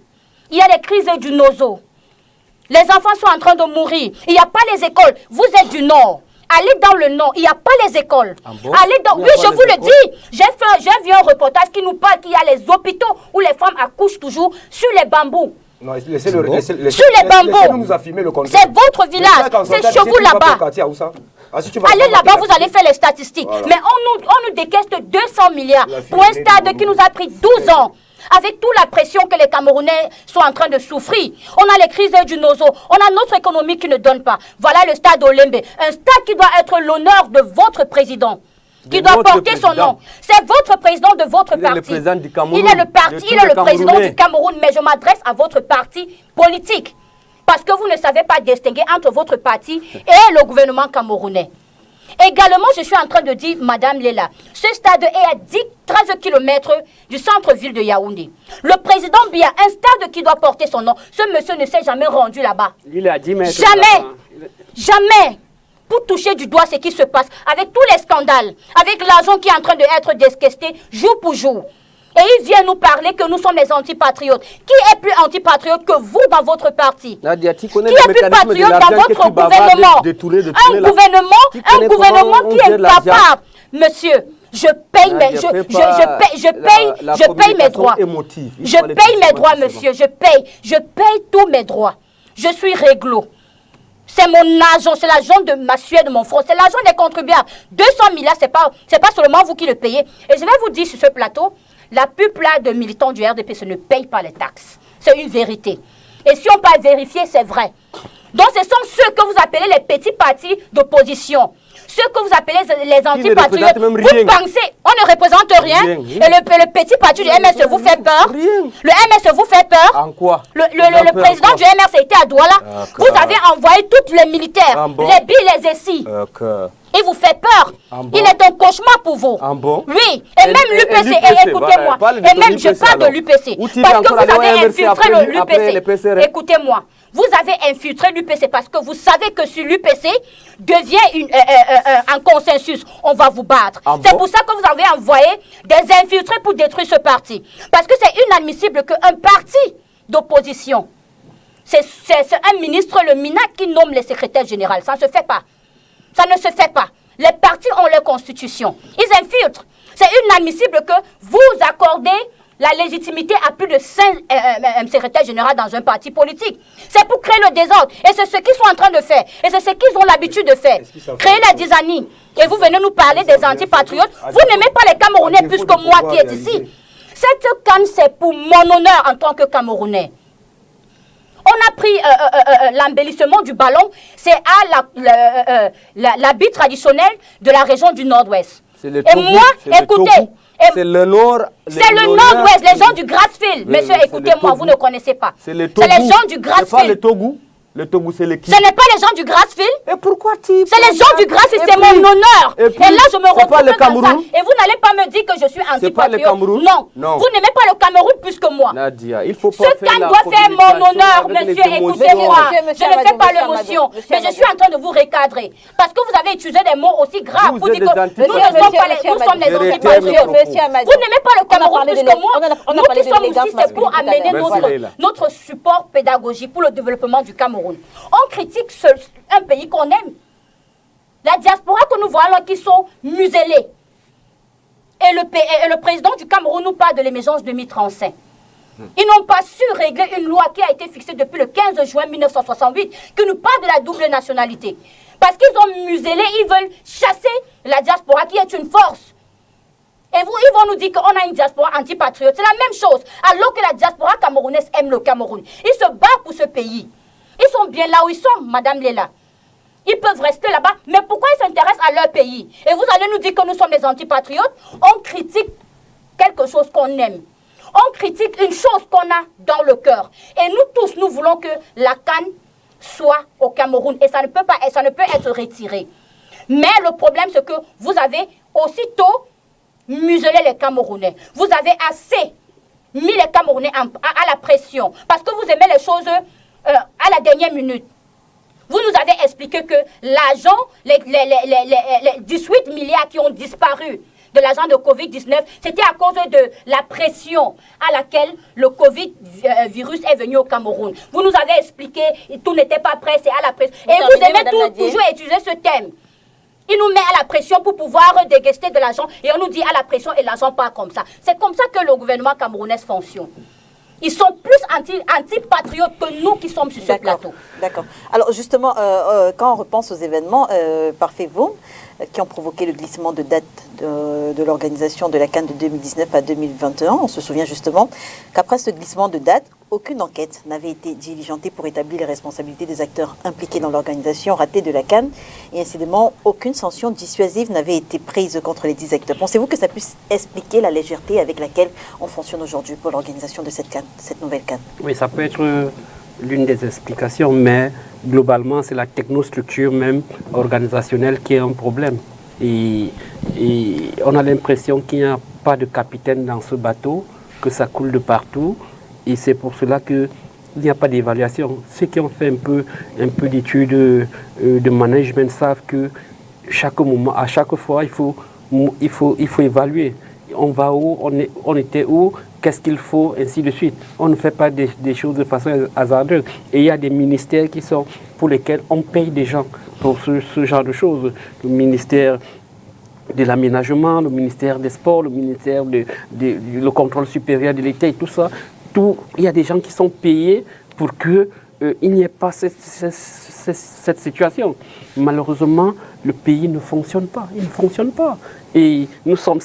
Il y a les crises du Nozo. Les enfants sont en train de mourir. Il n'y a pas les écoles. Vous êtes du Nord. Allez dans le Nord, il n'y a pas les écoles. Ah bon? Allez dans... Oui, je vous le dis. J'ai vu un reportage qui nous parle qu'il y a les hôpitaux où les femmes accouchent toujours sur les bambous. Non, laissez-le. Sur les bambous. C'est votre village. C'est chez vous là-bas. Allez là-bas, vous allez faire les statistiques. Voilà. Mais on nous décaisse 200 milliards pour un stade qui nous a pris 12 ans. Avec toute la pression que les Camerounais sont en train de souffrir. On a les crises du Nozo, on a notre économie qui ne donne pas. Voilà le stade Olembe, un stade qui doit être l'honneur de votre président, qui doit porter son nom. C'est votre président de votre parti. Il est le président du Cameroun, mais je m'adresse à votre parti politique. Parce que vous ne savez pas distinguer entre votre parti et le gouvernement camerounais. Également, je suis en train de dire, Madame Léla, ce stade est à 13 km du centre-ville de Yaoundé. Le président Biya, un stade qui doit porter son nom, ce monsieur ne s'est jamais rendu là-bas. Il est à 10 mètres. Jamais. Jamais. Pour toucher du doigt ce qui se passe, avec tous les scandales, avec l'argent qui est en train d'être décaissé jour pour jour. Et il vient nous parler que nous sommes les antipatriotes. Qui est plus antipatriote que vous dans votre parti? Nadia, qui est plus patriote dans votre gouvernement? Un gouvernement qui est capable. Monsieur, je paye mes droits. Je paye mes droits, monsieur. Je paye tous mes droits. Je suis réglo. C'est mon argent, c'est l'argent de ma sueur, de mon front, c'est l'argent des contribuables. 200 milliards, c'est pas seulement vous qui le payez. Et je vais vous dire sur ce plateau, la plupart des militants du RDPC ne payent pas les taxes. C'est une vérité. Et si on peut vérifier, c'est vrai. Donc ce sont ceux que vous appelez les petits partis d'opposition. Ceux que vous appelez les antipatriotes. Vous pensez, on ne représente rien. Et le petit parti du MSE vous fait peur. Le MSE vous fait peur. En quoi? Le président du MSE était à Douala. Vous avez envoyé tous les militaires, les billes, les essis. Il vous fait peur. Il est un cauchemar pour vous. Oui. Et même l'UPC, écoutez-moi. Et même je parle de l'UPC. Parce que vous avez infiltré l'UPC. Écoutez-moi. Vous avez infiltré l'UPC parce que vous savez que si l'UPC devient un consensus, on va vous battre. C'est pour ça que vous avez envoyé des infiltrés pour détruire ce parti. Parce que c'est inadmissible qu'un parti d'opposition, c'est un ministre, le MINAC, qui nomme les secrétaires généraux. Ça ne se fait pas. Ça ne se fait pas. Les partis ont leur constitution. Ils infiltrent. C'est inadmissible que vous accordez la légitimité à plus de 5 secrétaires généraux dans un parti politique. C'est pour créer le désordre. Et c'est ce qu'ils sont en train de faire. Et c'est ce qu'ils ont l'habitude de faire. Créer la dysanie. Et vous venez nous parler des antipatriotes. Vous n'aimez pas les Camerounais plus que moi qui est ici. Cette canne, c'est pour mon honneur en tant que Camerounais. On a pris l'embellissement du ballon. C'est à l'habit traditionnel de la région du Nord-Ouest. Et moi, écoutez... C'est le nord. C'est le nord-ouest, les gens du Grassfield. Monsieur, écoutez-moi, vous ne connaissez pas. C'est les gens du Grassfield. Le Togo. Le Togo, c'est l'équipe. Ce n'est pas les gens du Grassfield. Et pourquoi tu... C'est les gens du Grassfield, c'est mon honneur. Et là, je me retrouve pas le comme ça. Cameroun. Et vous n'allez pas me dire que je suis antipatriote. pas le Cameroun. Non. Vous n'aimez pas le Cameroun plus que moi. Nadia, il faut pas Ce CAN doit faire mon honneur, monsieur. Écoutez-moi. Je ne fais pas l'émotion. Mais je suis en train de vous recadrer. Parce que vous avez utilisé des mots aussi graves pour dire que nous sommes les antipatriotes. Vous n'aimez pas le Cameroun plus que moi. Nous qui sommes ici, c'est pour amener notre support pédagogique pour le développement du Cameroun. On critique un pays qu'on aime. La diaspora que nous voyons qui sont muselés. Et le président du Cameroun nous parle de l'émergence 2035. Ils n'ont pas su régler une loi qui a été fixée depuis le 15 juin 1968 qui nous parle de la double nationalité. Parce qu'ils ont muselé, ils veulent chasser la diaspora qui est une force. Et ils vont nous dire qu'on a une diaspora antipatriote. C'est la même chose. Alors que la diaspora camerounaise aime le Cameroun. Ils se battent pour ce pays. Ils sont bien là où ils sont, Madame Léla. Ils peuvent rester là-bas, mais pourquoi ils s'intéressent à leur pays? Et vous allez nous dire que nous sommes des antipatriotes? On critique quelque chose qu'on aime. On critique une chose qu'on a dans le cœur. Et nous tous, nous voulons que la CAN soit au Cameroun. Et ça ne peut pas, et ça ne peut être retiré. Mais le problème, c'est que vous avez aussitôt muselé les Camerounais. Vous avez assez mis les Camerounais à la pression. Parce que vous aimez les choses à la dernière minute. Vous nous avez expliqué que l'argent, les 18 milliards qui ont disparu de l'argent de Covid-19, c'était à cause de la pression à laquelle le Covid-virus est venu au Cameroun. Vous nous avez expliqué que tout n'était pas prêt, c'est à la pression. Et vous aimez toujours utiliser ce thème. Il nous met à la pression pour pouvoir déguster de l'argent et on nous dit à la pression et l'argent part comme ça. C'est comme ça que le gouvernement camerounais fonctionne. Ils sont plus anti-patriotes que nous qui sommes sur ce plateau. D'accord. Alors justement, quand on repense aux événements par FEVOM, qui ont provoqué le glissement de date de l'organisation de la CAN de 2019 à 2021, on se souvient justement qu'après ce glissement de date, aucune enquête n'avait été diligentée pour établir les responsabilités des acteurs impliqués dans l'organisation ratée de la CAN. Et incidemment, aucune sanction dissuasive n'avait été prise contre les 10 acteurs. Pensez-vous que ça puisse expliquer la légèreté avec laquelle on fonctionne aujourd'hui pour l'organisation de cette CAN, cette nouvelle CAN? Oui, ça peut être l'une des explications, mais globalement, c'est la technostructure même organisationnelle qui est un problème. Et on a l'impression qu'il n'y a pas de capitaine dans ce bateau, que ça coule de partout. Et c'est pour cela qu'il n'y a pas d'évaluation. Ceux qui ont fait un peu d'études de management savent que chaque moment, à chaque fois, il faut évaluer. On va où, on était où, qu'est-ce qu'il faut, ainsi de suite. On ne fait pas des choses de façon hasardeuse. Et il y a des ministères pour lesquels on paye des gens pour ce genre de choses. Le ministère de l'aménagement, le ministère des sports, le ministère le contrôle supérieur de l'État et tout ça. Il y a des gens qui sont payés pour qu'il n'y ait pas cette situation. Malheureusement, le pays ne fonctionne pas. Il ne fonctionne pas. Et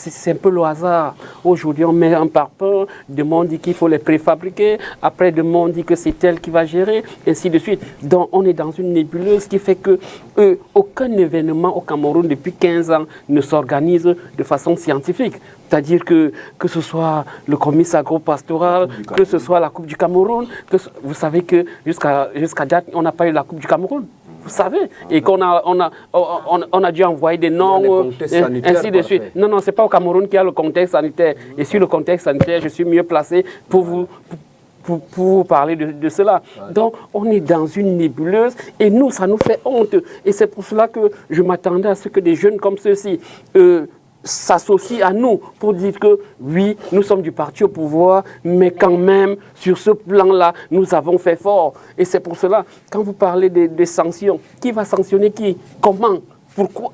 c'est un peu le hasard. Aujourd'hui, on met un parpaing, demain on dit qu'il faut les préfabriquer, après demain on dit que c'est elle qui va gérer, ainsi de suite. Donc on est dans une nébuleuse qui fait que aucun événement au Cameroun depuis 15 ans ne s'organise de façon scientifique. C'est-à-dire que ce soit le comice agro-pastoral, que ce soit la Coupe du Cameroun, vous savez que jusqu'à date, on n'a pas eu la Coupe du Cameroun. Vous savez, et qu'on a dû envoyer des noms, ainsi de suite. Non, ce n'est pas au Cameroun qu'il y a le contexte sanitaire. Et sur le contexte sanitaire, je suis mieux placé pour vous parler de cela. Donc, on est dans une nébuleuse et nous, ça nous fait honte. Et c'est pour cela que je m'attendais à ce que des jeunes comme ceux-ci s'associent à nous pour dire que oui, nous sommes du parti au pouvoir, mais quand même, sur ce plan-là, nous avons fait fort. Et c'est pour cela, quand vous parlez des sanctions, qui va sanctionner qui? Comment? Pourquoi?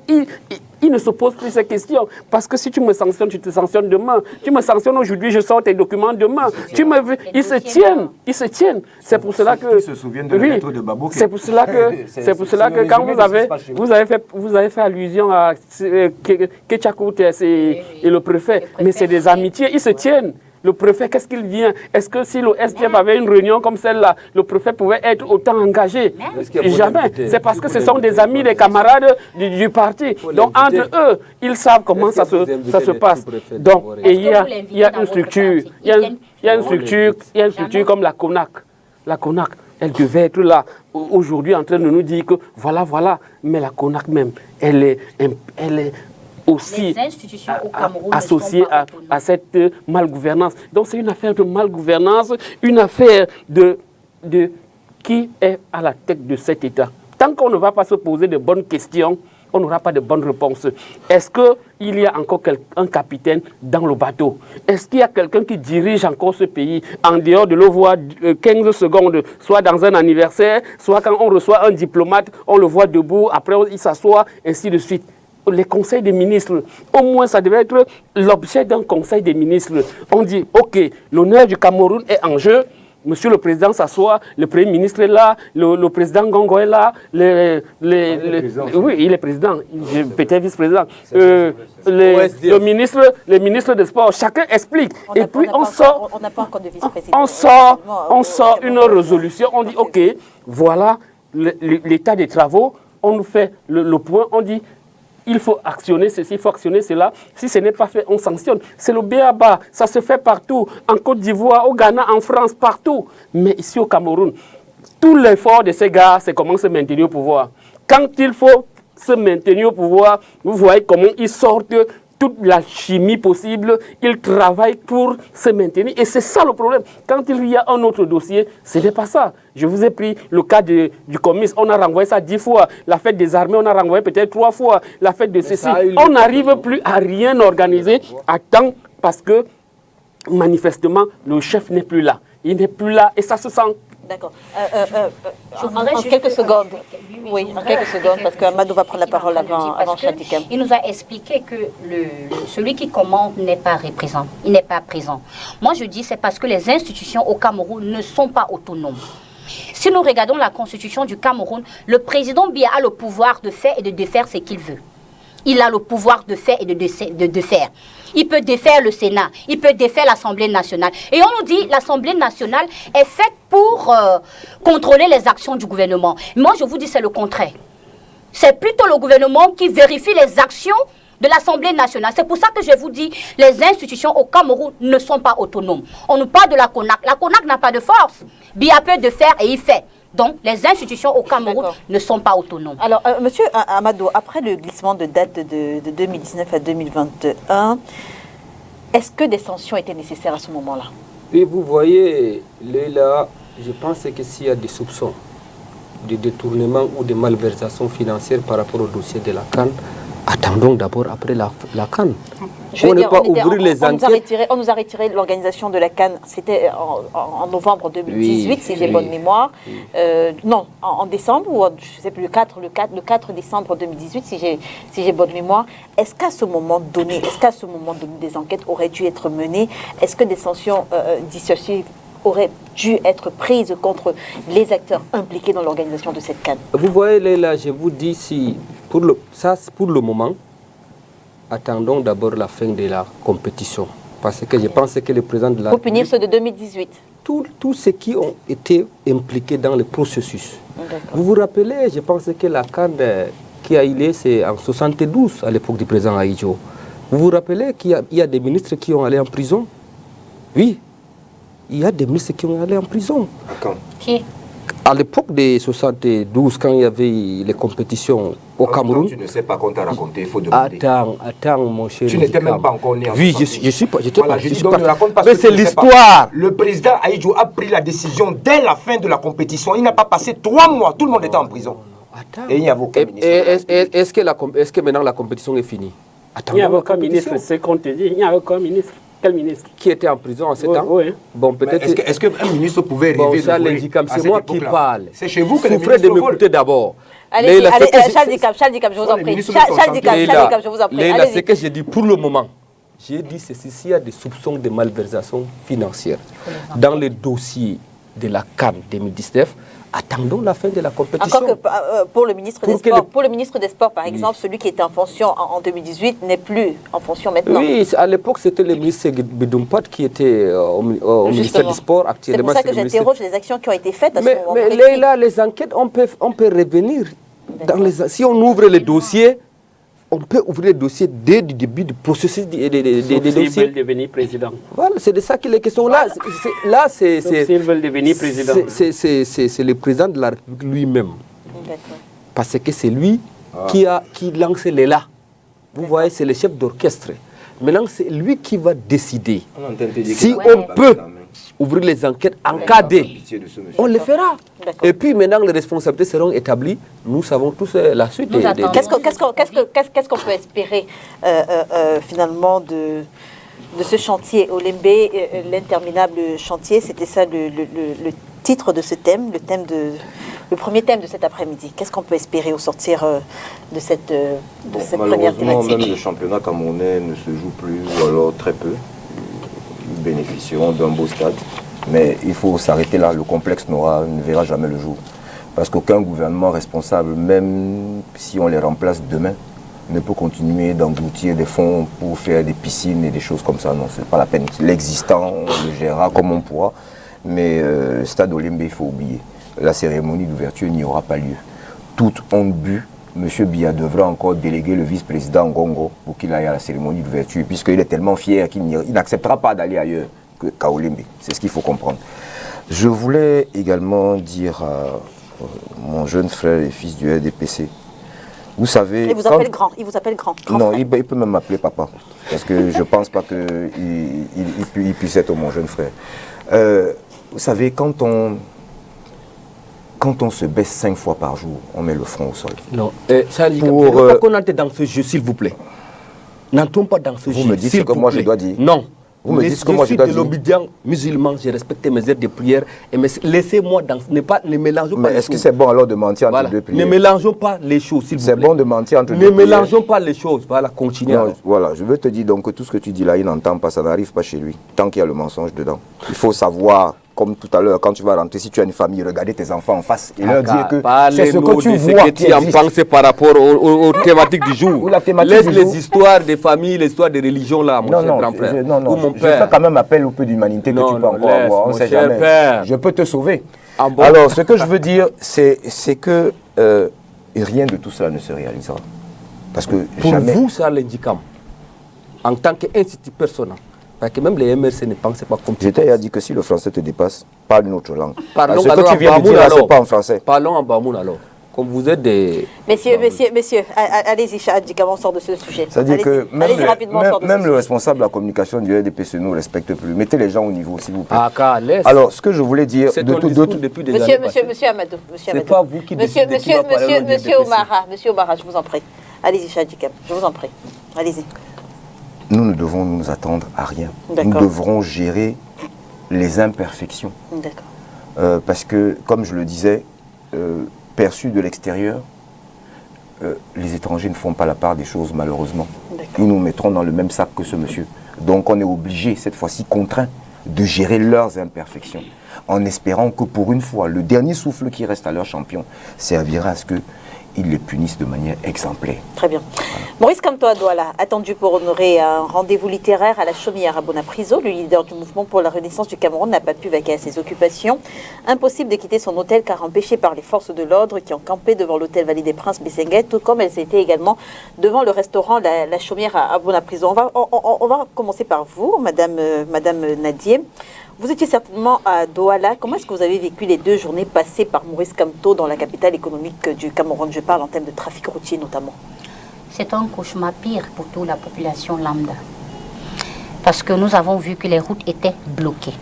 Il ne se pose plus ces questions. Parce que si tu me sanctionnes, tu te sanctionnes demain. Tu me sanctionnes aujourd'hui, je sors tes documents demain. Ils se tiennent. C'est pour cela que... Ils se souviennent de la lettre de Babou. C'est pour cela que quand vous avez fait allusion à Ketchakout et le préfet, mais c'est des amitiés, ils se tiennent. Le préfet, qu'est-ce qu'il vient? Est-ce que si le SDF avait une réunion comme celle-là, le préfet pouvait être autant engagé? Jamais. C'est parce que ce sont des amis, des camarades du parti. Donc, entre eux, ils savent comment ça se passe. Donc, et il y a une structure. Il y a une structure comme la CONAC. La CONAC. Elle devait être là aujourd'hui en train de nous dire que voilà, mais la CONAC même, elle est aussi associée à cette malgouvernance. Donc c'est une affaire de malgouvernance, une affaire de qui est à la tête de cet État. Tant qu'on ne va pas se poser de bonnes questions, on n'aura pas de bonnes réponses. Est-ce qu'il y a encore un capitaine dans le bateau? Est-ce qu'il y a quelqu'un qui dirige encore ce pays en dehors de le voir 15 secondes, soit dans un anniversaire, soit quand on reçoit un diplomate, on le voit debout, après il s'assoit, ainsi de suite. Les conseils des ministres, au moins ça devait être l'objet d'un conseil des ministres. On dit, ok, l'honneur du Cameroun est en jeu. Monsieur le Président s'assoit, le Premier ministre est là, le Président Gongo est là, oui, il est président, peut-être vice-président. Les ministres des Sports, chacun explique. Et puis on sort, on n'a pas encore de vice-président. On sort une résolution, on dit ok, voilà l'état des travaux, on nous fait le point, on dit il faut actionner ceci, il faut actionner cela. Si ce n'est pas fait, on sanctionne. C'est le b.a.-ba. Ça se fait partout. En Côte d'Ivoire, au Ghana, en France, partout. Mais ici au Cameroun, tout l'effort de ces gars, c'est comment se maintenir au pouvoir. Quand il faut se maintenir au pouvoir, vous voyez comment ils sortent toute la chimie possible, ils travaillent pour se maintenir. Et c'est ça le problème. Quand il y a un autre dossier, ce n'est pas ça. Je vous ai pris le cas du commis, on a renvoyé ça 10 fois. La fête des armées, on a renvoyé peut-être 3 fois. La fête de ceci. On n'arrive plus à rien organiser à temps parce que manifestement, le chef n'est plus là. Il n'est plus là et ça se sent. D'accord. En quelques secondes. Oui, en quelques secondes, parce qu'Amadou va prendre la parole avant Chadikam. Il nous a expliqué que celui qui commande n'est pas présent. Il n'est pas présent. Moi, je dis c'est parce que les institutions au Cameroun ne sont pas autonomes. Si nous regardons la constitution du Cameroun, le président Biya a le pouvoir de faire et de défaire ce qu'il veut. Il a le pouvoir de faire et de défaire. Il peut défaire le Sénat, il peut défaire l'Assemblée nationale. Et on nous dit que l'Assemblée nationale est faite pour contrôler les actions du gouvernement. Moi, je vous dis c'est le contraire. C'est plutôt le gouvernement qui vérifie les actions de l'Assemblée nationale. C'est pour ça que je vous dis les institutions au Cameroun ne sont pas autonomes. On nous parle de la CONAC. La CONAC n'a pas de force. Biya peut de faire et il fait. Donc, les institutions au Cameroun ne sont pas autonomes. Alors, Monsieur Amadou, après le glissement de date de 2019 à 2021, est-ce que des sanctions étaient nécessaires à ce moment-là? Et vous voyez, là, je pense que s'il y a des soupçons de détournement ou de malversation financière par rapport au dossier de la CAN, attendons d'abord après la CAN. On ne peut pas ouvrir les enquêtes. On nous a retiré l'organisation de la CAN, c'était en novembre 2018, si j'ai bonne mémoire. Non, en décembre, ou je ne sais plus, le 4 décembre 2018, si j'ai bonne mémoire. Est-ce qu'à ce moment donné, des enquêtes auraient dû être menées? Est-ce que des sanctions dissuasives auraient dû être prises contre les acteurs impliqués dans l'organisation de cette CAN? Vous voyez, là, je vous dis, si pour le moment, attendons d'abord la fin de la compétition. Parce que je pense que le président de la... Pour punir ceux de 2018. Tous ceux qui ont été impliqués dans le processus. Vous vous rappelez, je pense que la CAN qui a eu lieu, c'est en 72, à l'époque du président Ahidjo. Vous vous rappelez qu'il y a des ministres qui ont allé en prison? Oui, il y a des ministres qui ont allé en prison. Quand? Qui? À l'époque de 72, quand il y avait les compétitions au Cameroun... Tu ne sais pas qu'on t'a raconté, il faut demander. Attends, mon cher. Tu n'étais même pas encore né en 72. Oui, je suis pas... Mais c'est l'histoire. Le président Ahidjo a pris la décision dès la fin de la compétition. Il n'a pas passé 3 mois. Tout le monde était en prison. Et il n'y avait aucun ministre. Est-ce que maintenant la compétition est finie? Il n'y avait aucun ministre, c'est qu'on te dit. Il n'y avait aucun ministre. Quel ministre? Qui était en prison en ce temps? Oui. Bon, peut-être. Est-ce qu'un ministre pouvait rêver ça, de voler? C'est moi qui parle. C'est chez vous que les ministres ministres volent. m'écouter d'abord. Allez, Charles Dicap, je vous en prie. Charles Dicap, je vous en prie. Là, c'est que j'ai dit pour le moment. J'ai dit ceci, s'il y a des soupçons de malversation financière dans le dossier de la CAN 2019, attendons la fin de la compétition. Encore que pour le ministre des Sports, par exemple, celui qui était en fonction en 2018 n'est plus en fonction maintenant. Oui, à l'époque, c'était le ministre Bidumpat qui était au ministère du Sport. C'est pour ça que j'interroge les actions qui ont été faites à ce moment précis. Mais là, les enquêtes, on peut revenir. Si on ouvre les dossiers, on peut ouvrir les dossiers dès le début du processus des dossiers. S'ils veulent devenir président. Voilà, c'est de ça qu'il est question. Là, s'ils veulent devenir président. C'est le président de la République lui-même. Parce que c'est lui qui lance les là. Vous voyez, c'est le chef d'orchestre. Maintenant, c'est lui qui va décider. Si on peut ouvrir les enquêtes en cas de, on le fera. Et puis maintenant, les responsabilités seront établies. Nous savons tous la suite. Qu'est-ce qu'on peut espérer finalement de ce chantier Olembe, l'interminable chantier? C'était ça le titre de ce thème, le premier thème de cet après-midi. Qu'est-ce qu'on peut espérer au sortir de cette première thématique? Malheureusement, même le championnat camerounais ne se joue plus, ou alors très peu. Nous bénéficions d'un beau stade. Mais il faut s'arrêter là. Le complexe ne verra jamais le jour. Parce qu'aucun gouvernement responsable, même si on les remplace demain, ne peut continuer d'engloutir des fonds pour faire des piscines et des choses comme ça. Non, c'est pas la peine. L'existant, on le gérera comme on pourra. Mais Stade Olembe, il faut oublier. La cérémonie d'ouverture n'y aura pas lieu. Toute honte but, M. Biya devra encore déléguer le vice-président Ngongo pour qu'il aille à la cérémonie d'ouverture, puisqu'il est tellement fier qu'il n'acceptera pas d'aller ailleurs qu'à Olembe. C'est ce qu'il faut comprendre. Je voulais également dire à mon jeune frère et fils du RDPC, vous savez... Il vous appelle grand, il vous appelle grand. Non, il peut même m'appeler papa, parce que je ne pense pas qu'il puisse être mon jeune frère. Vous savez, quand on se baisse 5 fois par jour, on met le front au sol. Non, Charlie, pas qu'on entre dans ce jeu, s'il vous plaît. N'entrons pas dans ce jeu. Vous me dites ce que moi je dois dire. Non. Vous me dites ce que moi je dois dire. Je suis de l'obédience musulman, j'ai respecté mes heures de prière. Et laissez-moi dans... Ne mélangeons pas les choses. Mais est-ce que c'est bon alors de mentir entre deux prières? Ne mélangeons pas les choses, s'il vous plaît. C'est bon de mentir entre deux prières. Ne mélangeons pas les choses. Voilà, continuez. Voilà, je veux te dire donc que tout ce que tu dis là, il n'entend pas, ça n'arrive pas chez lui. Tant qu'il y a le mensonge dedans. Il faut savoir... Comme tout à l'heure, quand tu vas rentrer, si tu as une famille, regarder tes enfants en face et leur dire que c'est ce que tu vois qui existe. Penses par rapport aux thématiques du jour. Laisse les histoires des familles, les histoires des religions là, mon cher grand frère. Non, je fais quand même appel au peu d'humanité que tu peux encore avoir. On ne sait jamais. Je peux te sauver. Alors, ce que je veux dire, c'est que rien de tout cela ne se réalisera. Parce que pour vous, ça l'indiquant, en tant qu'institut personnel. Parce que même les MRC ne pensent pas comme ça. Je t'ai dit que si le français te dépasse, parle une autre langue. Parlons ce que tu viens de dire là, c'est pas en français. Parlons en Bamoun alors. Comme vous êtes des... Messieurs, allez-y, Chadjika, on sort de ce sujet. C'est-à-dire que même le responsable de la communication du RDPC ne nous respecte plus. Mettez les gens au niveau, s'il vous plaît. Alors, ce que je voulais dire... depuis des années passées. Monsieur Amadou. C'est pas vous qui décidez qui va parler au Monsieur Omara, je vous en prie. Allez-y, Chadjika, je vous en prie. Allez-y. Nous ne devons nous attendre à rien. Nous devrons gérer les imperfections. Parce que, comme je le disais, perçus de l'extérieur, les étrangers ne font pas la part des choses, malheureusement. Ils nous mettront dans le même sac que ce monsieur. Donc on est obligé, cette fois-ci contraint, de gérer leurs imperfections, en espérant que pour une fois, le dernier souffle qui reste à leur champion servira à ce que ils les punissent de manière exemplaire. Très bien. Voilà. Maurice Kamto à Douala, attendu pour honorer un rendez-vous littéraire à la Chaumière à Bonapriso, le leader du mouvement pour la renaissance du Cameroun n'a pas pu vaquer à ses occupations. Impossible de quitter son hôtel car empêché par les forces de l'ordre qui ont campé devant l'hôtel Vallée des Princes Bessenguet, tout comme elles étaient également devant le restaurant La Chaumière à Bonapriso. On va commencer par vous, Madame Nadier. Vous étiez certainement à Douala. Comment est-ce que vous avez vécu les 2 journées passées par Maurice Kamto dans la capitale économique du Cameroun? Je parle en termes de trafic routier notamment. C'est un cauchemar pire pour toute la population lambda. Parce que nous avons vu que les routes étaient bloquées.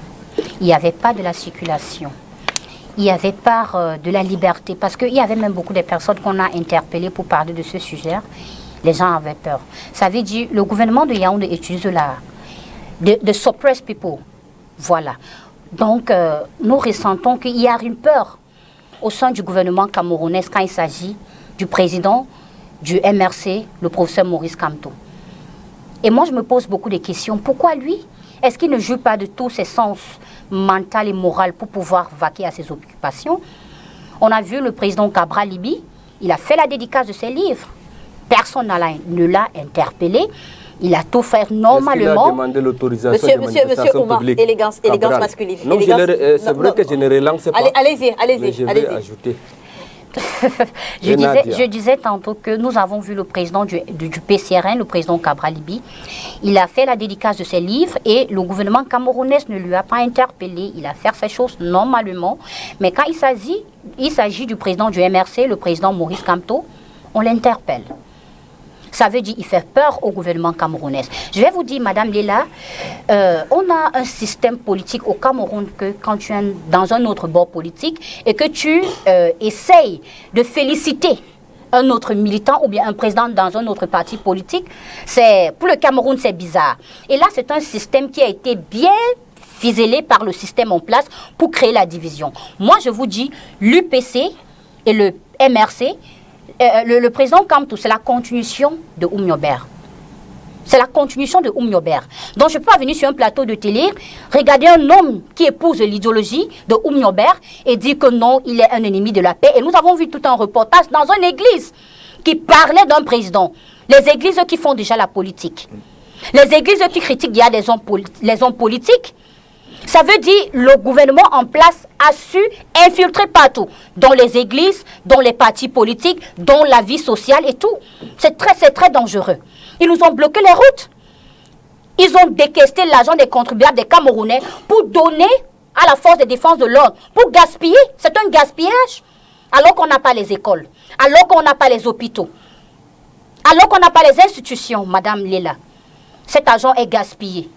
Il n'y avait pas de la circulation. Il n'y avait pas de la liberté. Parce qu'il y avait même beaucoup de personnes qu'on a interpellées pour parler de ce sujet. Les gens avaient peur. Ça veut dire le gouvernement de Yaoundé utilise de suppress people. Voilà. Donc, nous ressentons qu'il y a une peur au sein du gouvernement camerounais quand il s'agit du président du MRC, le professeur Maurice Kamto. Et moi, je me pose beaucoup de questions. Pourquoi lui? Est-ce qu'il ne joue pas de tous ses sens mentaux et moraux pour pouvoir vaquer à ses occupations? On a vu le président Cabral Libi, il a fait la dédicace de ses livres. Personne ne l'a interpellé. Il a tout fait normalement. Il a demandé l'autorisation de manifestation Omar, publique. élégance masculine. Non, c'est vrai que je ne relance pas. Allez-y. Mais je vais ajouter. Je disais tantôt que nous avons vu le président du PCRN, le président Cabral Libi. Il a fait la dédicace de ses livres et le gouvernement camerounais ne lui a pas interpellé. Il a fait ses choses normalement. Mais quand il s'agit du président du MRC, le président Maurice Kamto, on l'interpelle. Ça veut dire qu'il fait peur au gouvernement camerounais. Je vais vous dire, Madame Léla, on a un système politique au Cameroun que quand tu es dans un autre bord politique et que tu essayes de féliciter un autre militant ou bien un président dans un autre parti politique, pour le Cameroun, c'est bizarre. Et là, c'est un système qui a été bien ficelé par le système en place pour créer la division. Moi, je vous dis, l'UPC et le MRC, le président Kamto, c'est la continuation de Oumniobert. C'est la continuation de Oumniobert. Donc, je ne peux pas venir sur un plateau de télé, regarder un homme qui épouse l'idéologie de Oumniobert et dire que non, il est un ennemi de la paix. Et nous avons vu tout un reportage dans une église qui parlait d'un président. Les églises qui font déjà la politique. Les églises qui critiquent, il y a les hommes politiques. Ça veut dire que le gouvernement en place a su infiltrer partout, dans les églises, dans les partis politiques, dans la vie sociale et tout. C'est très dangereux. Ils nous ont bloqué les routes. Ils ont décaissé l'argent des contribuables des Camerounais pour donner à la force de défense de l'ordre, pour gaspiller. C'est un gaspillage. Alors qu'on n'a pas les écoles, alors qu'on n'a pas les hôpitaux, alors qu'on n'a pas les institutions, Madame Léla. Cet argent est gaspillé.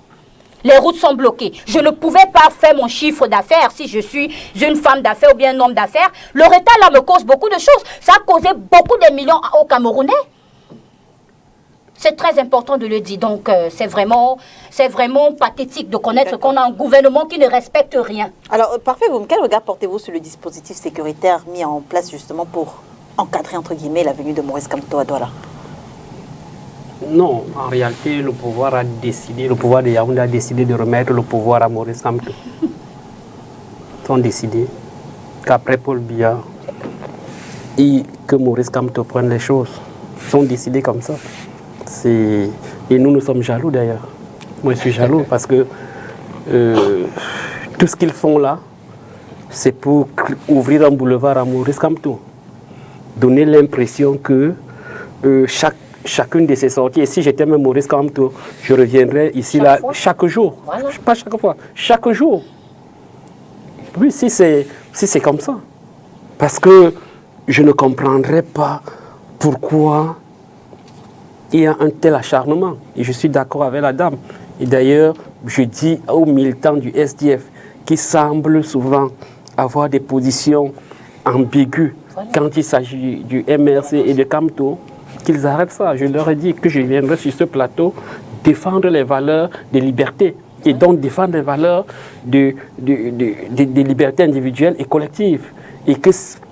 Les routes sont bloquées. Je ne pouvais pas faire mon chiffre d'affaires si je suis une femme d'affaires ou bien un homme d'affaires. Le retard là me cause beaucoup de choses. Ça a causé beaucoup de millions aux Camerounais. C'est très important de le dire. Donc, c'est vraiment pathétique de connaître qu'on a un gouvernement qui ne respecte rien. Alors, parfait, vous, quel regard portez-vous sur le dispositif sécuritaire mis en place justement pour encadrer, entre guillemets, la venue de Maurice Kamto à Douala? Non, en réalité, le pouvoir de Yaoundé a décidé de remettre le pouvoir à Maurice Kamto. Ils ont décidé qu'après Paul Biya, et que Maurice Kamto prenne les choses. Ils ont décidé comme ça. Et nous sommes jaloux d'ailleurs. Moi, je suis jaloux parce que tout ce qu'ils font là, c'est pour ouvrir un boulevard à Maurice Kamto. Donner l'impression que chacune de ces sorties, et si j'étais même Maurice Kamto, je reviendrais ici là chaque jour. Voilà. Pas chaque fois, chaque jour. Oui, si c'est comme ça. Parce que je ne comprendrais pas pourquoi il y a un tel acharnement. Et je suis d'accord avec la dame. Et d'ailleurs, je dis aux militants du SDF qui semblent souvent avoir des positions ambiguës quand il s'agit du MRC et de Kamto, qu'ils arrêtent ça. Je leur ai dit que je viendrai sur ce plateau défendre les valeurs de liberté et donc défendre les valeurs de liberté individuelle et collective. Et que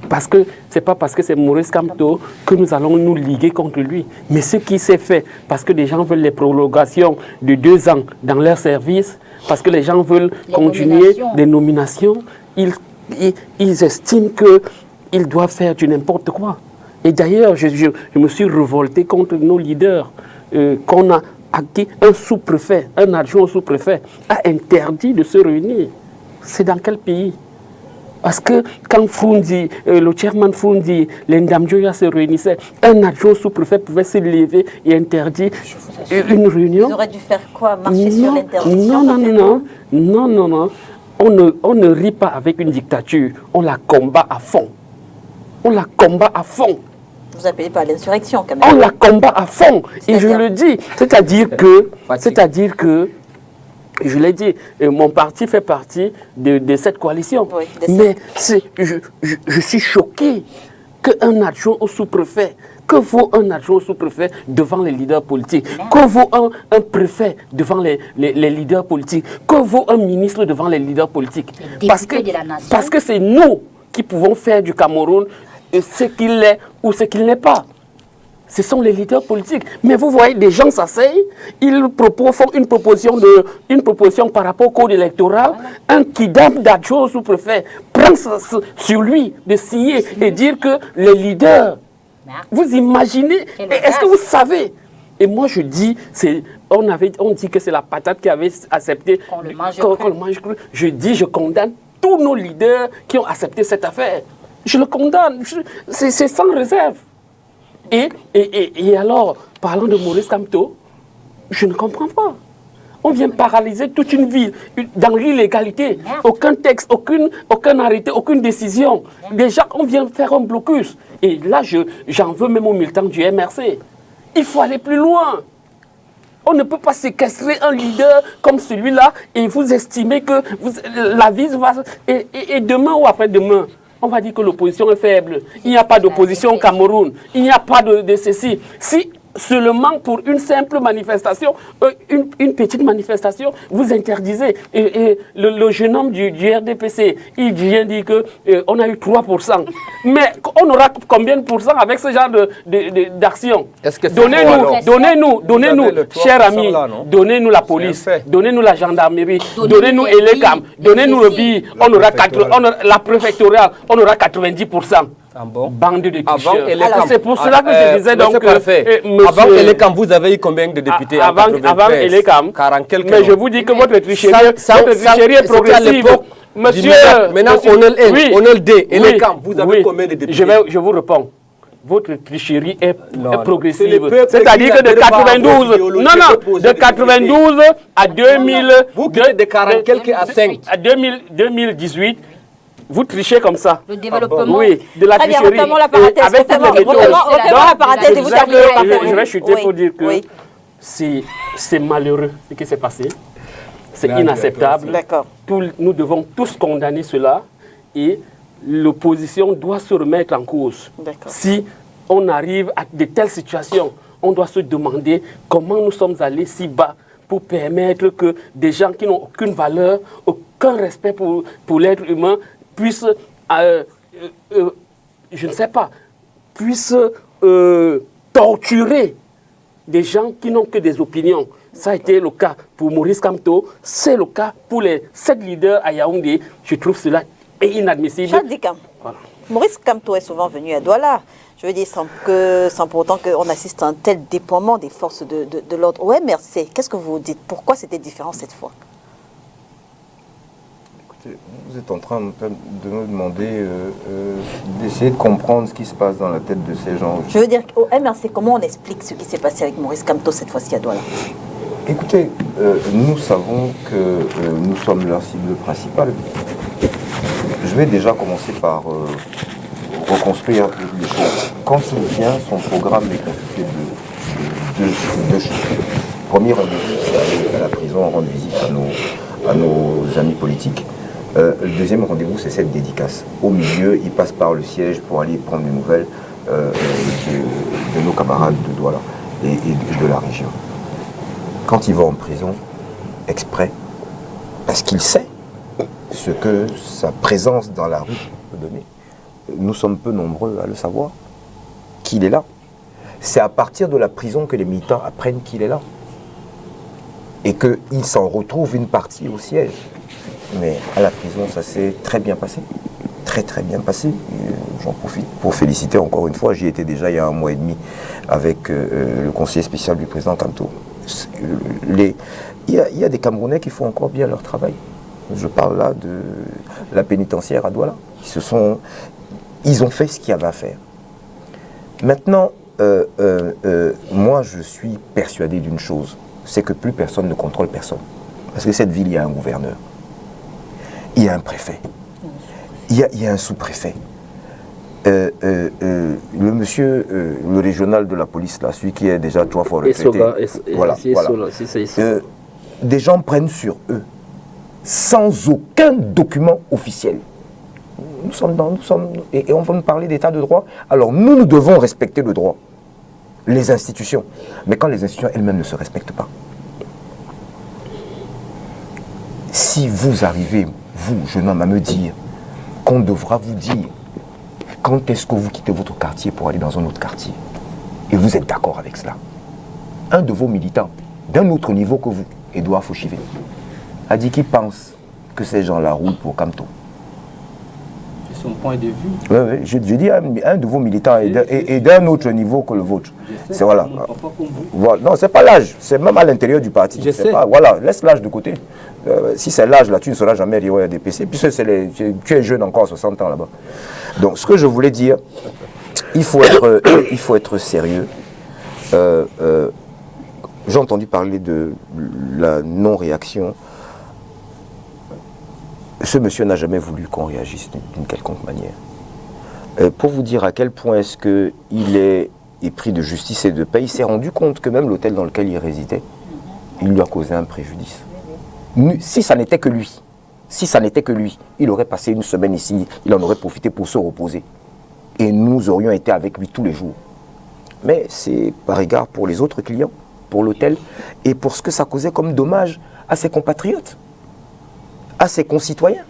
parce que c'est pas parce que c'est Maurice Kamto que nous allons nous liguer contre lui. Mais ce qui s'est fait, parce que les gens veulent les prolongations de 2 ans dans leur service, parce que les gens veulent continuer les nominations, ils estiment qu'ils doivent faire du n'importe quoi. Et d'ailleurs, je me suis révolté contre nos leaders, qu'on a acquis un sous-préfet, un adjoint sous-préfet, a interdit de se réunir. C'est dans quel pays? Parce que quand Foundi, le chairman Foundi, l'Indamjoya se réunissaient, un adjoint sous-préfet pouvait se lever et interdire une réunion. Vous aurez dû faire quoi? Marcher sur l'interdiction? Non. On ne rit pas avec une dictature, on la combat à fond. On la combat à fond. Vous appelez pas l'insurrection quand même. On la combat à fond. Et je le dis. C'est-à-dire que, je l'ai dit, mon parti fait partie de cette coalition. Oui, mais je suis choqué qu'un adjoint au sous-préfet, que vaut un adjoint au sous-préfet devant les leaders politiques? Que vaut un préfet devant les leaders politiques? Que vaut un ministre devant les leaders politiques? Parce que c'est nous qui pouvons faire du Cameroun ce qu'il est ou ce qu'il n'est pas. Ce sont les leaders politiques. Mais vous voyez, des gens s'asseyent, ils font une proposition par rapport au code électoral. Un kidam d'adjoint sous-préfet prend sur lui de signer et dire que les leaders, vous imaginez, est-ce que vous savez? Et moi je dis, on dit que c'est la patate qui avait accepté qu'on le mange cru. Je dis, je condamne tous nos leaders qui ont accepté cette affaire. Je le condamne. C'est sans réserve. Et alors, parlant de Maurice Kamto, je ne comprends pas. On vient paralyser toute une ville dans l'illégalité. Aucun texte, aucun arrêté, aucune décision. Déjà, on vient faire un blocus. Et là, j'en veux même aux militants du MRC. Il faut aller plus loin. On ne peut pas séquestrer un leader comme celui-là et vous estimez que la vie va... Et demain ou après-demain, on va dire que l'opposition est faible. Il n'y a pas d'opposition au Cameroun. Il n'y a pas de ceci. Si seulement pour une simple manifestation, une petite manifestation, vous interdisez. Et le jeune homme du RDPC, il vient dire qu'on a eu 3%. Mais on aura combien de pourcents avec ce genre d'action? Donnez-nous, chers amis, donnez-nous la police, donnez-nous la gendarmerie, donnez-nous Elekam, donnez-nous le BI, on aura la préfectorale, on aura 90%. Ah bon? Bande de tricheurs. C'est pour cela que je disais donc avant Elekam, vous avez eu combien de députés? Avant Elekam, 40 quelques. Mais je vous dis que votre tricherie est progressive. Monsieur, maintenant on est le D. Elekam, vous avez combien de députés? Je vous réponds. Votre tricherie est progressive. C'est-à-dire que de 92, de 92 à 2000, vous quittez de 40 quelques à 5. À 2018, vous trichez comme ça. Le développement. Oui, de la tricherie. Refermons la parenthèse. Avec toutes les méthodes. La parenthèse et vous terminez. Je vais chuter pour dire que c'est malheureux ce qui s'est passé. C'est inacceptable. Nous devons tous condamner cela et l'opposition doit se remettre en cause. Si on arrive à de telles situations, on doit se demander comment nous sommes allés si bas pour permettre que des gens qui n'ont aucune valeur, aucun respect pour l'être humain, puissent, je ne sais pas, puissent torturer des gens qui n'ont que des opinions. Ça a été le cas pour Maurice Kamto, c'est le cas pour les 7 leaders à Yaoundé. Je trouve cela inadmissible. Voilà. Maurice Kamto est souvent venu à Douala. Je veux dire, sans pour autant qu'on assiste à un tel déploiement des forces de l'ordre. Au MRC, qu'est-ce que vous dites? Pourquoi c'était différent cette fois? Écoutez, vous êtes en train de nous demander d'essayer de comprendre ce qui se passe dans la tête de ces gens. Je veux dire, au MRC, comment on explique ce qui s'est passé avec Maurice Kamto cette fois-ci à Douala? Écoutez, nous savons que nous sommes leur cible principale. Je vais déjà commencer par reconstruire les choses. Quand il vient, son programme est constitué de deux choses. Premier rendez-vous, c'est aller à la prison, rendre visite à nos amis politiques. Le deuxième rendez-vous, c'est cette dédicace. Au milieu, il passe par le siège pour aller prendre des nouvelles de nos camarades de Douala et de la région. Quand il va en prison, exprès, parce qu'il sait ce que sa présence dans la rue peut donner. Nous sommes peu nombreux à le savoir, qu'il est là. C'est à partir de la prison que les militants apprennent qu'il est là. Et qu'il s'en retrouve une partie au siège. Mais à la prison, ça s'est très bien passé. Très très bien passé. J'en profite pour féliciter encore une fois. J'y étais déjà il y a 1 mois et demi avec le conseiller spécial du président Kamto. Il y a des Camerounais qui font encore bien leur travail. Je parle là de la pénitentiaire à Douala. Ils ont fait ce qu'il y avait à faire. Maintenant, moi je suis persuadé d'une chose, c'est que plus personne ne contrôle personne. Parce que cette ville, il y a un gouverneur, il y a un préfet, il y a un sous-préfet. Le monsieur, le régional de la police, là, celui qui est déjà 3 fois retraité, voilà. Des gens prennent sur eux, sans aucun document officiel. Et on va nous parler d'état de droit. Alors nous devons respecter le droit, les institutions. Mais quand les institutions elles-mêmes ne se respectent pas, si vous arrivez, vous, jeune homme, à me dire qu'on devra vous dire quand est-ce que vous quittez votre quartier pour aller dans un autre quartier, et vous êtes d'accord avec cela, un de vos militants, d'un autre niveau que vous, Edouard Fauchivé, a dit qu'il pense que ces gens-là roulent pour Kamto. son point de vue. Oui, je dis un de vos militants et d'un autre niveau que le vôtre. C'est voilà. Non, c'est pas l'âge, c'est même à l'intérieur du parti. Je sais. Pas, voilà, laisse l'âge de côté. Si c'est l'âge là, tu ne seras jamais arrivé au RDPC, puisque tu es jeune encore, 60 ans là-bas. Donc, ce que je voulais dire, il faut être sérieux. J'ai entendu parler de la non-réaction. Ce monsieur n'a jamais voulu qu'on réagisse d'une quelconque manière. Pour vous dire à quel point est-ce qu'il est épris de justice et de paix, il s'est rendu compte que même l'hôtel dans lequel il résidait, il lui a causé un préjudice. Si ça n'était que lui, il aurait passé une semaine ici, il en aurait profité pour se reposer. Et nous aurions été avec lui tous les jours. Mais c'est par égard pour les autres clients, pour l'hôtel, et pour ce que ça causait comme dommage à ses compatriotes, à ses concitoyens.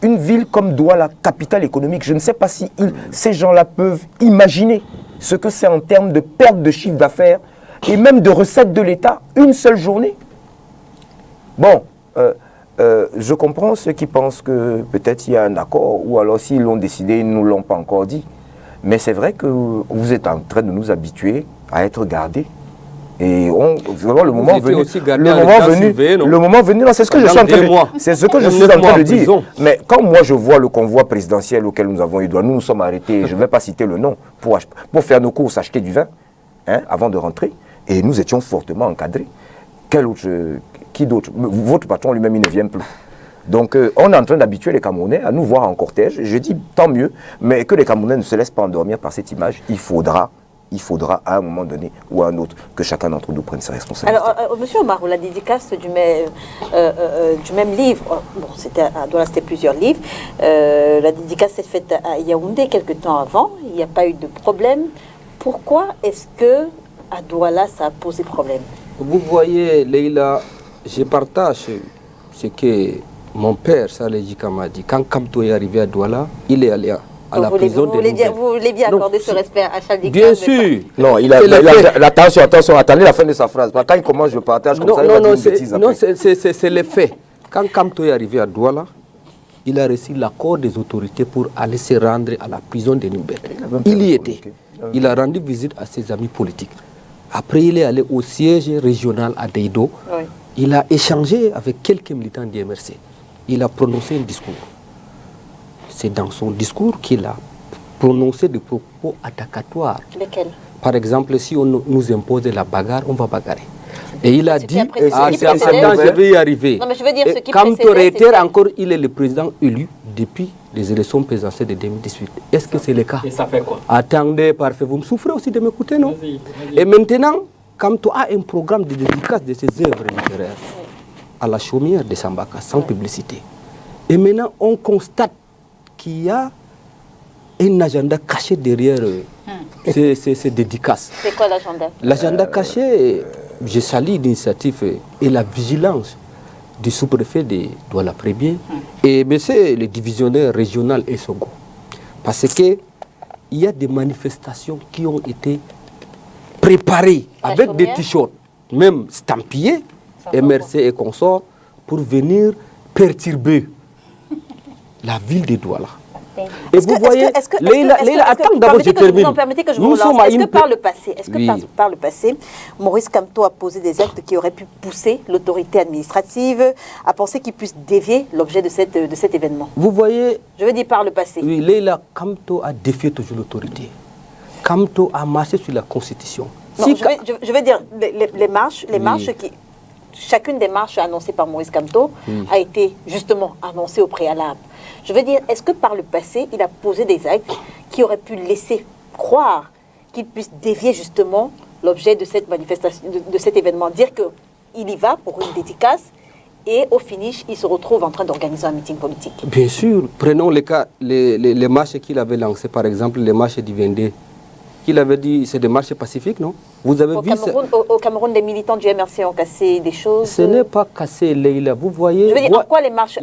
Une ville comme Douala, capitale économique, je ne sais pas si ces gens-là peuvent imaginer ce que c'est en termes de perte de chiffre d'affaires et même de recettes de l'État, une seule journée. Bon, je comprends ceux qui pensent que peut-être il y a un accord, ou alors s'ils l'ont décidé, ils ne nous l'ont pas encore dit. Mais c'est vrai que vous êtes en train de nous habituer à être gardés. Et vraiment, le moment venu, c'est ce que je suis en train de dire. C'est ce que je suis en train de dire. Mais quand moi je vois le convoi présidentiel auquel nous avons eu droit, nous nous sommes arrêtés, je ne vais pas citer le nom, pour faire nos courses, acheter du vin, avant de rentrer. Et nous étions fortement encadrés. Qui d'autre? Votre patron lui-même, il ne vient plus. Donc on est en train d'habituer les Camerounais à nous voir en cortège. Je dis tant mieux, mais que les Camerounais ne se laissent pas endormir par cette image. Il faudra à un moment donné ou à un autre que chacun d'entre nous prenne ses responsabilités. Alors, monsieur Omar, la dédicace du même livre, bon, c'était à Douala, c'était plusieurs livres, la dédicace s'est faite à Yaoundé quelques temps avant, il n'y a pas eu de problème. Pourquoi est-ce que à Douala, ça a posé problème? Vous voyez, Leïla, je partage ce que mon père, Saleh Jika, m'a dit. Quand Kamto est arrivé à Douala, il est allé à la prison de Nouvelle. Vous voulez bien accorder ce respect à Chaldi? Bien sûr. Non, attention, attendez la fin de sa phrase. Quand il commence, je partage comme ça, il va dire une bêtise après. Non, c'est le fait. Quand Kamto est arrivé à Douala, il a reçu l'accord des autorités pour aller se rendre à la prison de Nouvelle. Il y était. Il a rendu visite à ses amis politiques. Après, il est allé au siège régional à Deido. Oui. Il a échangé avec quelques militants du MRC. Il a prononcé un discours. C'est dans son discours qu'il a prononcé des propos attacatoires. Lesquels? Par exemple, si on nous impose la bagarre, on va bagarrer. Et il a dit, je vais y arriver. Non, mais je veux dire ce qui comme Torreter, encore, il est le président élu depuis les élections présidentielles de 2018. Est-ce que c'est le cas? Et ça fait quoi? Attendez, parfait. Vous me souffrez aussi de m'écouter, non? Vas-y. Et maintenant, Kamto a un programme de dédicace de ses œuvres littéraires à la chaumière de Sambaka, sans publicité. Et maintenant, on constate qu'il y a un agenda caché derrière ces dédicaces. C'est quoi l'agenda? L'agenda caché, je salue l'initiative et la vigilance du sous-préfet de Douala Prébier et monsieur le divisionnaire régional Essongo. Parce qu'il y a des manifestations qui ont été préparées avec des t-shirts, même stampillés, MRC et consorts, pour venir perturber la ville de Douala. Et vous voyez, attends, d'abord je termine. Permettez que je vous relance. Est-ce que par le passé, Maurice Kamto a posé des actes qui auraient pu pousser l'autorité administrative à penser qu'il puisse dévier l'objet de cet événement? Vous voyez... Je veux dire par le passé. Oui, Leïla, Kamto a défié toujours l'autorité. Kamto a marché sur la Constitution. Non, je veux dire, les marches qui... Chacune des marches annoncées par Maurice Kamto a été justement annoncée au préalable. Je veux dire, est-ce que par le passé, il a posé des actes qui auraient pu laisser croire qu'il puisse dévier justement l'objet de cette manifestation, de cet événement, dire qu'il y va pour une dédicace et au finish, il se retrouve en train d'organiser un meeting politique? Bien sûr. Prenons les cas, les marches qu'il avait lancées, par exemple, les marches du Vendée. Il avait dit c'est des marches pacifiques, non? Vous avez vu au Cameroun, les militants du MRC ont cassé des choses. Ce n'est pas cassé, Leïla. Vous voyez. Je veux dire, en quoi les marches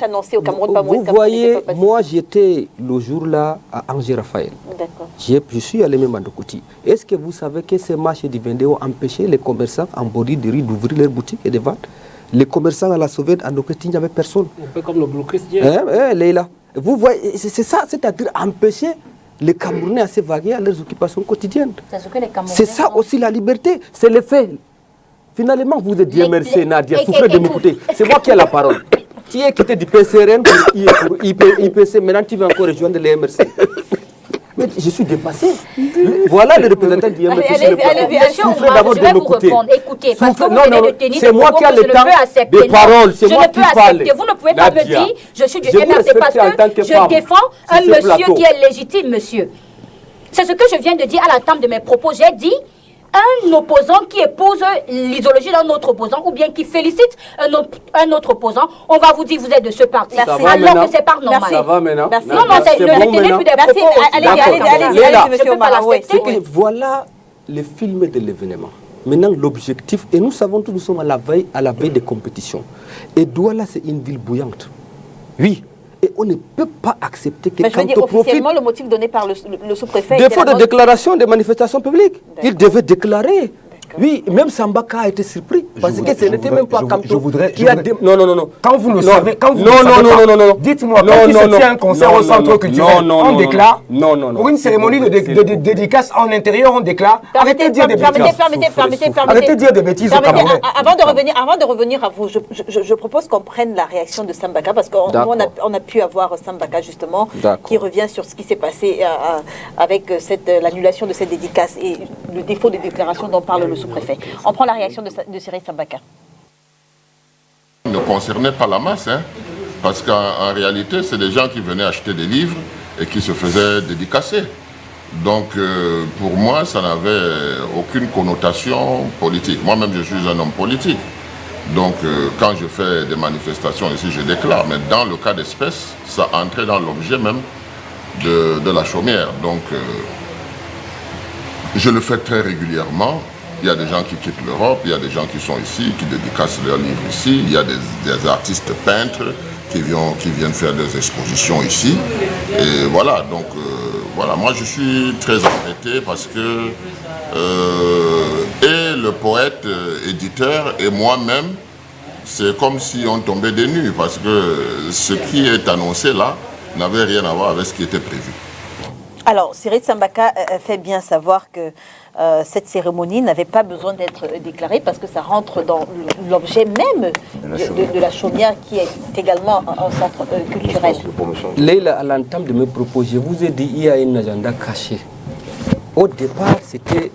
annoncées au Cameroun, pas Vous voyez, moi j'étais le jour-là à Angers Raphaël. D'accord. Je suis allé même à Dokoti. Est-ce que vous savez que ces marches du Vendée ont empêché les commerçants en bordure de rue d'ouvrir leurs boutiques et de vendre? Les commerçants à la sauvette à Dokoti, il n'y avait personne. Un peu comme le blocus Leïla. Vous voyez, c'est ça, c'est-à-dire empêcher les Camerounais à s'évaguer à leurs occupations quotidiennes. C'est ça aussi la liberté, c'est le fait. Finalement, vous êtes Dieu merci, Nadia, souffrez de m'écouter. C'est moi qui ai la parole. Tu es quitté du PCRN pour IPC, maintenant tu vas encore rejoindre les MRC. Mais je suis dépassé. Voilà le représentant du MRC sur le plateau. Souffrez d'abord de m'écouter. Écoutez, parce que vous non, venez de tenir c'est moi qui ai le temps de parole, c'est moi qui parle. Vous ne pouvez pas me dire, je suis du MRC parce que je défends un monsieur qui est légitime, monsieur. C'est ce que je viens de dire à la table de mes propos. J'ai dit un opposant qui épouse l'idéologie d'un autre opposant ou bien qui félicite un autre opposant, on va vous dire vous êtes de ce parti. Alors que c'est pas normal. Ça va maintenant. Non, c'est ne retenez plus des propos. Allez-y, monsieur Omar. Voilà le film de l'événement. Maintenant, l'objectif, et nous savons tous, nous sommes à la veille des compétitions. Et Douala, c'est une ville bouillante. Oui. Et on ne peut pas accepter que... Mais je veux dire, officiellement, le motif donné par le sous-préfet... Défaut de déclaration des manifestations publiques. Il devait déclarer. Oui, même Sambaka a été surpris. Parce que ce n'était même pas Kamto. Non. Quand vous le savez, dites-moi, quand il se tient un concert au centre culturel, on déclare. Pour une cérémonie de dédicace en intérieur, on déclare. Arrêtez de dire des bêtises. Arrêtez de dire des bêtises au Camerounais. Avant de revenir à vous, je propose qu'on prenne la réaction de Sambaka, parce qu'on a pu avoir Sambaka, justement, qui revient sur ce qui s'est passé avec l'annulation de cette dédicace et le défaut de déclaration dont parle le sous-préfet. On prend la réaction de Cyril Sambaka. Ne concernait pas la masse, parce qu'en réalité, c'est des gens qui venaient acheter des livres et qui se faisaient dédicacer. Donc, pour moi, ça n'avait aucune connotation politique. Moi-même, je suis un homme politique. Donc, quand je fais des manifestations ici, je déclare. Mais dans le cas d'espèce, ça entrait dans l'objet même de la chaumière. Donc, je le fais très régulièrement. Il y a des gens qui quittent l'Europe, il y a des gens qui sont ici, qui dédicacent leurs livres ici. Il y a des artistes peintres qui viennent faire des expositions ici. Et voilà, donc voilà, moi je suis très embêté parce que et le poète, éditeur et moi-même, c'est comme si on tombait des nues parce que ce qui est annoncé là n'avait rien à voir avec ce qui était prévu. Alors, Cyril Sambaka fait bien savoir que cette cérémonie n'avait pas besoin d'être déclarée parce que ça rentre dans l'objet même de la chaumière qui est également un centre culturel. Leila, à l'entame de mes propos, je vous ai dit qu'il y a un agenda caché. Au départ, c'était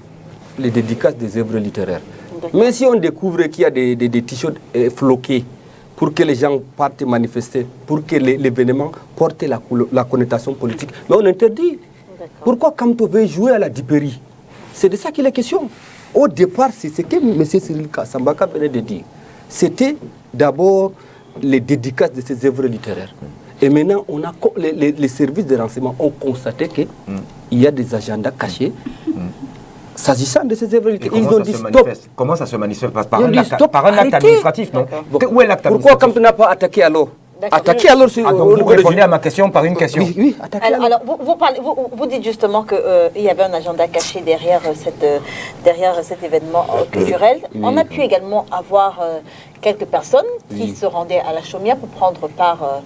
les dédicaces des œuvres littéraires. Mais si on découvre qu'il y a des t-shirts floqués pour que les gens partent manifester, pour que l'événement porte la connotation politique, mais on interdit. Pourquoi Kamto veut jouer à la dipérie? C'est de ça qu'il est question. Au départ, c'est ce que M. Cyril Sambaka venait de dire. C'était d'abord les dédicaces de ces œuvres littéraires. Et maintenant, les services de renseignement ont constaté qu'il y a des agendas cachés s'agissant de ces œuvres littéraires. Ils ont dit stop. Comment ça se manifeste? Par un acte administratif, non? Où est l'acte administratif? Pourquoi Kamto n'a pas attaqué alors? Attaquer alors vous répondez à ma question par une question. Oui, attaquer alors vous dites justement qu'il y avait un agenda caché derrière cet événement culturel. On a pu également avoir quelques personnes qui se rendaient à la chaumière pour prendre part,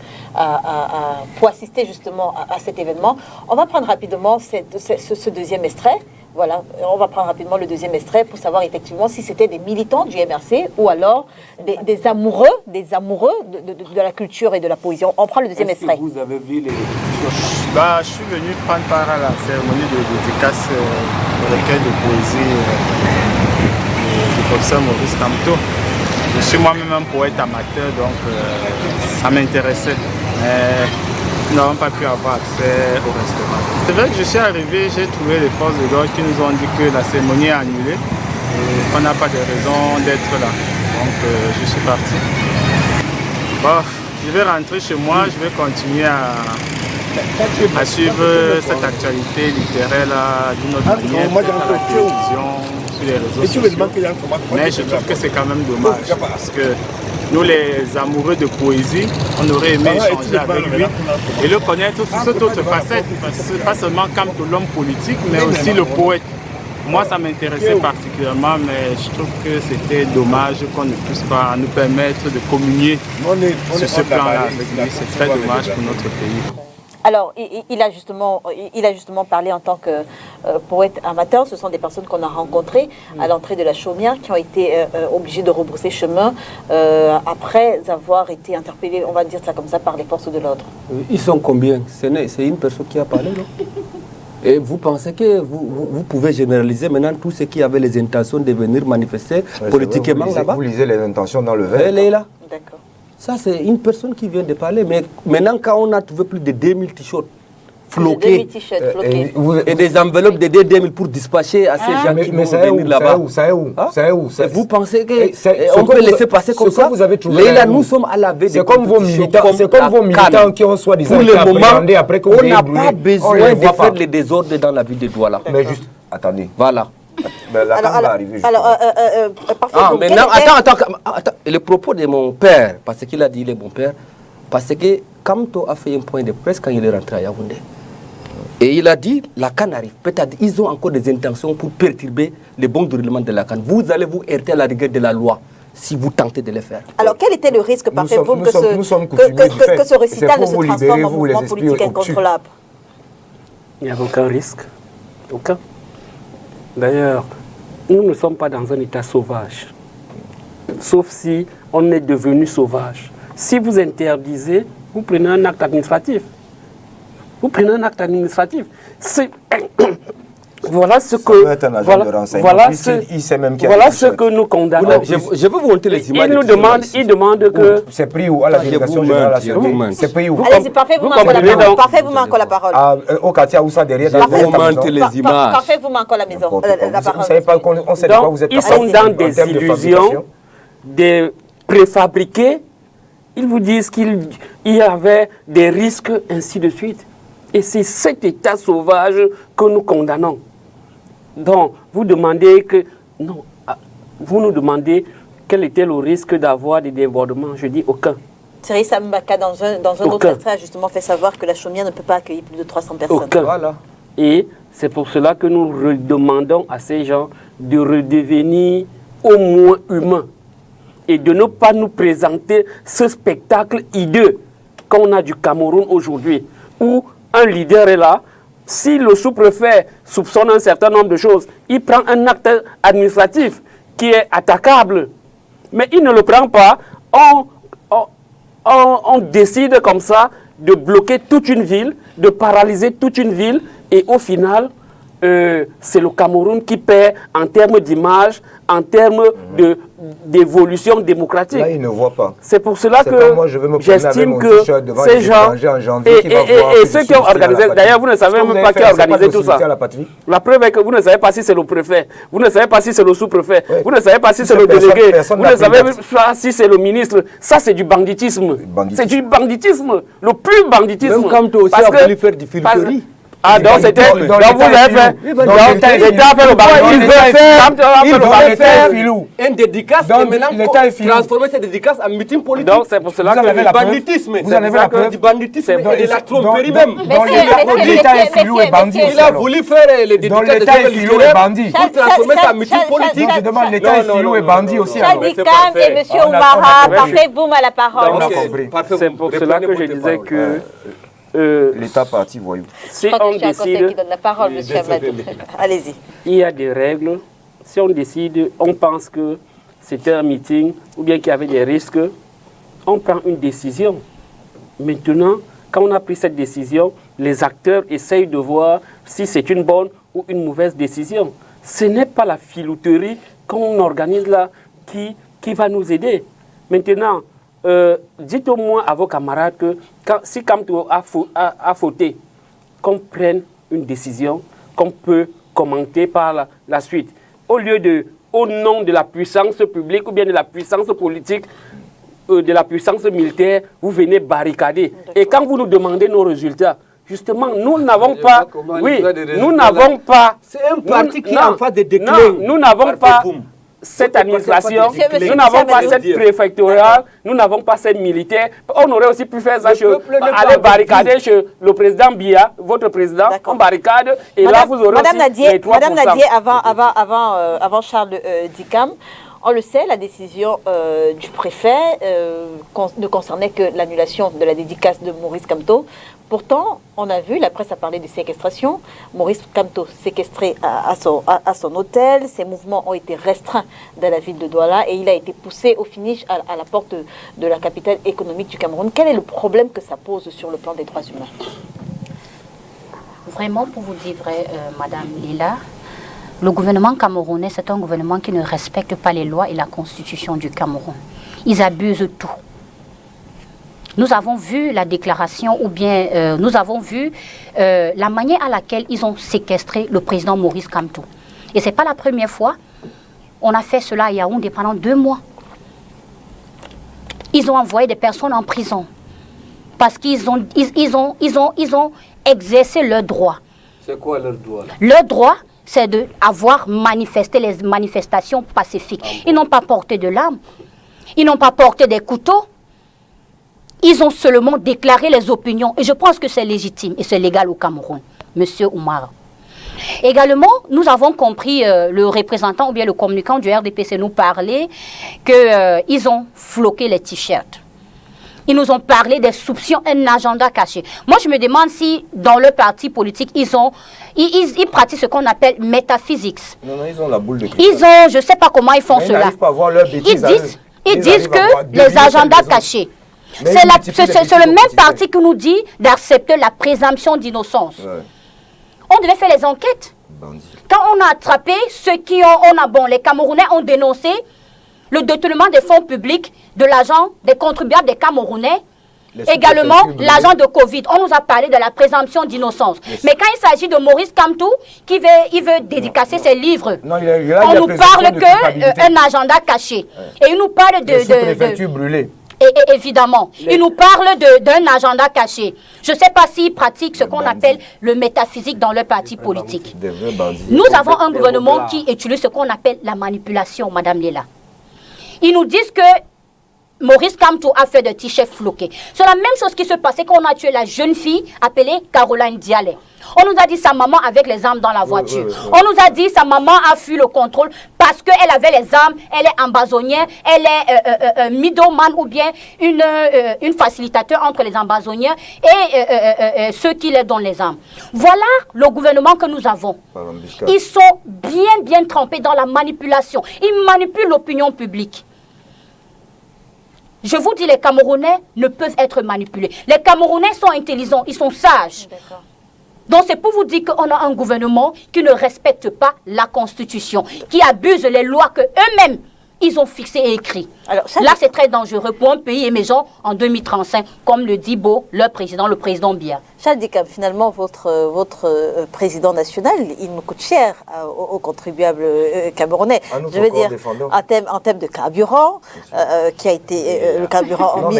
pour assister justement à cet événement. On va prendre rapidement ce deuxième extrait. Voilà, on va prendre rapidement le deuxième extrait pour savoir effectivement si c'était des militants du MRC ou alors des amoureux de la culture et de la poésie. On prend le deuxième extrait. Vous avez vu les je suis venu prendre part à la cérémonie de dédicace au recueil de poésie du professeur Maurice Kamto. Je suis moi-même un poète amateur, donc ça m'intéressait. Nous n'avons pas pu avoir accès au restaurant. C'est vrai que je suis arrivé, j'ai trouvé les forces de l'ordre qui nous ont dit que la cérémonie est annulée et qu'on n'a pas de raison d'être là. Donc je suis parti. Je vais rentrer chez moi, je vais continuer à suivre cette actualité littéraire d'une autre manière, à la télévision, sur les réseaux sociaux. Mais je trouve que c'est quand même dommage parce que nous, les amoureux de poésie, on aurait aimé échanger avec lui et le connaître sous cette autre facette. Pas seulement comme l'homme politique, mais aussi le poète. Moi, ça m'intéressait particulièrement. particulièrement, mais je trouve que c'était dommage qu'on ne puisse pas nous permettre de communier sur ce plan-là avec lui. C'est très dommage pour notre pays. Alors, il a justement parlé en tant que poète amateur. Ce sont des personnes qu'on a rencontrées à l'entrée de la chaumière qui ont été obligées de rebrousser chemin après avoir été interpellées, on va dire ça comme ça, par les forces de l'ordre. Ils sont combien? C'est une personne qui a parlé, non? Et vous pensez que vous pouvez généraliser maintenant tous ceux qui avaient les intentions de venir manifester politiquement là-bas? Vous lisez les intentions dans le verre. Elle est là. D'accord. Ça, c'est une personne qui vient de parler. Mais maintenant, quand on a trouvé plus de 2000 t-shirts floqués et des enveloppes de 2000 pour dispatcher à ces gens qui vont venir là-bas. Ça est où? Vous pensez qu'on peut laisser passer comme ça? Là, nous sommes à la veille de c'est comme vos militants qui ont soit pour le moment, on n'a pas besoin de faire les désordres dans la ville de Douala. Mais juste, attendez. Voilà. La CAN va arriver. Maintenant, attends. Le propos de mon père, parce qu'il a dit il est mon père, parce que Kamto a fait un point de presse quand il est rentré à Yaoundé. Et il a dit, la CAN arrive. Peut-être ils ont encore des intentions pour perturber le bon déroulement de la CAN. Vous allez vous heurter à la rigueur de la loi si vous tentez de le faire. Alors, quel était le risque, parfait, que ce récital ne se transforme en mouvement politique incontrôlable? Il n'y a aucun risque. Aucun. D'ailleurs, nous ne sommes pas dans un état sauvage. Sauf si on est devenu sauvage. Si vous interdisez, vous prenez un acte administratif. Vous prenez un acte administratif. Voilà ce que voilà ce que nous condamnons. Je vais vous montrer les images. Il demande que c'est pris où à la délégation générale à la sécurité. C'est pris où? Allez-y, parfait, vous m'en encore la parole. Au quartier où ça derrière. Je vais vous montrer les images. Parfait, vous m'en encore la maison. La parole. Vous savez pas, on sait de quoi vous êtes. Ils sont dans des illusions, des préfabriqués. Ils vous disent qu'il y avait des risques, ainsi de suite. Et c'est cet état sauvage que nous condamnons. Donc, vous demandez que... Non, vous nous demandez quel était le risque d'avoir des débordements. Je dis aucun. Thierry Sambaka, dans un autre extrait, a justement fait savoir que la chaumière ne peut pas accueillir plus de 300 personnes. Aucun. Voilà. Et c'est pour cela que nous demandons à ces gens de redevenir au moins humains et de ne pas nous présenter ce spectacle hideux qu'on a du Cameroun aujourd'hui, où un leader est là. Si le sous-préfet soupçonne un certain nombre de choses, il prend un acte administratif qui est attaquable. Mais il ne le prend pas. On décide comme ça de bloquer toute une ville, de paralyser toute une ville. Et au final, c'est le Cameroun qui perd en termes d'image, en termes d'évolution démocratique. Là, il ne voit pas. C'est pour cela que j'estime que ces gens et ceux qui ont organisé, d'ailleurs vous ne savez même pas qui a organisé tout ça. La preuve est que vous ne savez pas si c'est le préfet, vous ne savez pas si c'est le sous-préfet, vous ne savez pas si c'est le délégué, vous ne savez pas si c'est le ministre. Ça c'est du banditisme. C'est du banditisme, le pur banditisme. Même comme toi aussi a voulu faire du fileterie. Ah, donc c'était. Donc vous avez fait. Donc l'État a fait le banditisme. Il veut faire un dédicace et maintenant transformer cette dédicace en meeting politique. Donc c'est pour cela que le banditisme. Vous avez la preuve du banditisme et de la tromperie même. L'État est filou et bandit. Il a voulu faire les dédicaces de l'État est filou et bandit. Pour transformer ça en meeting politique. Je demande l'État est filou et bandit aussi. Chadi Kam et M. Oumara, parfait, vous à la parole. C'est pour cela que je disais que. L'État parti voyou. Si on décide, qui donne la parole, monsieur Amadou. Allez-y. Il y a des règles. Si on décide, on pense que c'était un meeting ou bien qu'il y avait des risques, on prend une décision. Maintenant, quand on a pris cette décision, les acteurs essayent de voir si c'est une bonne ou une mauvaise décision. Ce n'est pas la filouterie qu'on organise là qui va nous aider. Maintenant, dites au moins à vos camarades que si Kamto a fauté, qu'on prenne une décision qu'on peut commenter par la suite. Au lieu de, au nom de la puissance publique ou bien de la puissance politique, de la puissance militaire, vous venez barricader. Et quand vous nous demandez nos résultats, justement, nous n'avons pas... Oui, nous n'avons pas... C'est un parti qui est en phase de déclin. Non, nous n'avons pas... cette administration, nous n'avons pas cette préfectorale, nous n'avons pas cette militaire. On aurait aussi pu faire ça, aller barricader chez le président Biya, votre président, en barricade, et là vous aurez Madame aussi Nadier, les 3%. Madame Nadier, avant Charles Dicam, on le sait, la décision du préfet ne concernait que l'annulation de la dédicace de Maurice Kamto. Pourtant, on a vu, la presse a parlé de séquestration. Maurice Kamto séquestré à son hôtel. Ses mouvements ont été restreints dans la ville de Douala et il a été poussé au finish à la porte de la capitale économique du Cameroun. Quel est le problème que ça pose sur le plan des droits humains? Vraiment, pour vous dire vrai, Madame Lila, le gouvernement camerounais, c'est un gouvernement qui ne respecte pas les lois et la constitution du Cameroun. Ils abusent tout. Nous avons vu la déclaration ou bien nous avons vu la manière à laquelle ils ont séquestré le président Maurice Kamto. Et ce n'est pas la première fois. On a fait cela à Yaoundé pendant 2 mois. Ils ont envoyé des personnes en prison parce qu'ils ont exercé leur droit. C'est quoi leur droit là? Leur droit, c'est d'avoir manifesté les manifestations pacifiques. Ils n'ont pas porté de l'arme. Ils n'ont pas porté des couteaux. Ils ont seulement déclaré les opinions. Et je pense que c'est légitime et c'est légal au Cameroun, Monsieur Oumar. Également, nous avons compris, le représentant ou bien le communicant du RDPC nous parlait qu'ils ont floqué les t-shirts. Ils nous ont parlé des soupçons, un agenda caché. Moi, je me demande si, dans leur parti politique, ils pratiquent ce qu'on appelle métaphysique. Non, ils ont la boule de cristal. Ils ont, je ne sais pas comment ils font cela. Pas à voir leur bêtise ils disent que les agendas cachés. C'est le même parti qui nous dit d'accepter la présomption d'innocence. Ouais. On devait faire les enquêtes. Quand on a attrapé ceux qui ont... les Camerounais ont dénoncé le détournement des fonds publics de l'argent des contribuables des Camerounais. Également, l'agent de Covid. On nous a parlé de la présomption d'innocence. Mais quand il s'agit de Maurice Kamto, il veut dédicacer ses livres, on nous parle qu'un agenda caché. Ouais. Et il nous parle de brûlée. Et évidemment, il nous parle d'un agenda caché. Je ne sais pas s'ils pratiquent ce qu'on appelle le métaphysique dans leur parti politique. Nous avons un gouvernement qui utilise ce qu'on appelle la manipulation, Madame Léla. Ils nous disent que Maurice Kamto a fait des t-shirts floqués. C'est la même chose qui se passait quand on a tué la jeune fille appelée Caroline Dialé. On nous a dit sa maman avec les armes dans la voiture. On nous a dit sa maman a fui le contrôle parce qu'elle avait les armes, elle est ambazonienne, elle est middleman ou bien une facilitateur entre les ambazoniens et ceux qui les donnent les armes. Voilà le gouvernement que nous avons. Ils sont bien trempés dans la manipulation. Ils manipulent l'opinion publique. Je vous dis, les Camerounais ne peuvent être manipulés. Les Camerounais sont intelligents, ils sont sages. Donc c'est pour vous dire qu'on a un gouvernement qui ne respecte pas la Constitution, qui abuse les lois que eux-mêmes ils ont fixées et écrites. Alors, là, c'est très dangereux pour un pays émergent en 2035, comme le dit le président Biya. Charles Dicam, finalement, votre président national, il nous coûte cher aux contribuables camerounais. Je veux dire, en termes de carburant, qui a été le carburant en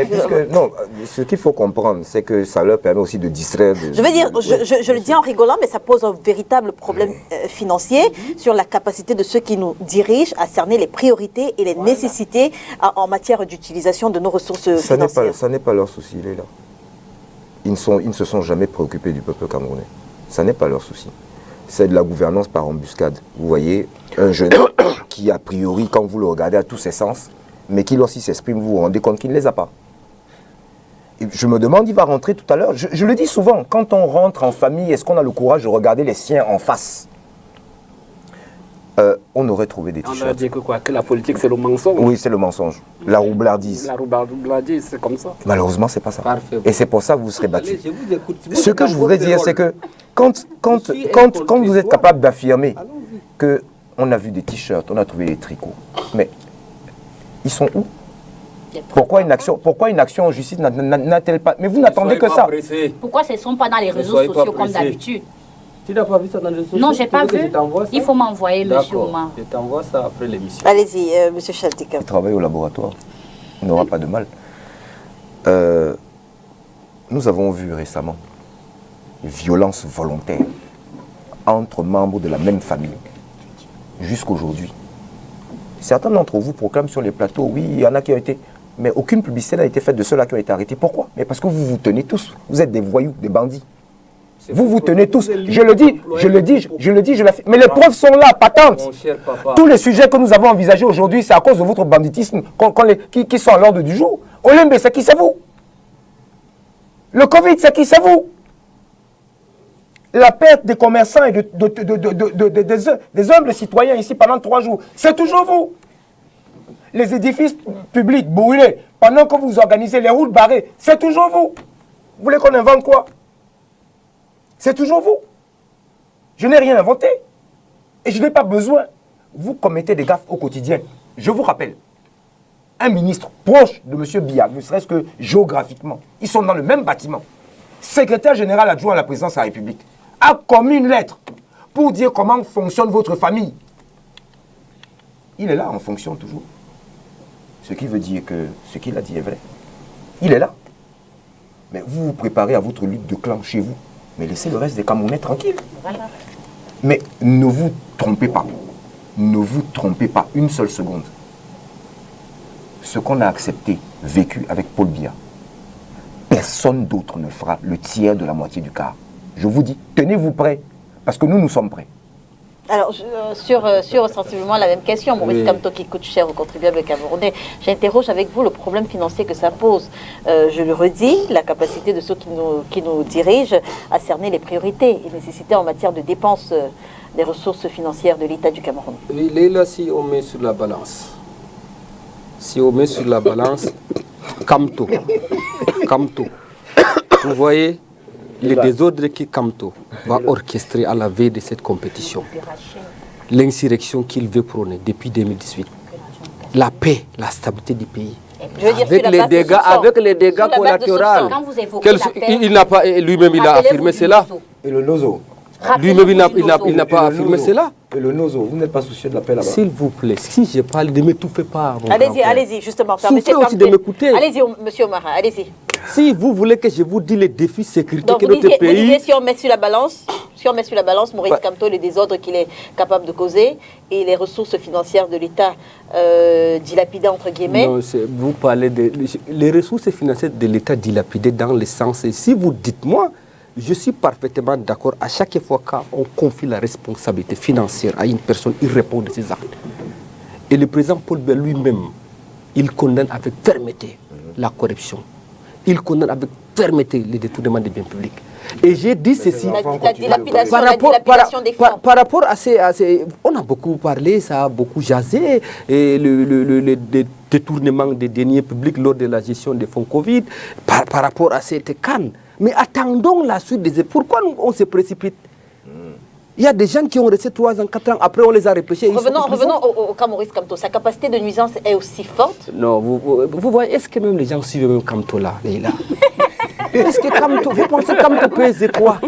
non, ce qu'il faut comprendre, c'est que ça leur permet aussi de distraire. Je veux dire, je le dis en rigolant, mais ça pose un véritable problème financier sur la capacité de ceux qui nous dirigent à cerner les priorités et les nécessités en matière d'utilisation de nos ressources financières. Ça n'est pas leur souci, il est là. Ils ne se sont jamais préoccupés du peuple camerounais. Ça n'est pas leur souci. C'est de la gouvernance par embuscade. Vous voyez, un jeune qui, a priori, quand vous le regardez à tous ses sens, mais qui lorsqu'il s'exprime, vous vous rendez compte qu'il ne les a pas. Et je me demande, il va rentrer tout à l'heure. Je le dis souvent, quand on rentre en famille, est-ce qu'on a le courage de regarder les siens en face ? On aurait trouvé des t-shirts. On a dit que quoi? Que la politique, c'est le mensonge. Oui, c'est le mensonge. La roublardise. La roublardise, c'est comme ça. Malheureusement, c'est pas ça. Parfait. Et c'est pour ça que vous serez battus. Ce que je voudrais dire, c'est que quand vous êtes capable d'affirmer qu'on a vu des t-shirts, on a trouvé des tricots, mais ils sont où? Pourquoi une action en justice n'a-t-elle pas... Mais vous n'attendez que ça. Pourquoi ce ne sont pas dans les réseaux sociaux comme d'habitude? Tu n'as pas vu ça dans les réseaux sociaux? Non, je n'ai pas vu. Il faut m'envoyer, monsieur Oumar. Je t'envoie ça après l'émission. Allez-y, monsieur Chaltika. Il travaille au laboratoire. Il n'aura pas de mal. Nous avons vu récemment une violence volontaire entre membres de la même famille. Jusqu'aujourd'hui. Certains d'entre vous proclament sur les plateaux, oui, il y en a qui ont été... Mais aucune publicité n'a été faite de ceux-là qui ont été arrêtés. Pourquoi? Mais parce que vous vous tenez tous. Vous êtes des voyous, des bandits. Vous vous tenez tous. Je le dis, je l'affirme. Mais les preuves sont là, patentes. Tous les sujets que nous avons envisagés aujourd'hui, c'est à cause de votre banditisme qui sont à l'ordre du jour. Olembe, c'est qui, c'est vous? Le Covid, c'est qui, c'est vous? La perte des commerçants et des humbles citoyens ici pendant 3 jours, c'est toujours vous. Les édifices publics brûlés, pendant que vous organisez les routes barrées, c'est toujours vous. Vous voulez qu'on invente quoi? C'est toujours vous. Je n'ai rien inventé. Et je n'ai pas besoin. Vous commettez des gaffes au quotidien. Je vous rappelle, un ministre proche de M. Biya, ne serait-ce que géographiquement, ils sont dans le même bâtiment. Secrétaire général adjoint à la présidence de la République a commis une lettre pour dire comment fonctionne votre famille. Il est là en fonction toujours. Ce qui veut dire que ce qu'il a dit est vrai. Il est là. Mais vous vous préparez à votre lutte de clan chez vous. Mais laissez le reste des Camerounais tranquilles. Voilà. Mais ne vous trompez pas. Ne vous trompez pas une seule seconde. Ce qu'on a accepté, vécu avec Paul Biya, personne d'autre ne fera le tiers de la moitié du quart. Je vous dis, tenez-vous prêts, parce que nous sommes prêts. Alors, sur sensiblement la même question, Maurice Kamto qui coûte cher aux contribuables camerounais, j'interroge avec vous le problème financier que ça pose. Je le redis, la capacité de ceux qui nous dirigent à cerner les priorités et nécessités en matière de dépenses des ressources financières de l'État du Cameroun. Là, si on met sur la balance, Kamto, vous voyez les désordres que Kamto va orchestrer à la veille de cette compétition, l'insurrection qu'il veut prôner depuis 2018, la paix, la stabilité du pays. Avec les dégâts collatéraux. Il n'a pas, lui-même il a affirmé cela. Et le Nozo. Lui-même il n'a pas affirmé cela. Et le Nozo, vous n'êtes pas soucieux de la paix là-bas? S'il vous plaît, si je parle, ne m'étouffez pas. Allez-y, justement. Soufflez aussi de m'écouter. Allez-y, monsieur Omara, allez-y. Si vous voulez que je vous dise les défis sécuritaires que notre pays... Vous disiez, si on met sur la balance, Maurice Kamto, les désordres qu'il est capable de causer et les ressources financières de l'État dilapidées, entre guillemets... Non, vous parlez les ressources financières de l'État dilapidées dans le sens... Et si vous dites moi, je suis parfaitement d'accord. À chaque fois qu'on confie la responsabilité financière à une personne, il répond de ses actes. Et le président Paul Biya lui-même, il condamne avec fermeté la corruption. Il condamne avec fermeté les détournements des biens publics. Et j'ai dit ceci par rapport à ces... On a beaucoup parlé, ça a beaucoup jasé, et le détournement des deniers publics lors de la gestion des fonds Covid, par rapport à cette canne. Mais attendons la suite des... Pourquoi on se précipite? Il y a des gens qui ont resté 3 ans, 4 ans, après on les a repêchés. Revenons au cas Maurice Kamto. Sa capacité de nuisance est aussi forte? Non, vous voyez, est-ce que même les gens suivent même Kamto là, est-ce que Kamto, vous pensez que Kamto pèse quoi?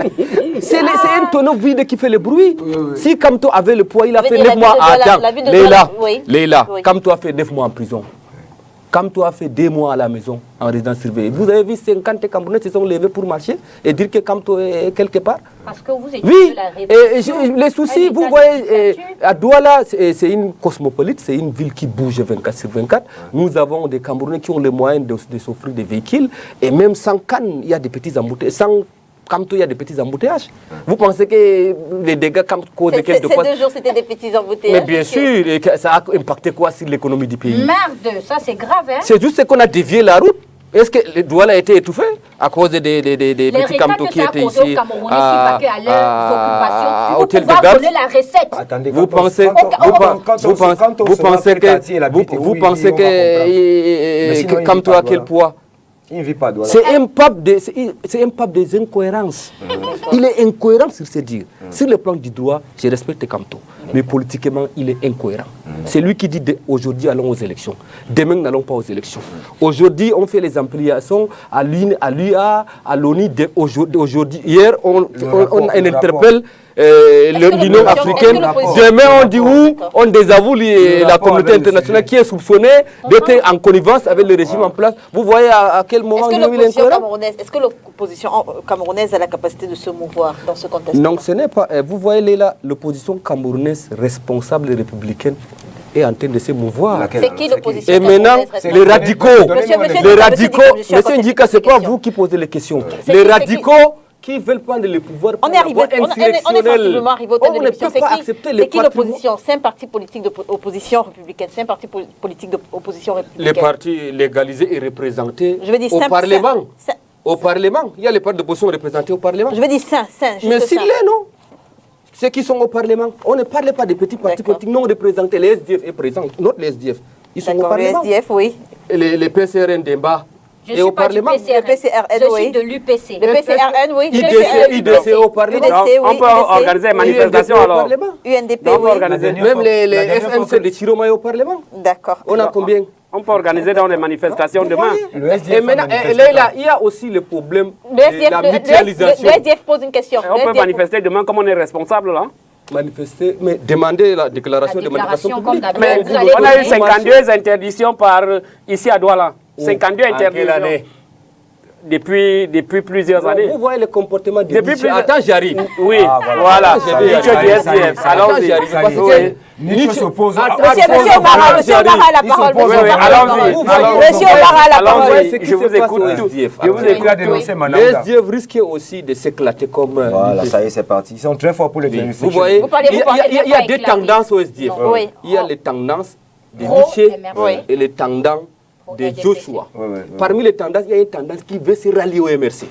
C'est un tonneau vide qui fait le bruit. Si Kamto avait le poids, il a fait 9 mois à temps. Leïla, Kamto a fait 9 mois en prison. Kamto a fait 2 mois à la maison en résidence surveillée. Vous avez vu 50 Camerounais se sont levés pour marcher et dire que Kamto est quelque part? Parce que vous êtes les soucis, vous voyez, à Douala, c'est une cosmopolite, c'est une ville qui bouge 24 sur 24. Nous avons des Camerounais qui ont les moyens de s'offrir des véhicules. Et même sans canne, il y a des petits embouteillages. Sans Kamto, il y a des petits embouteillages. Vous pensez que les dégâts causent de ces 2 jours, c'était des petits embouteillages? Mais bien sûr, ça a impacté quoi sur l'économie du pays? Merde, ça c'est grave, hein? C'est juste qu'on a dévié la route. Est-ce que le Douala a été étouffé à cause des petits Kamto qui étaient ici à Hôtel de Garde? Vous pensez que Kamto a quel poids? C'est un pape des incohérences. Il est incohérent sur ce dire. Sur le plan du droit, je respecte Kamto. Mais politiquement, il est incohérent. C'est lui qui dit aujourd'hui allons aux élections. Demain, n'allons pas aux élections. Aujourd'hui, on fait les ampliations à l'UA, à l'ONU. Aujourd'hui, hier, on interpelle l'Union africaine. Demain, on dit où? On désavoue la communauté internationale qui est soupçonnée d'être en connivence avec le régime en place. Vous voyez à quel moment il est incohérent? Est-ce que l'opposition camerounaise a la capacité de se mouvoir dans ce contexte? Non, ce n'est pas. Vous voyez là, l'opposition camerounaise responsable et républicaine est en train de se mouvoir. C'est qui l'opposition? Et maintenant, les radicaux, monsieur Ndjika, ce n'est pas vous qui posez les questions. Les radicaux qui veulent prendre le pouvoir on est sensiblement arrivé au thème de l'élection. C'est qui l'opposition? C'est un parti politique d'opposition républicaine. C'est un parti politique d'opposition républicaine. Les partis légalisés et représentés au Parlement. Au Parlement. Il y a les partis d'opposition représentés au Parlement. Je veux dire sain. Mais s'il l'est, non? Ceux qui sont au Parlement. On ne parle pas des petits partis politiques non représentés. Les SDF est présent. Notre les SDF. Ils sont au Parlement. Les SDF, oui. Les PCRN d'Emba. Et au Parlement. Le PCRN, je suis de l'UPC. Le PCRN, oui. IDC au Parlement. On peut organiser une manifestation alors. UNDP, oui. Même les FNC de Chiromaï au Parlement. D'accord. On a combien? On peut organiser dans des manifestations demain. Et maintenant, il y a aussi le problème de la mutualisation. Le SDF pose une question. On peut manifester demain comme on est responsable là. Manifester, mais demander la déclaration de manifestation publique. Mais on a eu 52 interdictions ici à Douala. 52 interdictions. Depuis plusieurs années. Vous voyez le comportement des Nicho. Attends, j'arrive. Oui, voilà. Nicho du SDF. Allons-y. Nicho s'oppose. Monsieur Omar a la parole. Allons-y. Monsieur Omar a la parole. Je vous écoute. Je vous écoute. Les SDF risquent aussi de s'éclater comme... Voilà, ça y est, c'est parti. Ils sont très forts pour les diagnostics. Vous voyez, il y a des tendances au SDF. Il y a les tendances de Niché et les tendances de Joshua. Parmi les tendances, il y a une tendance qui veut se rallier au MRC.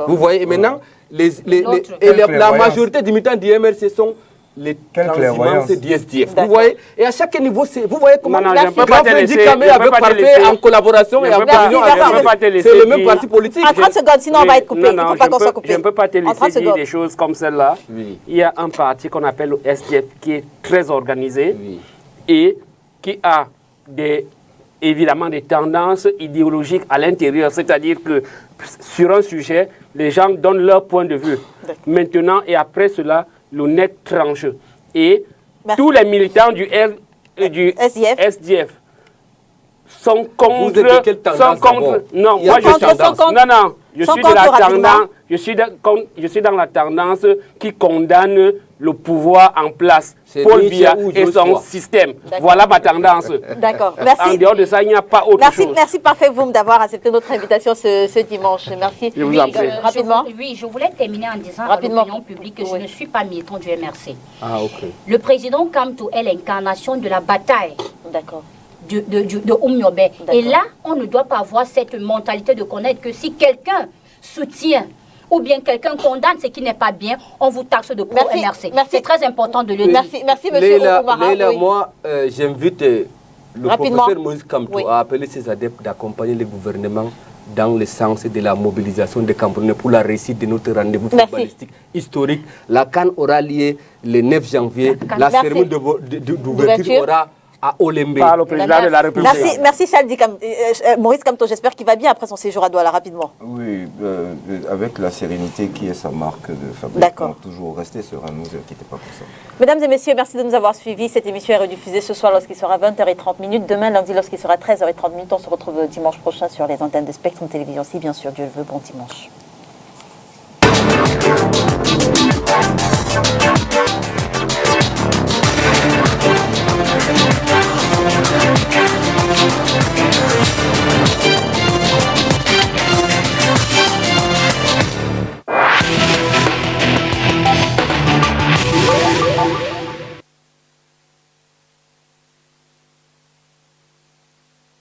Vous voyez, et maintenant, la majorité des militants du MRC sont les transhumances du SDF. Vous voyez, et à chaque niveau, vous voyez comment avec Parfait en collaboration et en cohésion, c'est le même parti politique. En 30 secondes, sinon on va être coupé. Il ne faut pas qu'on soit coupé. Je ne peux pas te laisser dire des choses comme celle-là. Il y a un parti qu'on appelle le SDF qui est très organisé et qui a évidemment des tendances idéologiques à l'intérieur, c'est-à-dire que sur un sujet, les gens donnent leur point de vue. Maintenant et après cela, le net tranche. Et tous les militants du SDF sont contre... Vous êtes de quelle tendance Non, moi je suis de la tendance. Je suis dans la tendance qui condamne le pouvoir en place, Paul Biya et son système. Voilà ma tendance. D'accord, merci. En dehors de ça, il n'y a pas autre chose. Merci Parfait Voum d'avoir accepté notre invitation ce dimanche. Merci. Je vous en prie. Rapidement. Oui, je voulais terminer en disant à l'opinion publique que je ne suis pas militant du MRC. Ah, ok. Le président Kamto est l'incarnation de la bataille. D'accord. De Oumniobe. Et là, on ne doit pas avoir cette mentalité de connaître que si quelqu'un soutient ou bien quelqu'un condamne ce qui n'est pas bien, on vous taxe de pro-MRC. C'est très important de le dire. Merci, monsieur Oumarah. Léla, moi, j'invite le professeur Moïse Kamto à appeler ses adeptes d'accompagner le gouvernement dans le sens de la mobilisation des Camerounais pour la réussite de notre rendez-vous footballistique historique. La CAN aura lieu le 9 janvier. La cérémonie d'ouverture aura à Olembe. Par le président de la République. Merci Maurice Kamto, j'espère qu'il va bien après son séjour à Douala rapidement. Oui, avec la sérénité qui est sa marque de fabrique. On toujours rester serein, ne vous inquiétez pas pour ça. Mesdames et messieurs, merci de nous avoir suivis. Cette émission est rediffusée ce soir lorsqu'il sera 20h30. Demain, lundi, lorsqu'il sera 13h30. On se retrouve dimanche prochain sur les antennes de Spectrum Télévision. Si bien sûr Dieu le veut, bon dimanche.